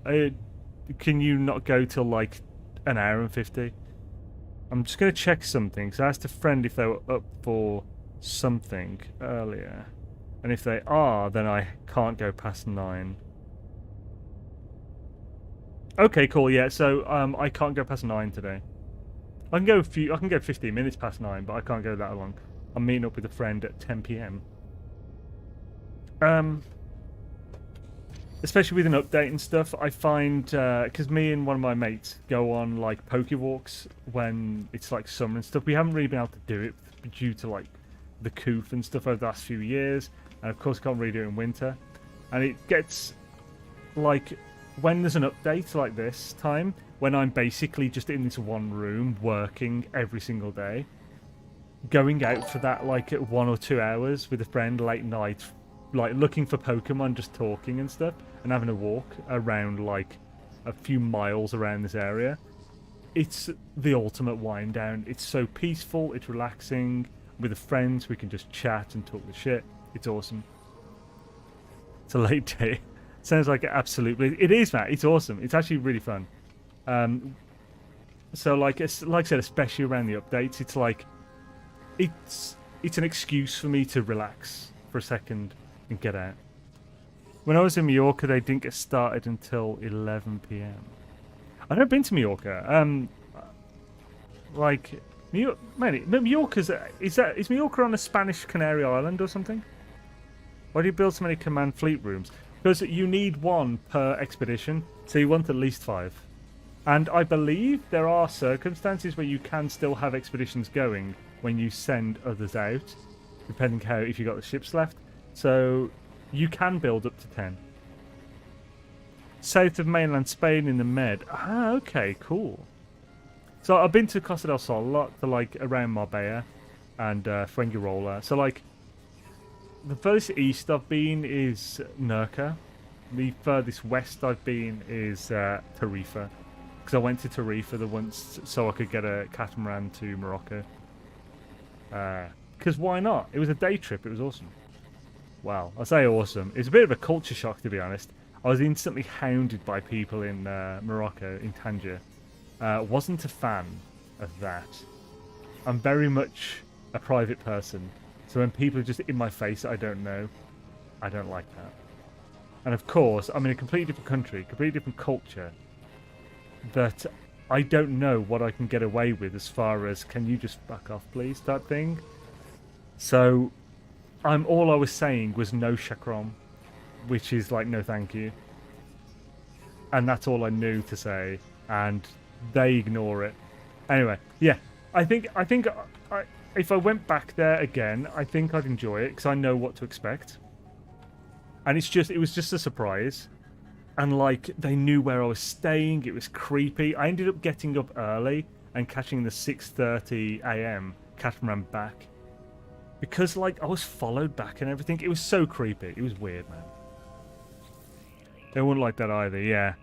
can you not go till like an hour and 50? I'm just gonna check something, because I asked a friend if they were up for something earlier, and if they are, then I can't go past 9. Okay, cool. Yeah, so I can't go past 9 today. I can go 15 minutes past 9, but I can't go that long. I'm meeting up with a friend at 10 p.m. Especially with an update and stuff, I find because me and one of my mates go on like poke walks when it's like summer and stuff. We haven't really been able to do it due to like the coof and stuff over the last few years, and of course can't really do it in winter. And it gets like when there's an update like this time, when I'm basically just in this one room working every single day, going out for that like 1 or 2 hours with a friend late night, like looking for Pokemon, just talking and stuff, and having a walk around like a few miles around this area. It's the ultimate wind down. It's so peaceful, it's relaxing. With the friends, we can just chat and talk the shit. It's awesome. It's a late day. Sounds like it is, Matt. It's awesome. It's actually really fun. So like I said, especially around the updates, it's like it's an excuse for me to relax for a second and get out. When I was in Mallorca, they didn't get started until 11 p.m. I've never been to Mallorca. Like Mallorca's is Mallorca on a Spanish Canary Island or something? Why do you build so many command fleet rooms? Because you need 1 per expedition, so you want at least 5. And I believe there are circumstances where you can still have expeditions going when you send others out, depending if you got the ships left. So you can build up to 10. South of mainland Spain in the Med. Ah, okay, cool. So I've been to Costa del Sol a lot, to like around Marbella and Fuengirola. So like the furthest east I've been is Nerca. The furthest west I've been is Tarifa, because I went to Tarifa the once so I could get a catamaran to Morocco. Because why not? It was a day trip. It was awesome. Wow, I say awesome. It was a bit of a culture shock, to be honest. I was instantly hounded by people in Morocco, in Tangier. Wasn't a fan of that. I'm very much a private person. So when people are just in my face that I don't know, I don't like that. And of course, I'm in a completely different country, completely different culture, that I don't know what I can get away with as far as, can you just fuck off please, type thing. So all I was saying was no chakram, which is like no thank you. And that's all I knew to say, and they ignore it. Anyway, yeah, I think if I went back there again, I think I'd enjoy it because I know what to expect. And it was just a surprise. And like they knew where I was staying, it was creepy. I ended up getting up early and catching the 6:30 a.m. catamaran back. Because like I was followed back and everything. It was so creepy. It was weird, man. They wouldn't like that either, yeah.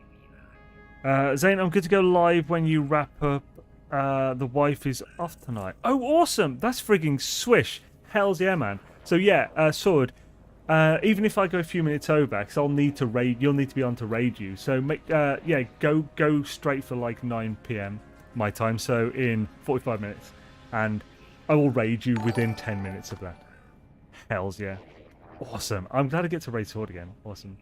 Xaine, I'm good to go live when you wrap up. The wife is off tonight. Oh, awesome! That's frigging swish. Hells yeah, man. So yeah, Sword. Even if I go a few minutes over, because I'll need to raid. You'll need to be on to raid you. So yeah, go straight for like 9 p.m. my time. So in 45 minutes, and I will raid you within 10 minutes of that. Hells yeah. Awesome. I'm glad I get to raid Sword again. Awesome.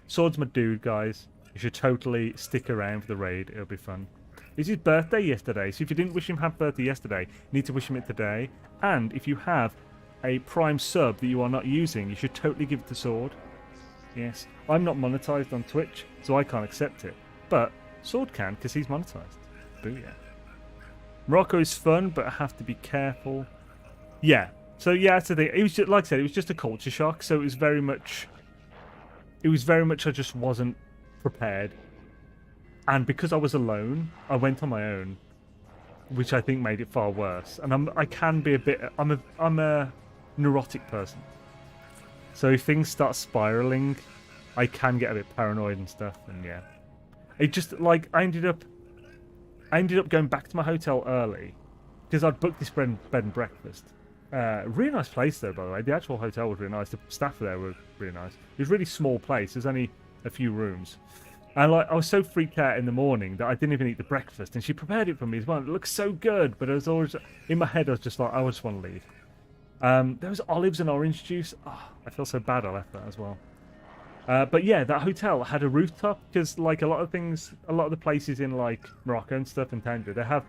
Sword's my dude, guys. You should totally stick around for the raid. It'll be fun. It's his birthday yesterday, so if you didn't wish him happy birthday yesterday, you need to wish him it today. And if you have a Prime sub that you are not using, you should totally give it to Sword. Yes. I'm not monetized on Twitch, so I can't accept it. But Sword can, because he's monetized. Booyah. Morocco is fun, but I have to be careful. Yeah. So yeah, that's the thing. It was just, like I said, it was just a culture shock, so it was very much I just wasn't prepared. And because I was alone, I went on my own, which I think made it far worse. And I can be a bit. I'm a neurotic person, so if things start spiraling, I can get a bit paranoid and stuff. And yeah, it just like I ended up going back to my hotel early because I'd booked this bed and breakfast, Really nice place though, by the way. The actual hotel was really nice. The staff there were really nice. It was a really small place. There's only a few rooms. And like I was so freaked out in the morning that I didn't even eat the breakfast. And she prepared it for me as well. It looked so good, but it was always in my head. I was just like, I just want to leave. There was olives and orange juice. Oh, I feel so bad I left that as well. But yeah, that hotel had a rooftop because like a lot of the places in like Morocco and stuff and Tangier, they have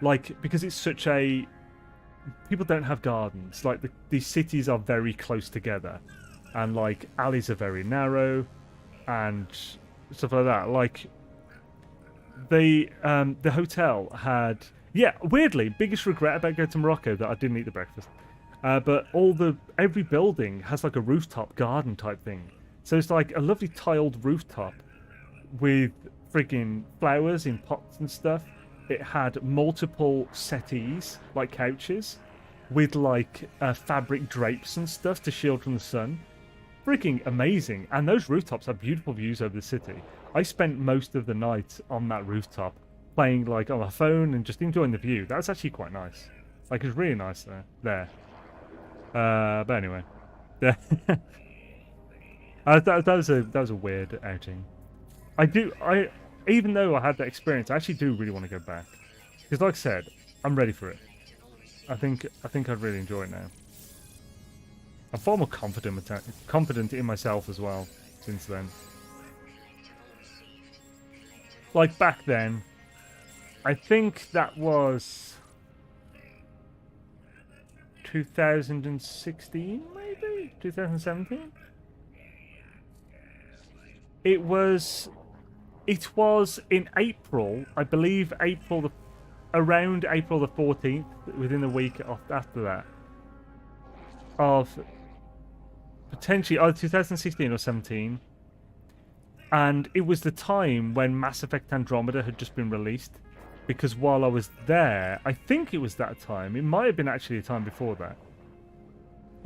like, because it's such a, people don't have gardens. Like these cities are very close together, and like alleys are very narrow, and stuff like that. Like the hotel had, yeah, weirdly, biggest regret about going to Morocco that I didn't eat the breakfast. But every building has like a rooftop garden type thing. So it's like a lovely tiled rooftop with friggin' flowers in pots and stuff. It had multiple settees, like couches, with like fabric drapes and stuff to shield from the sun. Freaking amazing. And those rooftops have beautiful views over the city. I spent most of the night on that rooftop playing like on my phone and just enjoying the view. That was actually quite nice. Like, it was really nice there. But anyway. Yeah. that was a weird outing. Even though I had that experience, I actually do really want to go back. Because like I said, I'm ready for it. I think I'd really enjoy it now. I'm far more confident in myself as well since then. Like back then, I think that was 2016, maybe 2017. It was in April, I believe. Around April the 14th, within the week after that, of potentially either 2016 or 17. And it was the time when Mass Effect Andromeda had just been released. Because while I was there, I think it was that time. It might have been actually a time before that.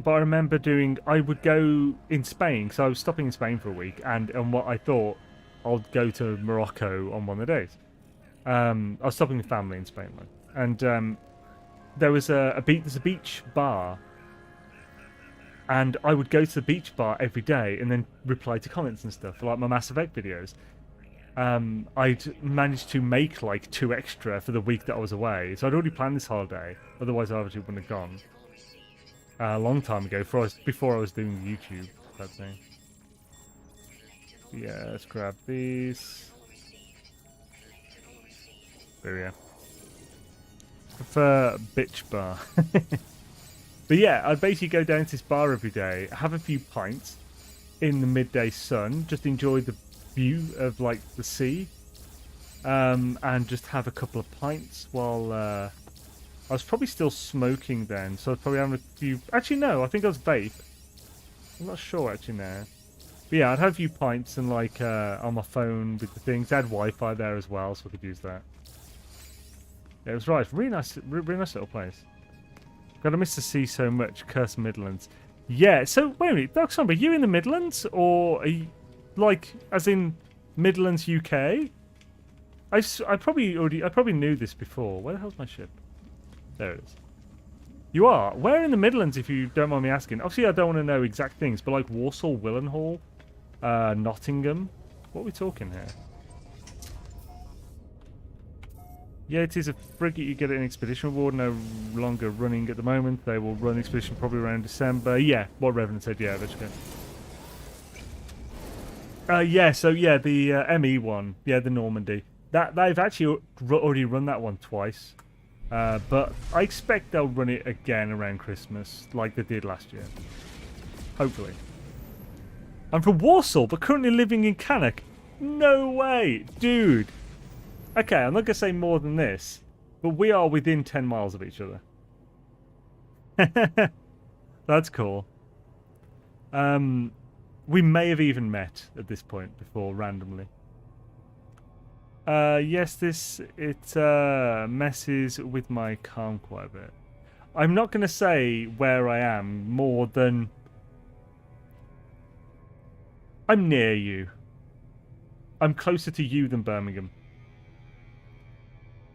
But I remember I would go in Spain, so I was stopping in Spain for a week, and what I thought, I'll go to Morocco on one of the days. I was stopping with family in Spain, and there's a beach bar, and I would go to the beach bar every day and then reply to comments and stuff for like my Mass Effect videos. I'd managed to make like 2 extra for the week that I was away, so I'd already planned this holiday. Otherwise, I obviously wouldn't have gone. A long time ago, before I was doing YouTube type thing. Yeah, let's grab these. There we go. Prefer bitch bar. But yeah, I'd basically go down to this bar every day, have a few pints in the midday sun, just enjoy the view of like the sea, and just have a couple of pints while I was probably still smoking then, so I was probably having a few. Actually, no, I think I was vape. I'm not sure actually now. But yeah, I'd have a few pints and like on my phone with the things. I had Wi-Fi there as well, so I could use that. Yeah, it was right. Really nice little place. God, I miss the sea so much. Curse Midlands. Yeah. So wait a minute, Dark Somber, are you in the Midlands, or are you, like, as in Midlands, UK? I probably knew this before. Where the hell's my ship? There it is. You are? Where in the Midlands, if you don't mind me asking? Obviously, I don't want to know exact things, but like Walsall, Willenhall, Nottingham. What are we talking here? Yeah, it is a frigate. You get an expedition reward. No longer running at the moment. They will run expedition probably around December. Yeah, what Revenant said. Yeah, let's go. Yeah, so yeah, the ME one. Yeah, the Normandy. They've actually already run that one twice. But I expect they'll run it again around Christmas, like they did last year. Hopefully. I'm from Warsaw, but currently living in Cannock. No way, dude. Okay, I'm not going to say more than this, but we are within 10 miles of each other. That's cool. We may have even met at this point before, randomly. Yes, it messes with my calm quite a bit. I'm not going to say where I am more than I'm near you. I'm closer to you than Birmingham.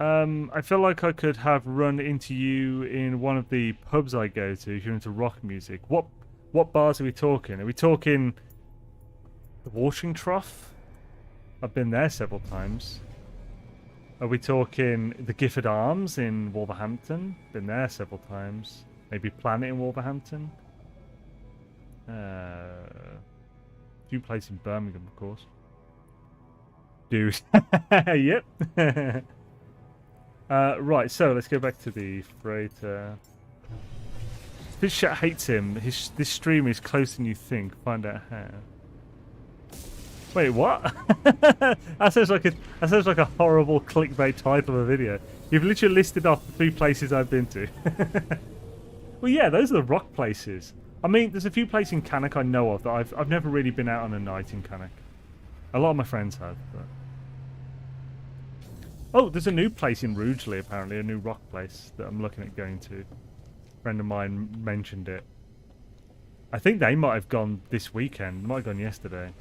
I feel like I could have run into you in one of the pubs I go to if you're into rock music. What bars are we talking? Are we talking the Washing Trough? I've been there several times. Are we talking the Gifford Arms in Wolverhampton? Been there several times. Maybe Planet in Wolverhampton. Few places in Birmingham, of course. Dude. Yep. Right, so let's go back to the freighter. This chat hates him. This stream is closer than you think. Find out how. Wait, what? That sounds like a horrible clickbait title of a video. You've literally listed off the 3 places I've been to. Well, yeah, those are the rock places. I mean, there's a few places in Cannock I know of that I've never really been out on a night in Cannock. A lot of my friends have, but... Oh, there's a new place in Rugeley, apparently, a new rock place that I'm looking at going to. A friend of mine mentioned it. I think they might have gone this weekend. They might have gone yesterday.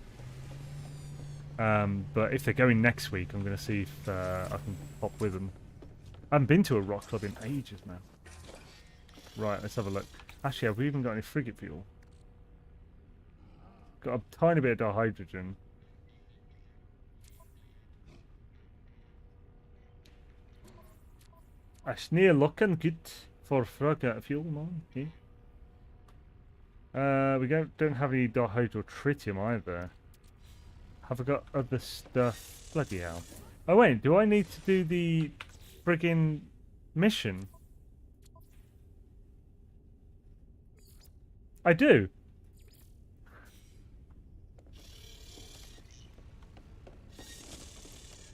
But if they're going next week, I'm going to see if I can pop with them. I haven't been to a rock club in ages, man. Right, let's have a look. Actually, have we even got any frigate fuel? Got a tiny bit of dihydrogen. It's near looking good for frigate fuel, man. Yeah. We don't have any dihydrotritium either. Have I got other stuff? Bloody hell. Oh wait, do I need to do the friggin' mission? I do.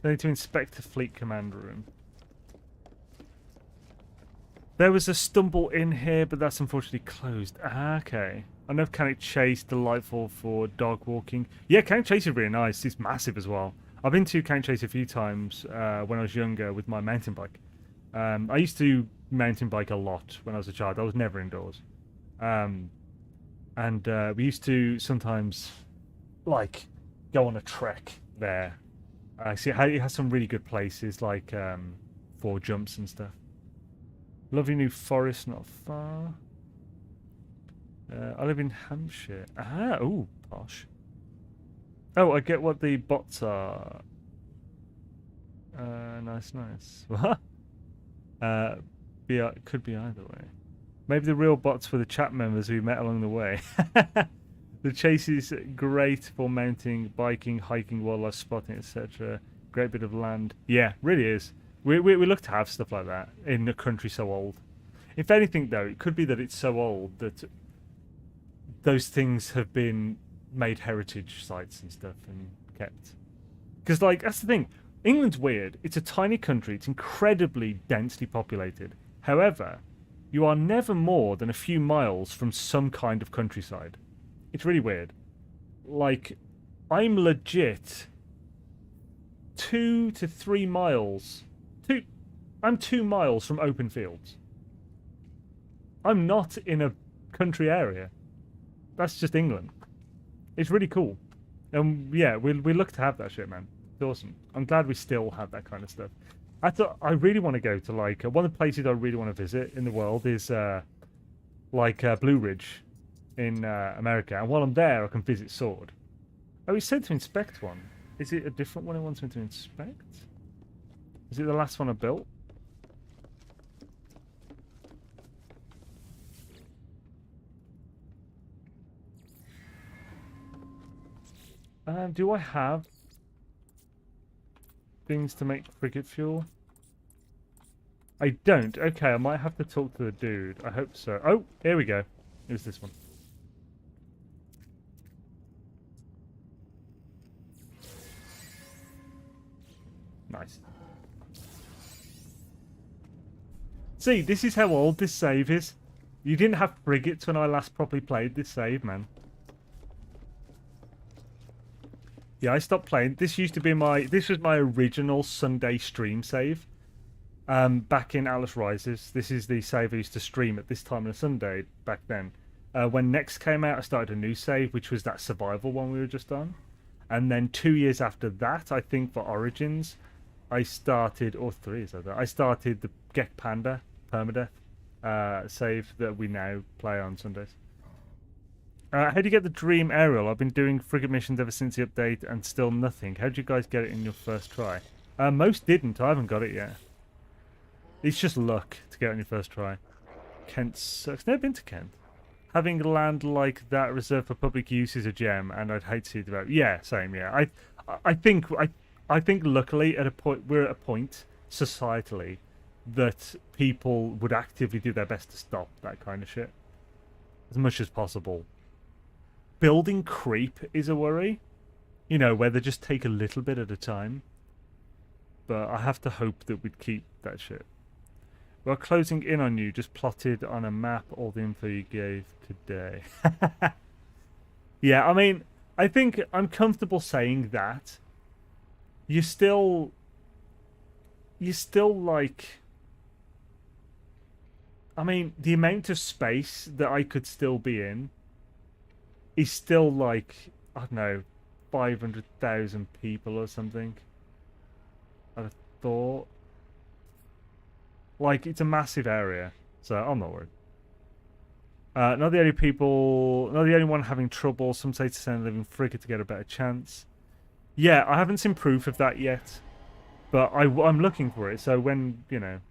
I need to inspect the fleet command room. There was a stumble in here, but that's unfortunately closed. Ah, okay. I know Cannock Chase, delightful for dog walking. Yeah, Cannock Chase is really nice. It's massive as well. I've been to Cannock Chase a few times when I was younger with my mountain bike. I used to mountain bike a lot when I was a child. I was never indoors. We used to sometimes, like, go on a trek there. See, it has some really good places, like 4 jumps and stuff. Lovely new forest not far. I live in Hampshire. Ah, ooh, posh. Oh, I get what the bots are. Nice. What? Could be either way. Maybe the real bots were the chat members we met along the way. The chase is great for mounting, biking, hiking, wildlife spotting, etc. Great bit of land. Yeah, really is. We look to have stuff like that in a country so old. If anything, though, it could be that it's so old that those things have been made heritage sites and stuff and kept. Because, like, that's the thing. England's weird. It's a tiny country. It's incredibly densely populated. However, you are never more than a few miles from some kind of countryside. It's really weird. Like, I'm legit 2 to 3 miles. I'm 2 miles from open fields. I'm not in a country area. That's just England. It's really cool. And yeah, we look to have that shit, man. It's awesome. I'm glad we still have that kind of stuff. I really want to go to, like, one of the places I really want to visit in the world is Blue Ridge in America. And while I'm there, I can visit Sword. Oh, it said to inspect one. Is it a different one it wants me to inspect? Is it the last one I built? Do I have things to make frigate fuel? I don't. Okay, I might have to talk to the dude. I hope so. Oh, here we go. It was this one. Nice. See, this is how old this save is. You didn't have frigates when I last properly played this save, man. Yeah, I stopped playing. This used to be this was my original Sunday stream save. Back in Atlas Rises. This is the save I used to stream at this time on a Sunday back then. When Next came out, I started a new save, which was that survival one we were just on. And then 2 years after that, I think for Origins, I started, or 3 is that? I started the Gek Panda Permadeath save that we now play on Sundays. How do you get the dream aerial? I've been doing frigate missions ever since the update and still nothing. How did you guys get it in your first try? Most didn't. I haven't got it yet. It's just luck to get it on your first try. Kent sucks. Never been to Kent. Having land like that reserved for public use is a gem, and I'd hate to see it develop. Yeah, same. Yeah, I think luckily at a point we're at a point societally that people would actively do their best to stop that kind of shit as much as possible. Building creep is a worry, you know, where they just take a little bit at a time. But I have to hope that we'd keep that shit. We're closing in on you. Just plotted on a map all the info you gave today. Yeah, I mean, I think I'm comfortable saying that. You're still like... I mean, the amount of space that I could still be in is still like, I don't know, 500,000 people or something. I'd have thought. Like, it's a massive area, so I'm not worried. Not the only one having trouble. Some say to send a living frigate to get a better chance. Yeah, I haven't seen proof of that yet, but I'm looking for it. So when, you know,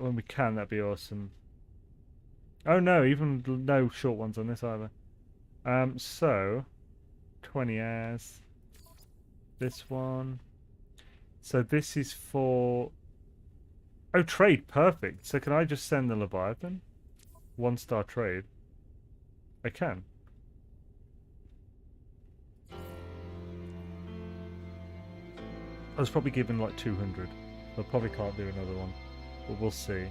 when we can, that'd be awesome. Oh no, even no short ones on this either. So 20 hours. This one. So this is for... Oh, trade. Perfect. So can I just send the Leviathan? 1-star trade. I can. I was probably given like 200. I probably can't do another one. But we'll see.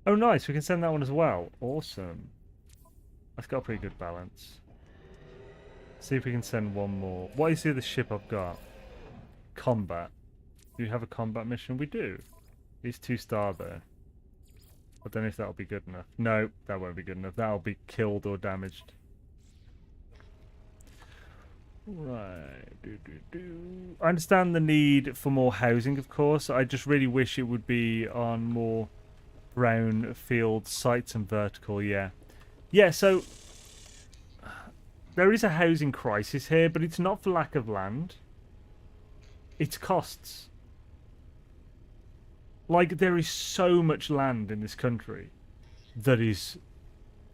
Oh, nice. We can send that one as well. Awesome. That's got a pretty good balance. See if we can send one more. What is the other ship I've got? Combat. Do you have a combat mission? We do. It's 2-star though. I don't know if that'll be good enough. No, that won't be good enough. That'll be killed or damaged. Right. I understand the need for more housing, of course. I just really wish it would be on more brown field sites and vertical, yeah. Yeah, so there is a housing crisis here, but it's not for lack of land. It's costs. Like, there is so much land in this country that is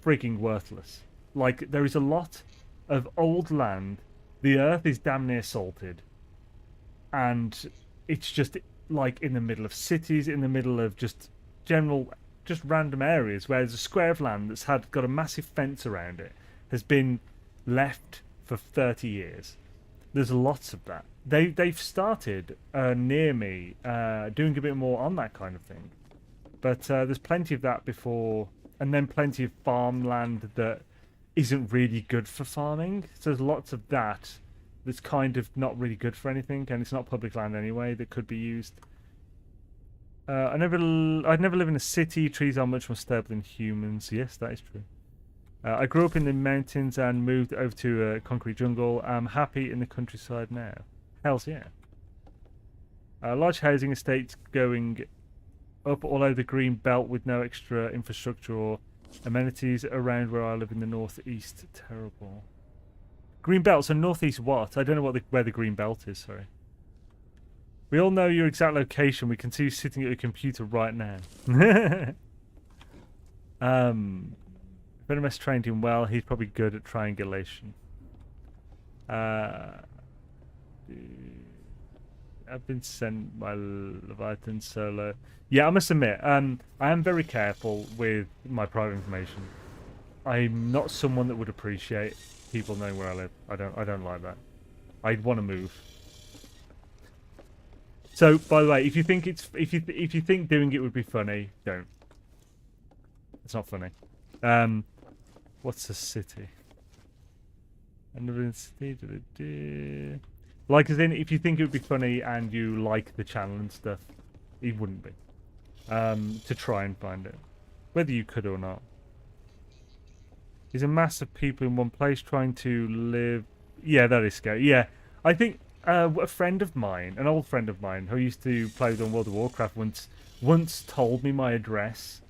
freaking worthless. Like, there is a lot of old land. The earth is damn near salted. And it's just, like, in the middle of cities, in the middle of just random areas where there's a square of land that's got a massive fence around it, has been left for 30 years. There's lots of that. They've started near me doing a bit more on that kind of thing, but there's plenty of that before, and then plenty of farmland that isn't really good for farming. So there's lots of that that's kind of not really good for anything, and it's not public land anyway that could be used. I'd never live in a city. Trees are much more stable than humans. Yes, that is true. I grew up in the mountains and moved over to a concrete jungle. I'm happy in the countryside now. Hells yeah. Large housing estates going up all over the green belt with no extra infrastructure or amenities around where I live in the northeast. Terrible. Green belt, so northeast what? I don't know where the green belt is, sorry. We all know your exact location. We can see you sitting at your computer right now. If NMS trained him well, he's probably good at triangulation. I've been sent my Leviathan solo. Yeah, I must admit, I am very careful with my private information. I'm not someone that would appreciate people knowing where I live. I don't like that. I'd want to move. So, by the way, if you think doing it would be funny, don't. It's not funny. What's a city? Another city. Like, as in, if you think it would be funny and you like the channel and stuff, it wouldn't be. To try and find it. whether you could or not. Is a mass of people in one place trying to live. Yeah, that is scary. Yeah, I think a friend of mine, an old friend of mine, who used to play on World of Warcraft, once told me my address,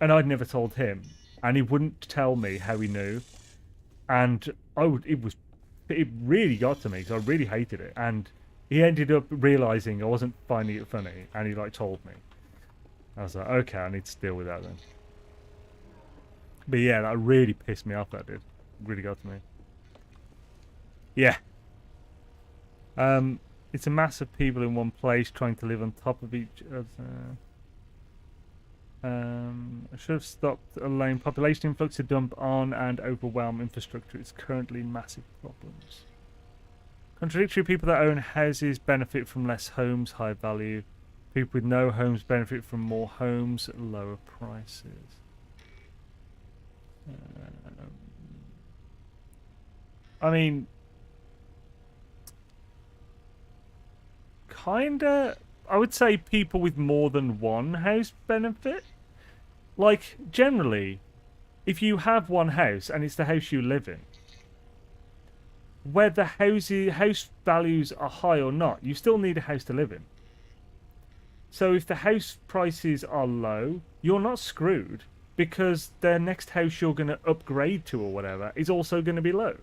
and I'd never told him, and he wouldn't tell me how he knew, and it really got to me because I really hated it, and he ended up realizing I wasn't finding it funny, and he like told me. I was like, okay, I need to deal with that then. But yeah, that really pissed me off. That did. It really got to me. Yeah. It's a mass of people in one place trying to live on top of each other. I should have stopped allowing population influx to dump on and overwhelm infrastructure. It's currently massive problems. Contradictory: people that own houses benefit from less homes, high value. People with no homes benefit from more homes at lower prices. I mean, kinda. I would say people with more than one house benefit. Like, generally, if you have one house and it's the house you live in, whether house values are high or not, you still need a house to live in. So if the house prices are low, you're not screwed, because the next house you're going to upgrade to or whatever is also going to be low.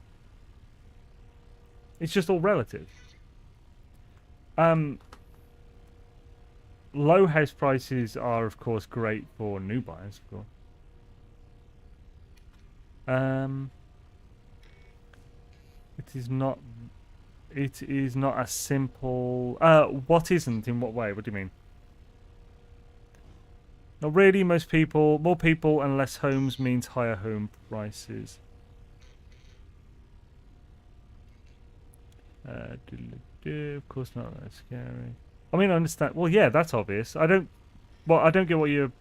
It's just all relative. Low house prices are, of course, great for new buyers, of course. It is not as simple. What isn't? In what way? What do you mean? Not really. More people and less homes means higher home prices. Of course not that scary. I mean, I understand. Well, yeah, that's obvious. I don't get what you're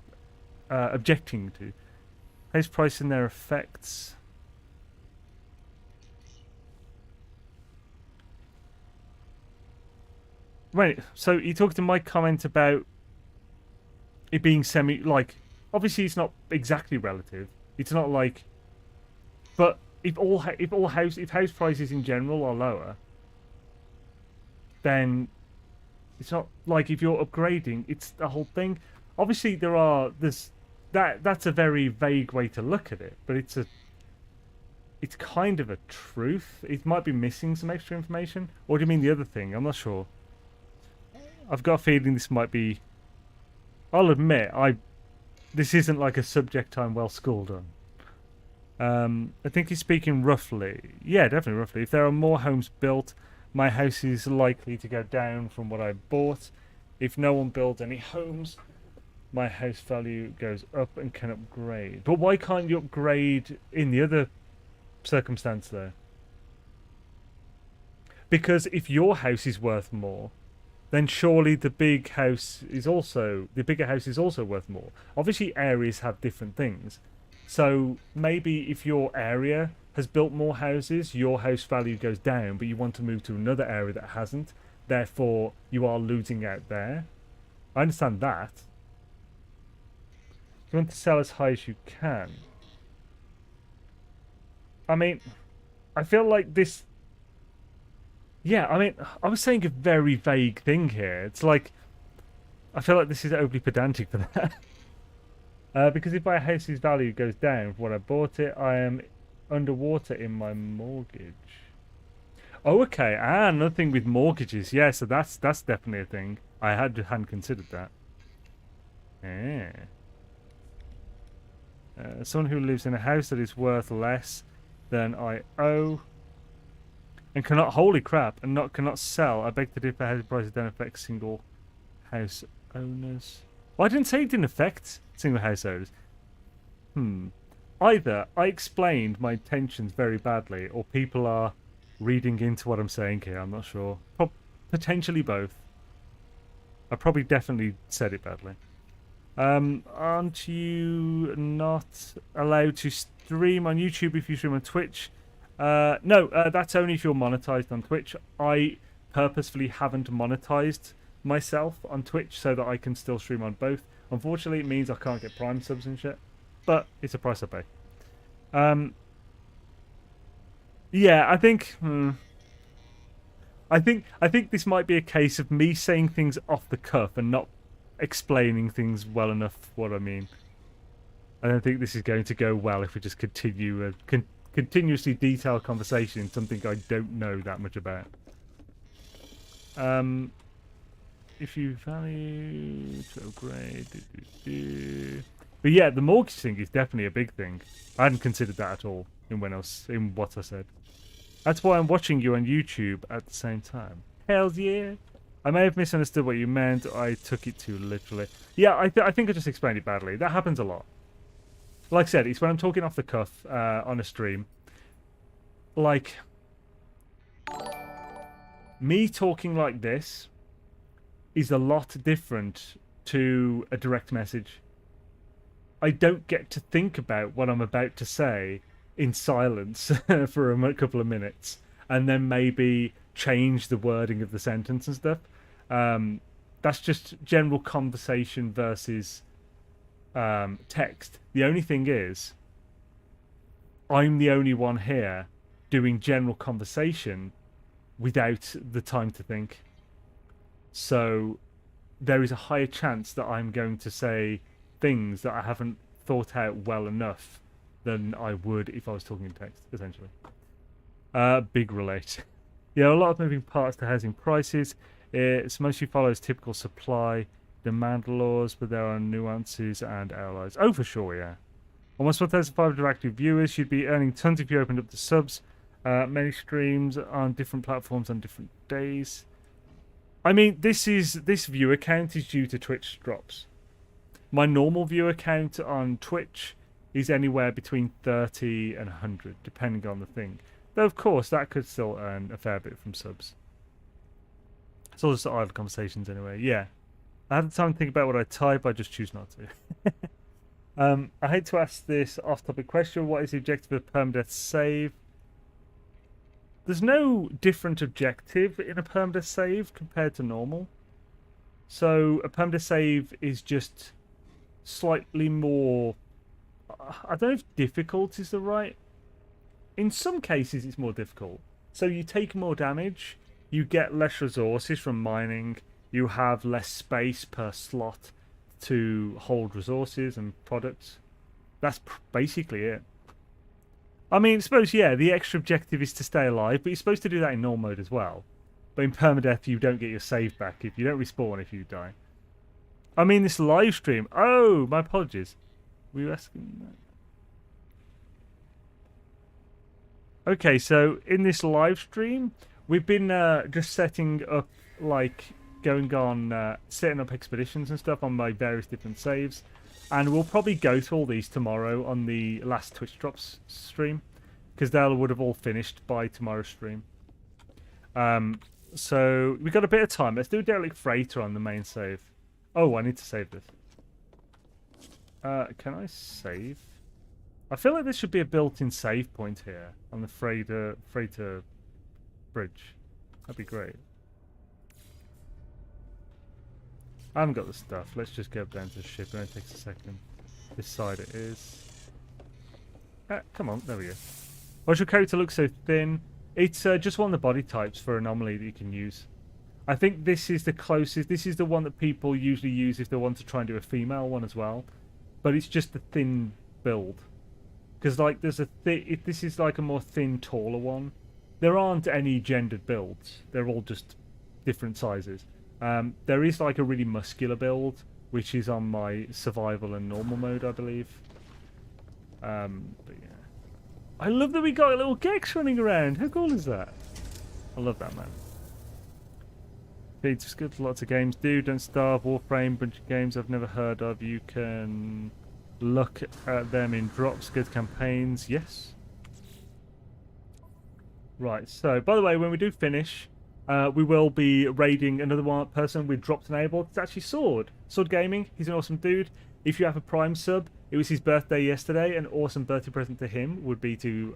objecting to. House price and their effects. Right. So you talked to my comment about it being obviously it's not exactly relative. It's not like, but if house prices in general are lower, then it's not like if you're upgrading, it's the whole thing. Obviously that's a very vague way to look at it, but it's kind of a truth. It might be missing some extra information. Or do you mean the other thing? I'm not sure. I've got a feeling this might be. I'll admit, this isn't like a subject I'm well schooled on. I think he's speaking roughly. Yeah, definitely roughly. If there are more homes built, my house is likely to go down from what I bought. If no one builds any homes, my house value goes up and can upgrade. But why can't you upgrade in the other circumstance though? Because if your house is worth more, then surely the bigger house is also worth more. Obviously areas have different things. So maybe if your area has built more houses, your house value goes down, but you want to move to another area that hasn't. Therefore, you are losing out there. I understand that. You want to sell as high as you can. I mean, I feel like this. Yeah, I mean, I was saying a very vague thing here. It's like, I feel like this is overly pedantic for that. Because if my house's value goes down from what I bought it, I am underwater in my mortgage. Oh, okay. Another thing with mortgages. Yeah, so that's definitely a thing. I hadn't considered that. Yeah. Someone who lives in a house that is worth less than I owe and cannot sell. I beg to differ. House prices don't affect single house owners. Well, I didn't say it didn't affect single house owners. Either I explained my intentions very badly, or people are reading into what I'm saying here. I'm not sure. Potentially both. I probably definitely said it badly. Aren't you not allowed to stream on YouTube if you stream on Twitch? No, that's only if you're monetized on Twitch. I purposefully haven't monetized myself on Twitch so that I can still stream on both. Unfortunately, it means I can't get Prime subs and shit, but it's a price I pay. Yeah, I think this might be a case of me saying things off the cuff and not explaining things well enough what I mean. I don't think this is going to go well if we just continue a continuously detailed conversation in something I don't know that much about. If you value to upgrade, but yeah, the mortgage thing is definitely a big thing. I hadn't considered that at all in what I said. That's why I'm watching you on YouTube at the same time. Hells yeah! I may have misunderstood what you meant. I took it too literally. Yeah, I think I just explained it badly. That happens a lot. Like I said, it's when I'm talking off the cuff on a stream. Like, me talking like this is a lot different to a direct message. I don't get to think about what I'm about to say in silence for a couple of minutes and then maybe change the wording of the sentence and stuff. That's just general conversation versus text. The only thing is, I'm the only one here doing general conversation without the time to think. So there is a higher chance that I'm going to say things that I haven't thought out well enough than I would if I was talking in text, essentially. Big relate. Yeah, a lot of moving parts to housing prices. It mostly follows typical supply demand laws, but there are nuances and outliers. Oh, for sure, yeah. Almost 1,500 active viewers. You'd be earning tons if you opened up the subs. Many streams on different platforms on different days. I mean, this viewer count is due to Twitch drops. My normal viewer count on Twitch is anywhere between 30 and 100, depending on the thing. Though, of course, that could still earn a fair bit from subs. It's all just idle conversations anyway. Yeah. I have the time to think about what I type, I just choose not to. I hate to ask this off-topic question. What is the objective of permadeath save? There's no different objective in a permadeath save compared to normal. So a permadeath save is just slightly more... I don't know if difficult is the right... In some cases it's more difficult. So you take more damage, you get less resources from mining, you have less space per slot to hold resources and products. That's basically it. I mean, I suppose, yeah, the extra objective is to stay alive, but you're supposed to do that in normal mode as well. But in permadeath, you don't get your save back if you don't respawn if you die. I mean, this live stream... Oh, my apologies. Were you asking that? Okay, so in this live stream, we've been just setting up, like, going on, setting up expeditions and stuff on my various different saves. And we'll probably go through all these tomorrow on the last Twitch Drops stream, because they would have all finished by tomorrow's stream. So we've got a bit of time. Let's do a derelict freighter on the main save. Oh, I need to save this. Can I save? I feel like there should be a built-in save point here on the freighter bridge. That'd be great. I haven't got the stuff. Let's just go down to the ship. It only takes a second. This side it is. Come on, there we go. Why does your character look so thin? It's just one of the body types for anomaly that you can use. I think this is the closest. This is the one that people usually use if they want to try and do a female one as well. But it's just a thin build. Because like there's a this is like a more thin, taller one. There aren't any gendered builds. They're all just different sizes. There is like a really muscular build, which is on my survival and normal mode, I believe. But yeah. I love that we got a little Gex running around. How cool is that? I love that, man. It's good. Lots of games. Don't Starve, Warframe, bunch of games I've never heard of. You can look at them in drops. Good campaigns. Yes. Right. So, by the way, when we do finish, we will be raiding another one person with dropped enabled. It's actually Sword. Sword Gaming. He's an awesome dude. If you have a Prime sub, it was his birthday yesterday. An awesome birthday present to him would be to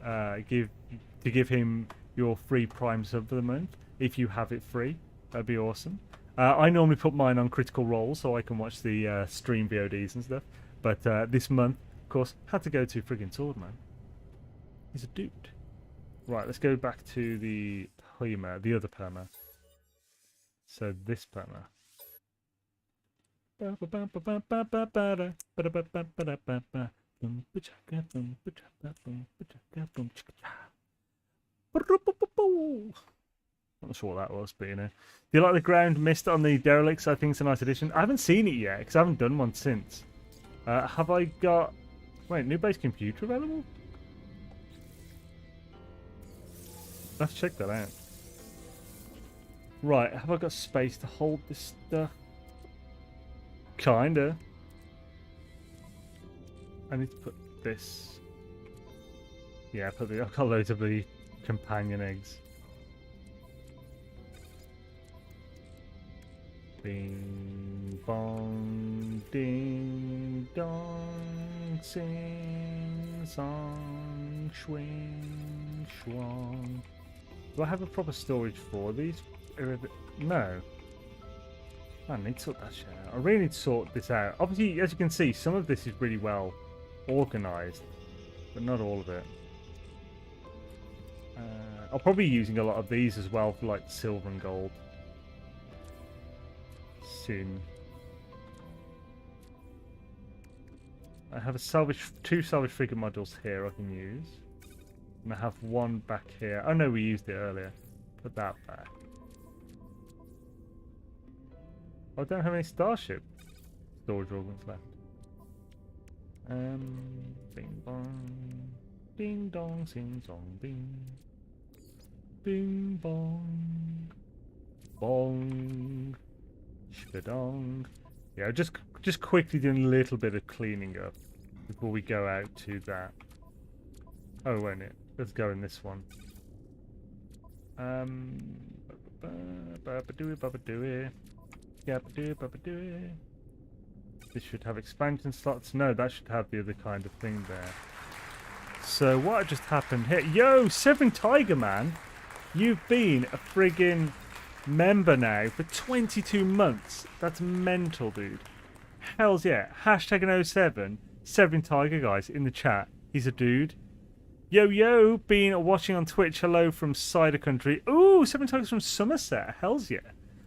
give him your free Prime sub for the month if you have it free. That'd be awesome. I normally put mine on critical role so I can watch the stream VODs and stuff. But this month, of course, had to go to friggin' Swordman. He's a dude. Right, let's go back to the Perma, the other Perma. So this Perma. Not sure what that was, but you know. Do you like the ground mist on the derelicts? I think it's a nice addition. I haven't seen it yet because I haven't done one since. Have I got... Wait, new base computer available? Let's check that out. Right, have I got space to hold this stuff? Kinda. I need to put this... Yeah, I've got loads of the companion eggs. Bing bong ding dong, sing song, swing swang. Do I have a proper storage for these? No. I need to sort that shit out. I really need to sort this out. Obviously, as you can see, some of this is really well organised, but not all of it. I'll probably be using a lot of these as well for like silver and gold. Soon. I have two salvage frigate modules here I can use. And I have one back here. Oh no, we used it earlier. Put that back. I don't have any starship storage organs left. Bing bong. Ding dong, sing song, bing. Bing bong. Bong. Shbadong. Yeah, just quickly doing a little bit of cleaning up before we go out to that. Oh, wait a minute. Let's go in this one. This should have expansion slots. No, that should have the other kind of thing there. So what just happened here? Yo, Seven Tiger Man, you've been a friggin' member now for 22 months. That's mental, dude. Hells yeah. Hashtag an 07. Seven Tiger, guys, in the chat. He's a dude. Yo, been watching on Twitch. Hello from Cider Country. Ooh, Seven Tigers from Somerset. Hells yeah.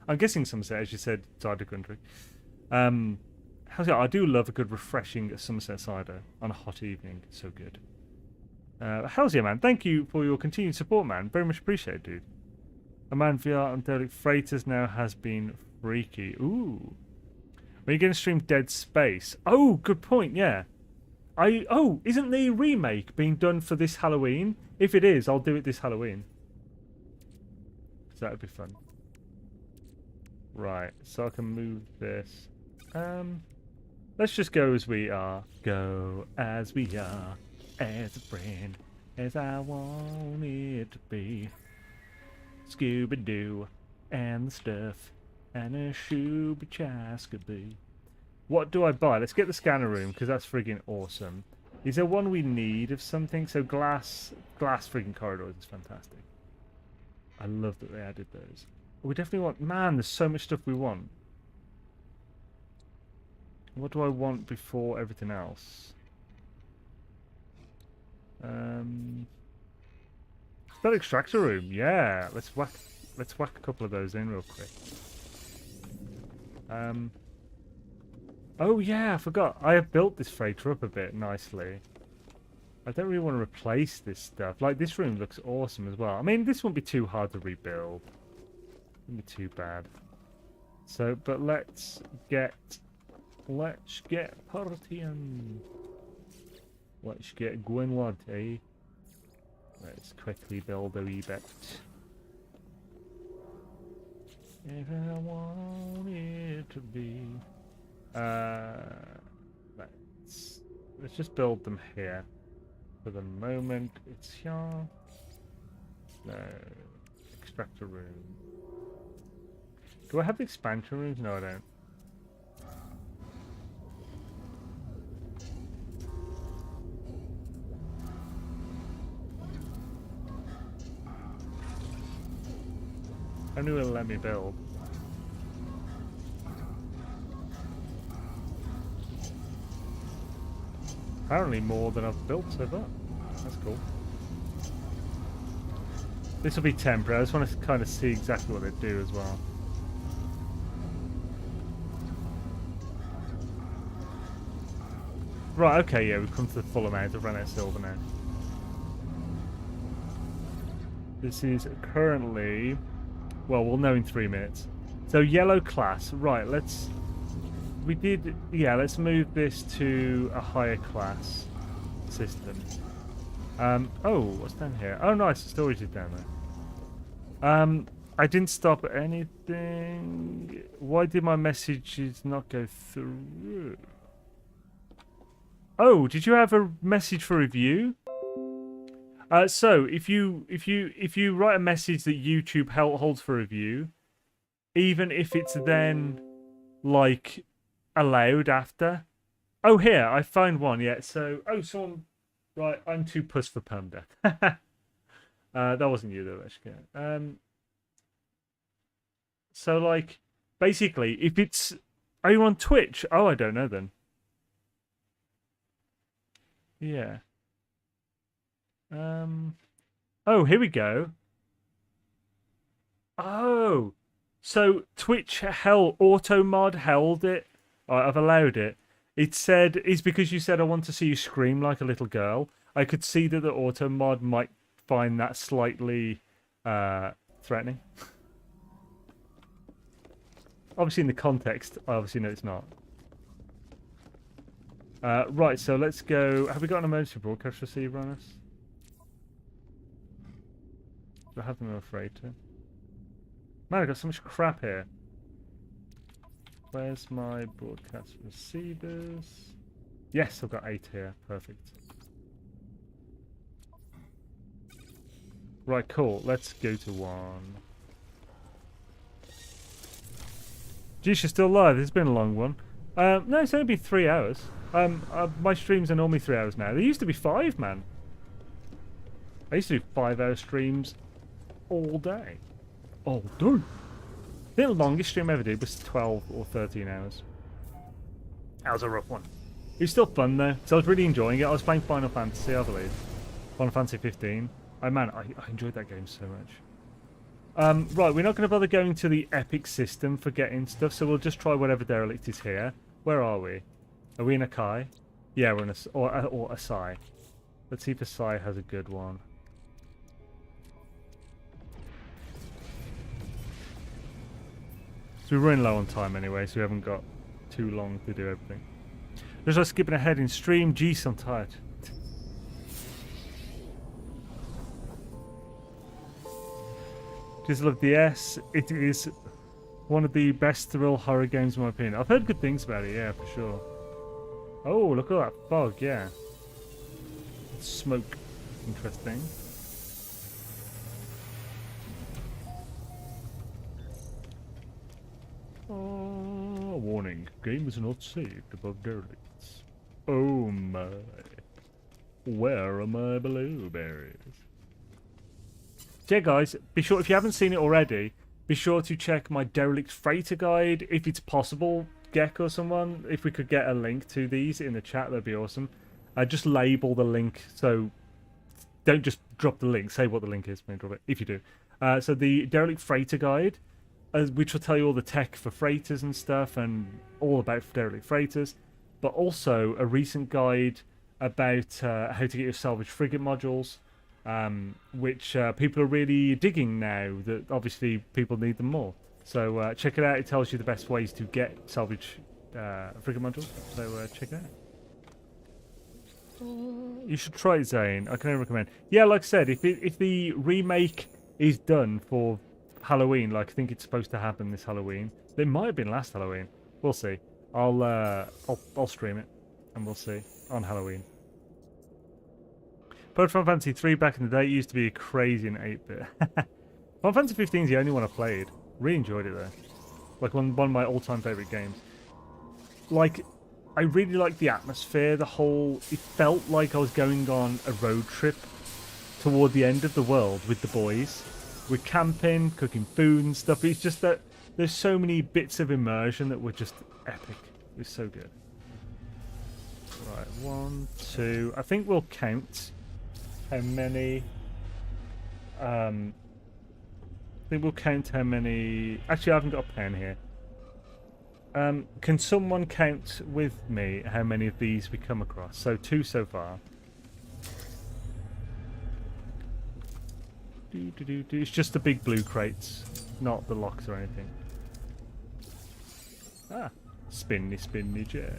I'm guessing Somerset, as you said, Cider Country. Hells yeah, I do love a good refreshing Somerset cider on a hot evening. So good. Hells yeah, man. Thank you for your continued support, man. Very much appreciated, dude. A man VR on derelict freighters now has been freaky. Ooh. When you going to stream Dead Space? Oh, good point, yeah. Isn't the remake being done for this Halloween? If it is, I'll do it this Halloween. So that'd be fun. Right, so I can move this. Let's just go as we are. Go as we are. As a friend. As I want it to be. Scooby-Doo. And the stuff. And a shooby-chaskaboo. What do I buy? Let's get the scanner room, because that's friggin' awesome. Is there one we need of something? So glass friggin' corridors is fantastic. I love that they added those. We definitely want... Man, there's so much stuff we want. What do I want before everything else? That extractor room, yeah. Let's whack a couple of those in real quick. Oh yeah, I forgot. I have built this freighter up a bit nicely. I don't really want to replace this stuff. Like, this room looks awesome as well. I mean, this won't be too hard to rebuild. Won't be too bad. So, but let's get partying. Let's get going, lad, eh? Let's quickly build a wee bit. If I want it to be. Let's just build them here. For the moment, it's here. No, extractor room. Do I have the expansion rooms? No, I don't. Only will let me build. Apparently more than I've built so far. That's cool. This will be temporary. I just want to kind of see exactly what they do as well. Right, okay, yeah, we've come to the full amount. I've run out of silver now. This is currently... Well, we'll know in 3 minutes. So, yellow class. Right, let's... We did... Yeah, let's move this to a higher class system. Oh, what's down here? Oh, nice. Storage is down there. I didn't stop anything. Why did my messages not go through? Oh, did you have a message for review? So if you write a message that YouTube holds for review, even if it's then like allowed after. Oh, here I found one. Yeah. So someone. Right, I'm too puss for Permadeath. That wasn't you though, actually. So like, basically, if it's, are you on Twitch? Oh, I don't know then. Yeah. Oh, here we go. Oh, so Twitch auto mod held it. I've allowed it. It said, it's because you said I want to see you scream like a little girl. I could see that the auto mod might find that slightly threatening. Obviously in the context, I obviously know it's not. Right, so let's go. Have we got an emergency broadcast receiver on us? Do I have them? I'm afraid to. Man, I've got so much crap here. Where's my broadcast receivers? Yes, I've got 8 here. Perfect. Right, cool. Let's go to 1. Geez, she's still live. It's been a long one. No, it's only been 3 hours. My streams are normally 3 hours now. They used to be 5, man. I used to do 5-hour streams all day. All day. I think the longest stream I ever did was 12 or 13 hours. That was a rough one. It was still fun though, so I was really enjoying it. I was playing Final Fantasy, I believe. Final Fantasy 15. I enjoyed that game so much. Right, we're not going to bother going to the epic system for getting stuff, so we'll just try whatever derelict is here. Where are we? Are we in a Kai? Yeah, we're in a... Or a Sai. Let's see if a Sai has a good one. So we're running low on time anyway, so we haven't got too long to do everything. Just like skipping ahead in stream. Jeez, I'm tired. Just love the S. It is one of the best thrill horror games in my opinion. I've heard good things about it, yeah, for sure. Oh, look at that fog, yeah. Smoke. Interesting. Oh, warning. Game is not saved above derelicts. Oh my. Where are my blueberries? Yeah, guys, be sure, if you haven't seen it already, be sure to check my derelict freighter guide, if it's possible. Gek or someone, if we could get a link to these in the chat, that'd be awesome. Just label the link, so don't just drop the link, say what the link is, drop it, if you do. So the derelict freighter guide, which will tell you all the tech for freighters and stuff, and all about derelict freighters, but also a recent guide about how to get your salvage frigate modules, which people are really digging now, that obviously people need them more. So check it out. It tells you the best ways to get salvage frigate modules. So check it out. You should try it, Xaine. I can only recommend. Yeah, like I said, if the remake is done for Halloween, like I think it's supposed to happen this Halloween, it might have been last Halloween. We'll see. I'll stream it, and we'll see on Halloween. But Final Fantasy 3 back in the day used to be crazy in 8-bit. Final Fantasy 15 is the only one I played. Really enjoyed it though. Like one of my all-time favourite games. Like, I really liked the atmosphere, the whole... It felt like I was going on a road trip toward the end of the world with the boys. We're camping, cooking food and stuff. It's just that there's so many bits of immersion that were just epic. It was so good. Right, 1, 2. I think we'll count how many. I think we'll count how many. Actually, I haven't got a pen here. Can someone count with me how many of these we come across? So 2 so far. It's just the big blue crates, not the locks or anything. Ah, spinny, spinny chair.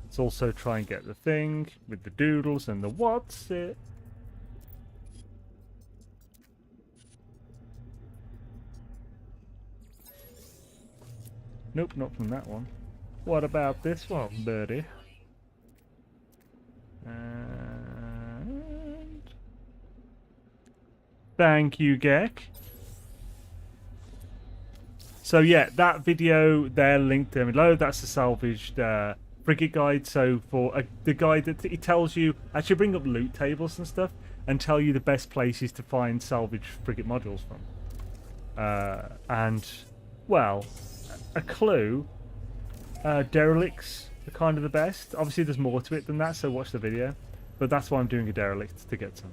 Let's also try and get the thing with the doodles and the what's it. Nope, not from that one. What about this one, birdie? And... Thank you, Gek. So yeah, that video there linked down below. That's the salvaged frigate guide. So for the guide that it tells you, actually bring up loot tables and stuff, and tell you the best places to find salvaged frigate modules from. And well, a clue. Derelicts are kind of the best. Obviously, there's more to it than that, so watch the video. But that's why I'm doing a derelict to get some.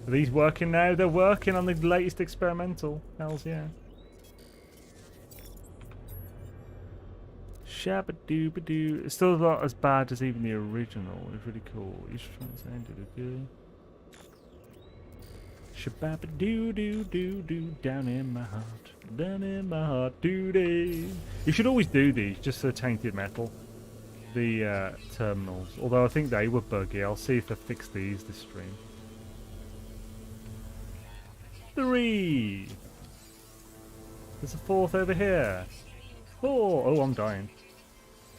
Are these working now? They're working on the latest experimental. Hells yeah. Shabba-doo-ba-doo. It's still not as bad as even the original. It's really cool. Shabba-doo-doo-doo-doo. Down in my heart. Down in my heart. Doo-doo. You should always do these just for tainted metal. The terminals. Although I think they were buggy. I'll see if they fix these this stream. 3. There's a 4th over here. 4. Oh, I'm dying.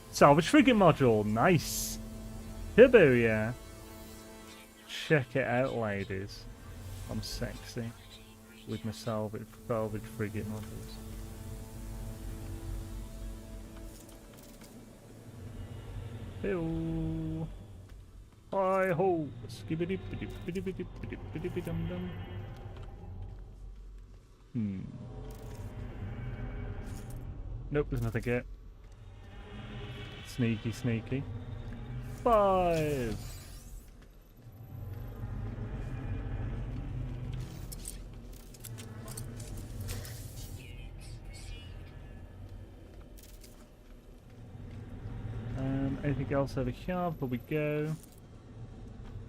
Salvage frigate module. Nice. Hibbo, yeah. Check it out, ladies. I'm sexy with my salvage frigate modules. Hey-oh. Hi-ho. Skibbidi-bidi-bidi-bidi-bidi-dum-dum. Nope, there's nothing yet. Sneaky, sneaky. 5. Anything else over here before we go?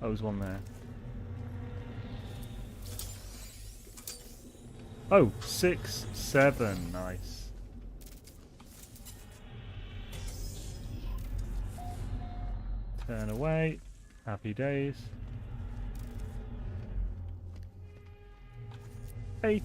Oh, there's one there. Oh, 6, 7. Nice. Turn away. Happy days. 8.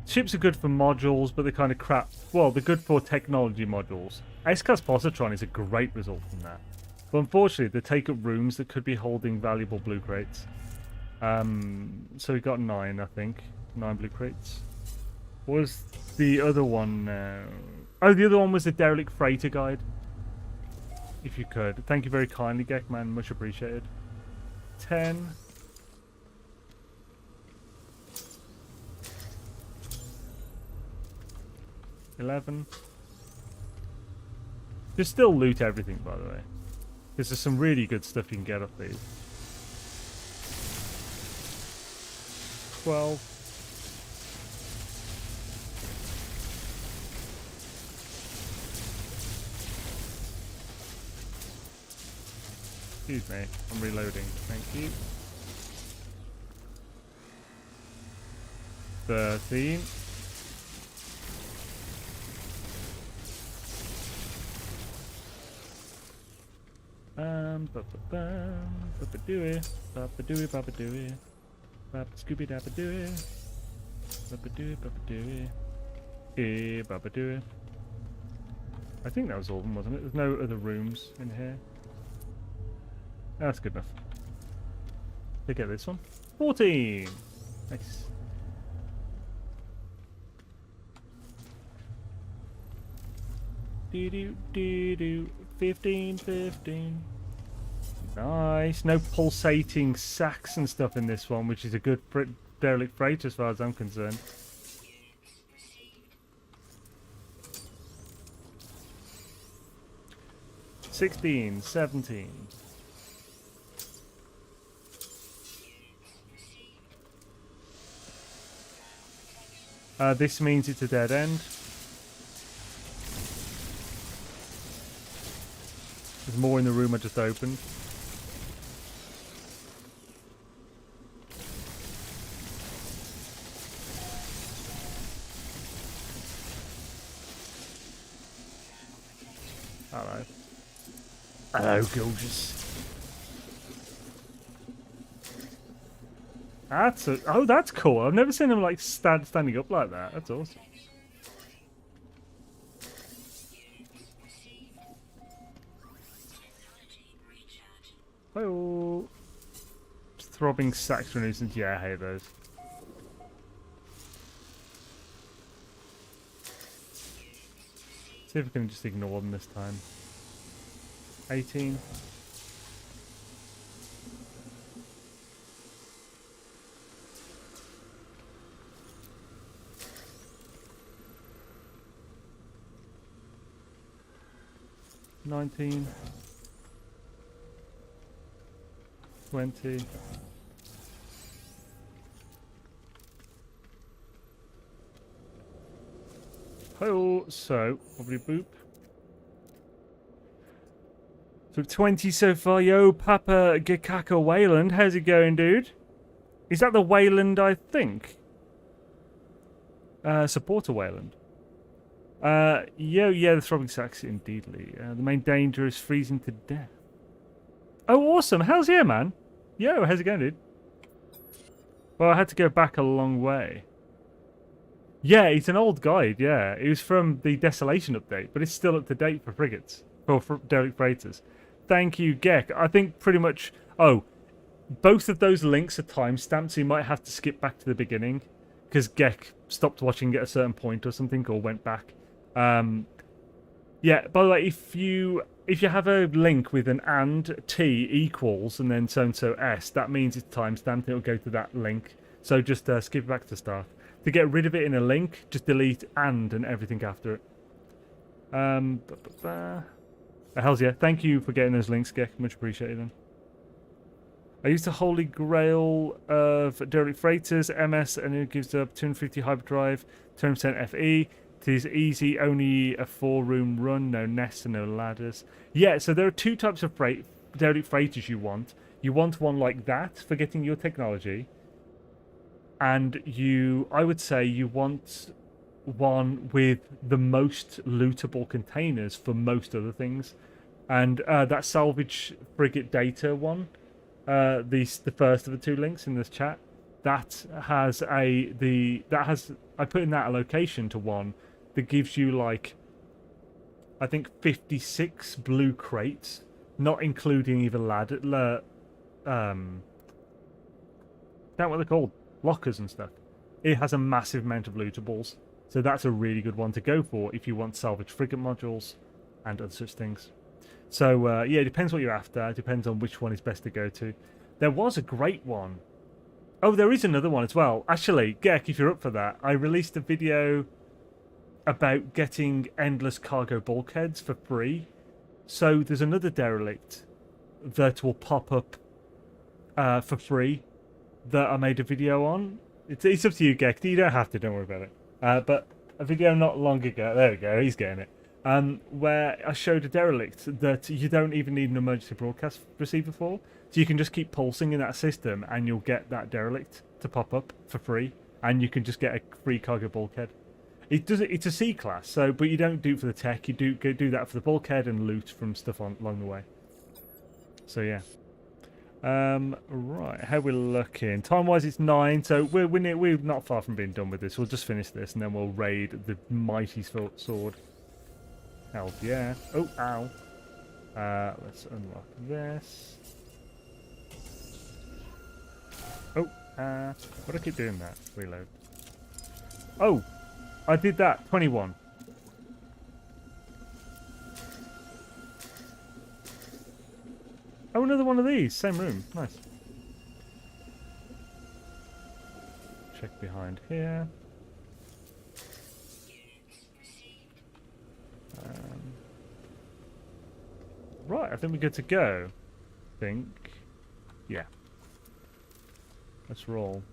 Ships are good for modules, but they're kind of crap. Well, they're good for technology modules. S-Class Positron is a great result from that. But unfortunately, they take up rooms that could be holding valuable blue crates. So we got 9, I think. 9 blue crates. What was the other one now? Oh, the other one was the Derelict Freighter Guide. If you could. Thank you very kindly, Gek, man. Much appreciated. 10. 11. Just still loot everything, by the way. Because there's some really good stuff you can get off these. 12. Excuse me, I'm reloading. Thank you. 13. Ba-ba-dooey, ba-ba-dooey, ba-ba-dooey, ba-ba-scooby-dabba-dooey, ba-ba-dooey, ba-ba-dooey, ba-ba-dooey. I think that was all of them, wasn't it? There's no other rooms in here. That's good enough. Look at this one. 14! Nice. Do-do-do-do. 15. Nice. No pulsating sacks and stuff in this one, which is a good derelict freight as far as I'm concerned. 16, 17. This means it's a dead end. There's more in the room I just opened. Hello. Hello, gorgeous. That's cool. I've never seen him like standing up like that. That's awesome. Oh, throbbing sax nuisance. Yeah, I hate those. See if we can just ignore them this time. 18. $19. 20. Oh, so probably boop. So 20 so far. Yo, Papa Gekaka Wayland, how's it going, dude? Is that the Wayland? I think. Supporter Wayland. Yeah, the throbbing sax indeedly. The main danger is freezing to death. Oh, awesome! How's here, man? Yo, how's it going, dude? Well, I had to go back a long way. Yeah, it's an old guide, yeah. It was from the Desolation update, but it's still up to date for frigates. Or for derelict freighters. Thank you, Gek. I think pretty much... Oh, both of those links are timestamped, so you might have to skip back to the beginning. Because Gek stopped watching at a certain point or something, or went back. Yeah, by the way, if you have a link with an and t equals and then so-and-so s, that means it's timestamped. It'll go to that link. So just skip back to start. To get rid of it in a link, just delete and everything after it. Hells yeah. Thank you for getting those links, Gek. Much appreciated. Then. I used the holy grail of derelict freighters, MS, and it gives up 250 hyperdrive, 20% FE. It is easy, only a 4-room run, no nests and no ladders. Yeah, so there are two types of derelict freighters you want. You want one like that for getting your technology. And I would say you want one with the most lootable containers for most other things. And that salvage frigate data one, the first of the two links in this chat, I put in that a location to one that gives you like, I think 56 blue crates, not including even that what they're called. Lockers and stuff. It has a massive amount of lootables, so that's a really good one to go for if you want salvage frigate modules and other such things. So yeah, it depends what you're after. It depends on which one is best to go to. There was a great one. Oh, there is another one as well. Actually, Gek, if you're up for that, I released a video about getting endless cargo bulkheads for free. So there's another derelict that will pop up for free that I made a video on. It's up to you, Gek. You don't have to, don't worry about it. But a video not long ago, there we go, he's getting it, where I showed a derelict that you don't even need an emergency broadcast receiver for. So you can just keep pulsing in that system and you'll get that derelict to pop up for free, and you can just get a free cargo bulkhead. It's a C class, so but you don't do it for the tech, you do that for the bulkhead and loot from stuff along the way. So yeah. Right, how we looking? Time-wise, it's 9, so we're not far from being done with this. We'll just finish this, and then we'll raid the mighty sword. Hell yeah! Oh, ow! Let's unlock this. Oh, why do I keep doing that? Reload. Oh, I did that. 21. Oh, another one of these. Same room. Nice. Check behind here. Right, I think we're good to go. Yeah. Let's roll.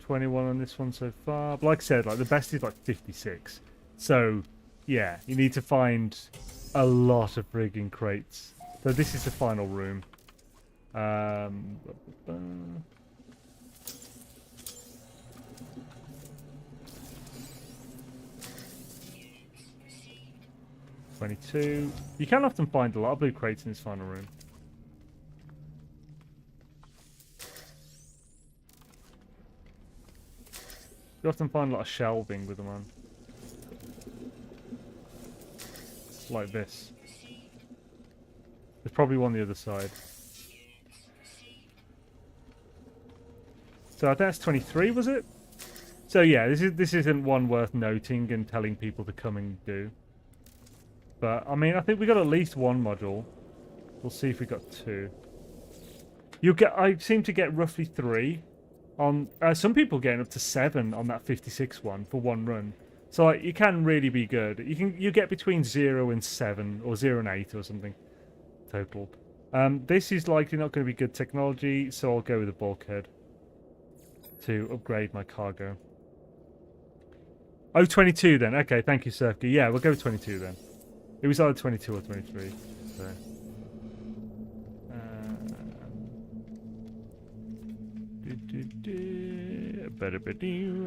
21 on this one so far. But like I said, like the best is like 56. So, yeah, you need to find a lot of frigging crates. So this is the final room. 22. You can often find a lot of blue crates in this final room. You often find a lot of shelving with them on. Like this. There's probably one on the other side. So I think that's 23, was it? So yeah, this isn't one worth noting and telling people to come and do. But I mean, I think we got at least one module. We'll see if we got two. I seem to get roughly 3 on. Some people getting up to 7 on that 56 one for one run. So like, you can really be good. You get between 0 and 7 or 0 and 8 or something total. This is likely not going to be good technology, so I'll go with a bulkhead to upgrade my cargo. Oh, 22 then. Okay, thank you, Surfkey. Yeah, we'll go with 22 then. It was either 22 or 23. So.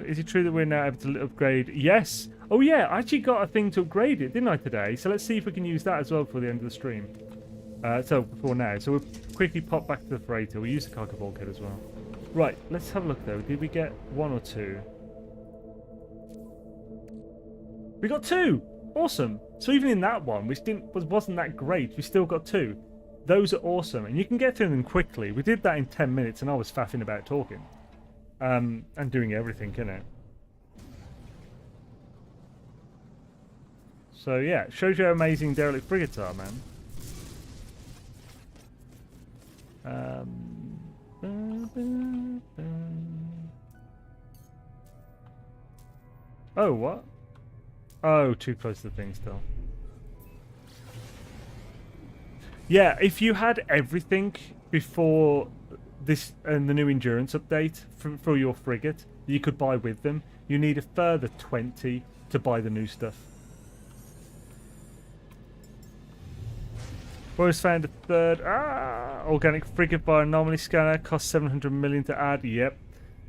Is it true that we're now able to upgrade? Yes. Oh yeah, I actually got a thing to upgrade it, didn't I, today? So let's see if we can use that as well before the end of the stream. So before now. So we'll quickly pop back to the freighter. We'll use the cargo bulkhead as well. Right, let's have a look though. Did we get 1 or 2? We got 2! Awesome. So even in that one, which wasn't that great, we still got 2. Those are awesome, and you can get through them quickly. We did that in 10 minutes, and I was faffing about talking. And doing everything, innit? So yeah, it shows you how amazing derelict frigates are, man. Oh, what? Oh, too close to the thing still. Yeah, if you had everything before this and the new endurance update for your frigate, you could buy with them. You need a further 20 to buy the new stuff. Boris found a third organic frigate by anomaly scanner. Cost 700 million to add. Yep,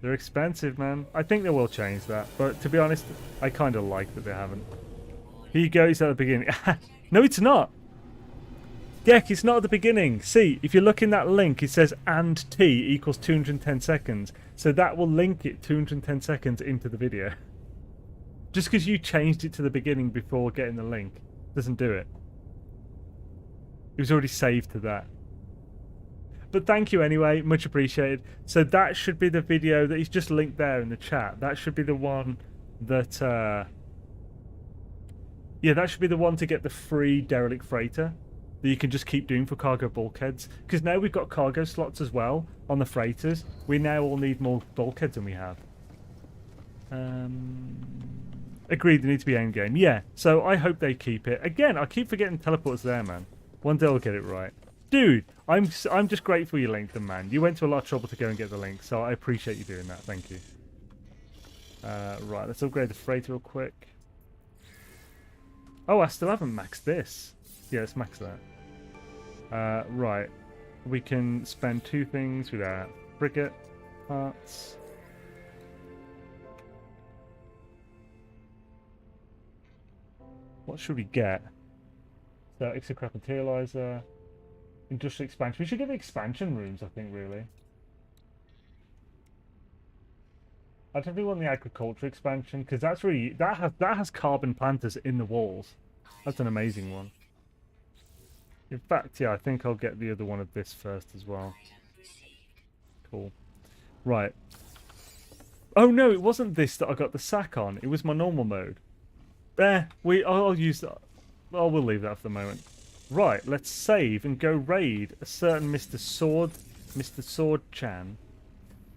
they're expensive, man. I think they will change that, but to be honest, I kind of like that they haven't. Here you go. It's at the beginning. No, it's not. Gek, it's not at the beginning. See, if you look in that link, it says and t equals 210 seconds. So that will link it 210 seconds into the video. Just because you changed it to the beginning before getting the link doesn't do it. It was already saved to that. But thank you anyway, much appreciated. So that should be the video that is just linked there in the chat. That should be the one that... yeah, that should be the one to get the free derelict freighter that you can just keep doing for cargo bulkheads. Because now we've got cargo slots as well on the freighters. We now all need more bulkheads than we have. Agreed, they need to be endgame. Yeah, so I hope they keep it. Again, I keep forgetting teleport's there, man. One day I'll get it right. Dude, I'm just grateful you linked them, man. You went to a lot of trouble to go and get the link, so I appreciate you doing that. Thank you. Right, let's upgrade the freighter real quick. Oh, I still haven't maxed this. Yeah, let's max that. Right. We can spend 2 things with our frigate parts. What should we get? So, exocraft materializer, industrial expansion. We should get the expansion rooms, I think, really. I definitely want the agriculture expansion because that's really that has carbon planters in the walls. That's an amazing one. In fact, yeah, I think I'll get the other one of this first as well. Cool. Right. Oh no, it wasn't this that I got the sack on. It was my normal mode. There. I'll use that. Well, we'll leave that for the moment. Right, let's save and go raid a certain Mr. Sword Chan.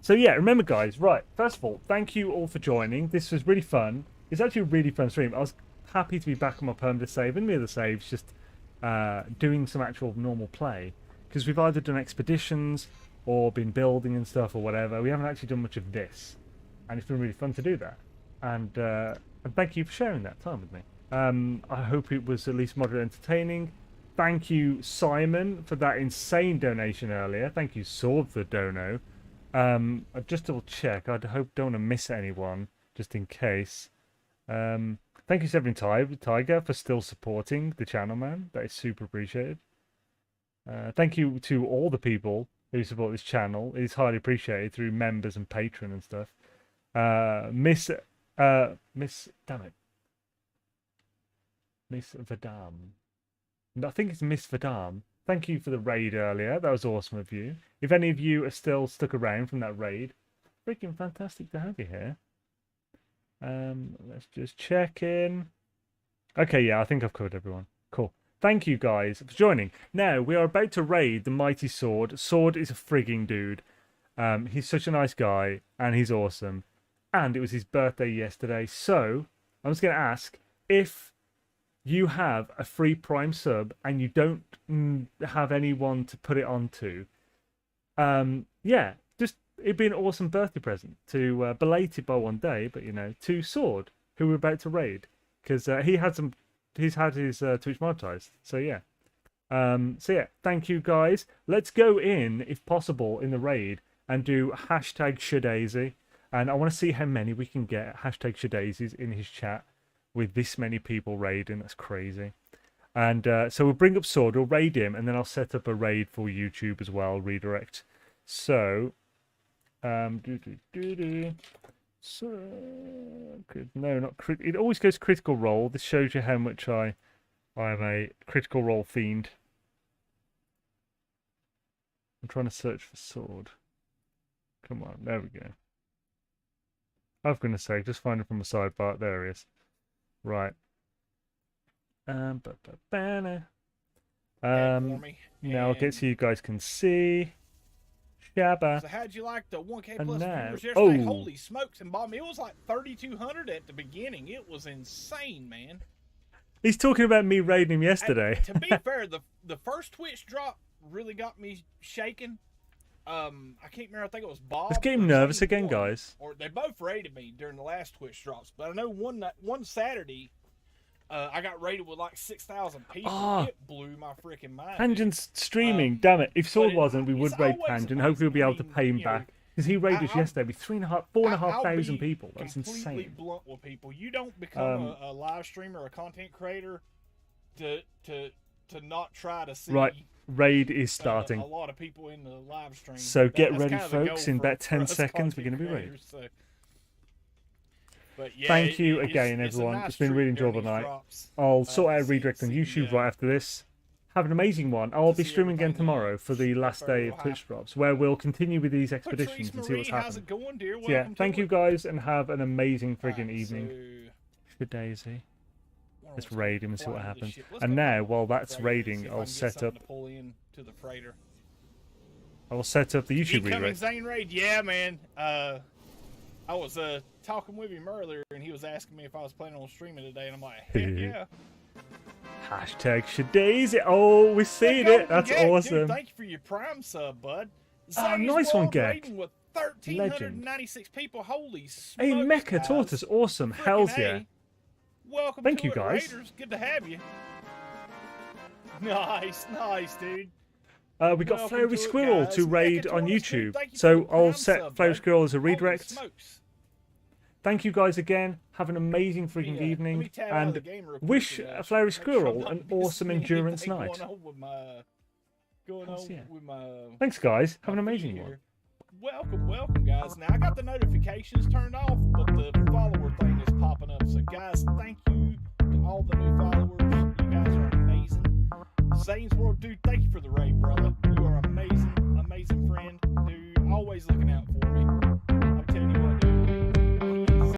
So yeah, remember guys, right, first of all, thank you all for joining. This was really fun. It's actually a really fun stream. I was happy to be back on my permanent save, and the other saves just doing some actual normal play, because we've either done expeditions or been building and stuff or whatever. We haven't actually done much of this, and it's been really fun to do that. And thank you for sharing that time with me. I hope it was at least moderately entertaining. Thank you, Simon, for that insane donation earlier. Thank you, Sword, for the dono. I just double check. I don't want to miss anyone, just in case. Thank you, Severin Tiger, for still supporting the channel, man. That is super appreciated. Thank you to all the people who support this channel. It is highly appreciated through members and patron and stuff. Miss Vadam. I think it's Miss Vadam. Thank you for the raid earlier. That was awesome of you. If any of you are still stuck around from that raid, freaking fantastic to have you here. Let's just check in. Okay, yeah, I think I've covered everyone. Cool. Thank you guys for joining. Now, we are about to raid the mighty Sword. Sword is a frigging dude. He's such a nice guy, and he's awesome. And it was his birthday yesterday, so I'm just going to ask if you have a free Prime sub and you don't have anyone to put it onto, yeah, just it'd be an awesome birthday present to belated by one day, but you know, to Sword, who we're about to raid, because he's had his Twitch monetized. So yeah, thank you guys. Let's go in, if possible, in the raid and do hashtag Shadaisy, and I want to see how many we can get hashtag Shadaisies in his chat. With this many people raiding, that's crazy. And so we'll bring up Sword, we'll raid him, and then I'll set up a raid for YouTube as well, redirect. So, no, not crit. It always goes critical role. This shows you how much I'm a critical role fiend. I'm trying to search for Sword. Come on, there we go. I was going to say, just find it from the sidebar. There he is. Right. Now I'll get so you guys can see. Shabba. So how'd you like the 1K plus now, viewers yesterday? Holy smokes, and Bob, it was like 3,200 at the beginning. It was insane, man. He's talking about me raiding him yesterday. To be fair, the first Twitch drop really got me shaking. I can't remember. I think it was Bob. Let's get him nervous again, guys. Or they both raided me during the last Twitch drops. But I know one Saturday, I got raided with like 6,000 people. Oh, it blew my freaking mind. Tangent's streaming. Damn it! If Sword wasn't, we would raid Tangent. Hopefully, we'll be able to pay him back because he raided us yesterday with 4,500 people. That's insane. Completely blunt with people. You don't become a live streamer or a content creator to not try to see. Right. Raid is starting. A lot of people in the live stream. So get ready, folks. In about 10 seconds, we're going to be raided. So. But yeah, thank you again, everyone. It's been a really enjoyable night. I'll sort out a redirect on YouTube right after this. Have an amazing one. I'll be streaming again tomorrow for the last day of Twitch drops, where we'll continue with these expeditions and see what's happening. So yeah, thank you guys, and have an amazing friggin' evening. Good Daisy. Let's raid him and see what happens. And now, while that's raiding, I'll set up. I will set up the YouTube redirect. Xaine raid, yeah, man. I was talking with him earlier, and he was asking me if I was planning on streaming today, and I'm like, heck yeah. Hashtag Shadaisy. Oh, we've seen it. That's awesome. Dude, thank you for your Prime sub, bud. Oh, nice one, Gek. With 1,396 people. Holy smokes, hey, Mecha Tortoise. Awesome. Hells yeah. Welcome Thank to you, guys. Raiders. Good to have you. Nice, dude. We got Flowery Squirrel to raid on YouTube, so I'll set Flowery Squirrel as a redirect. Thank you guys again. Have an amazing freaking evening, and wish Flowery Squirrel an awesome endurance night. Thanks, guys. Have an amazing one. Welcome, guys. Now I got the notifications turned off, but the follower thing is popping up. So, guys, thank you to all the new followers. You guys are amazing. Zaine's World, dude, thank you for the raid, brother. You are amazing friend, dude. Always looking out for me.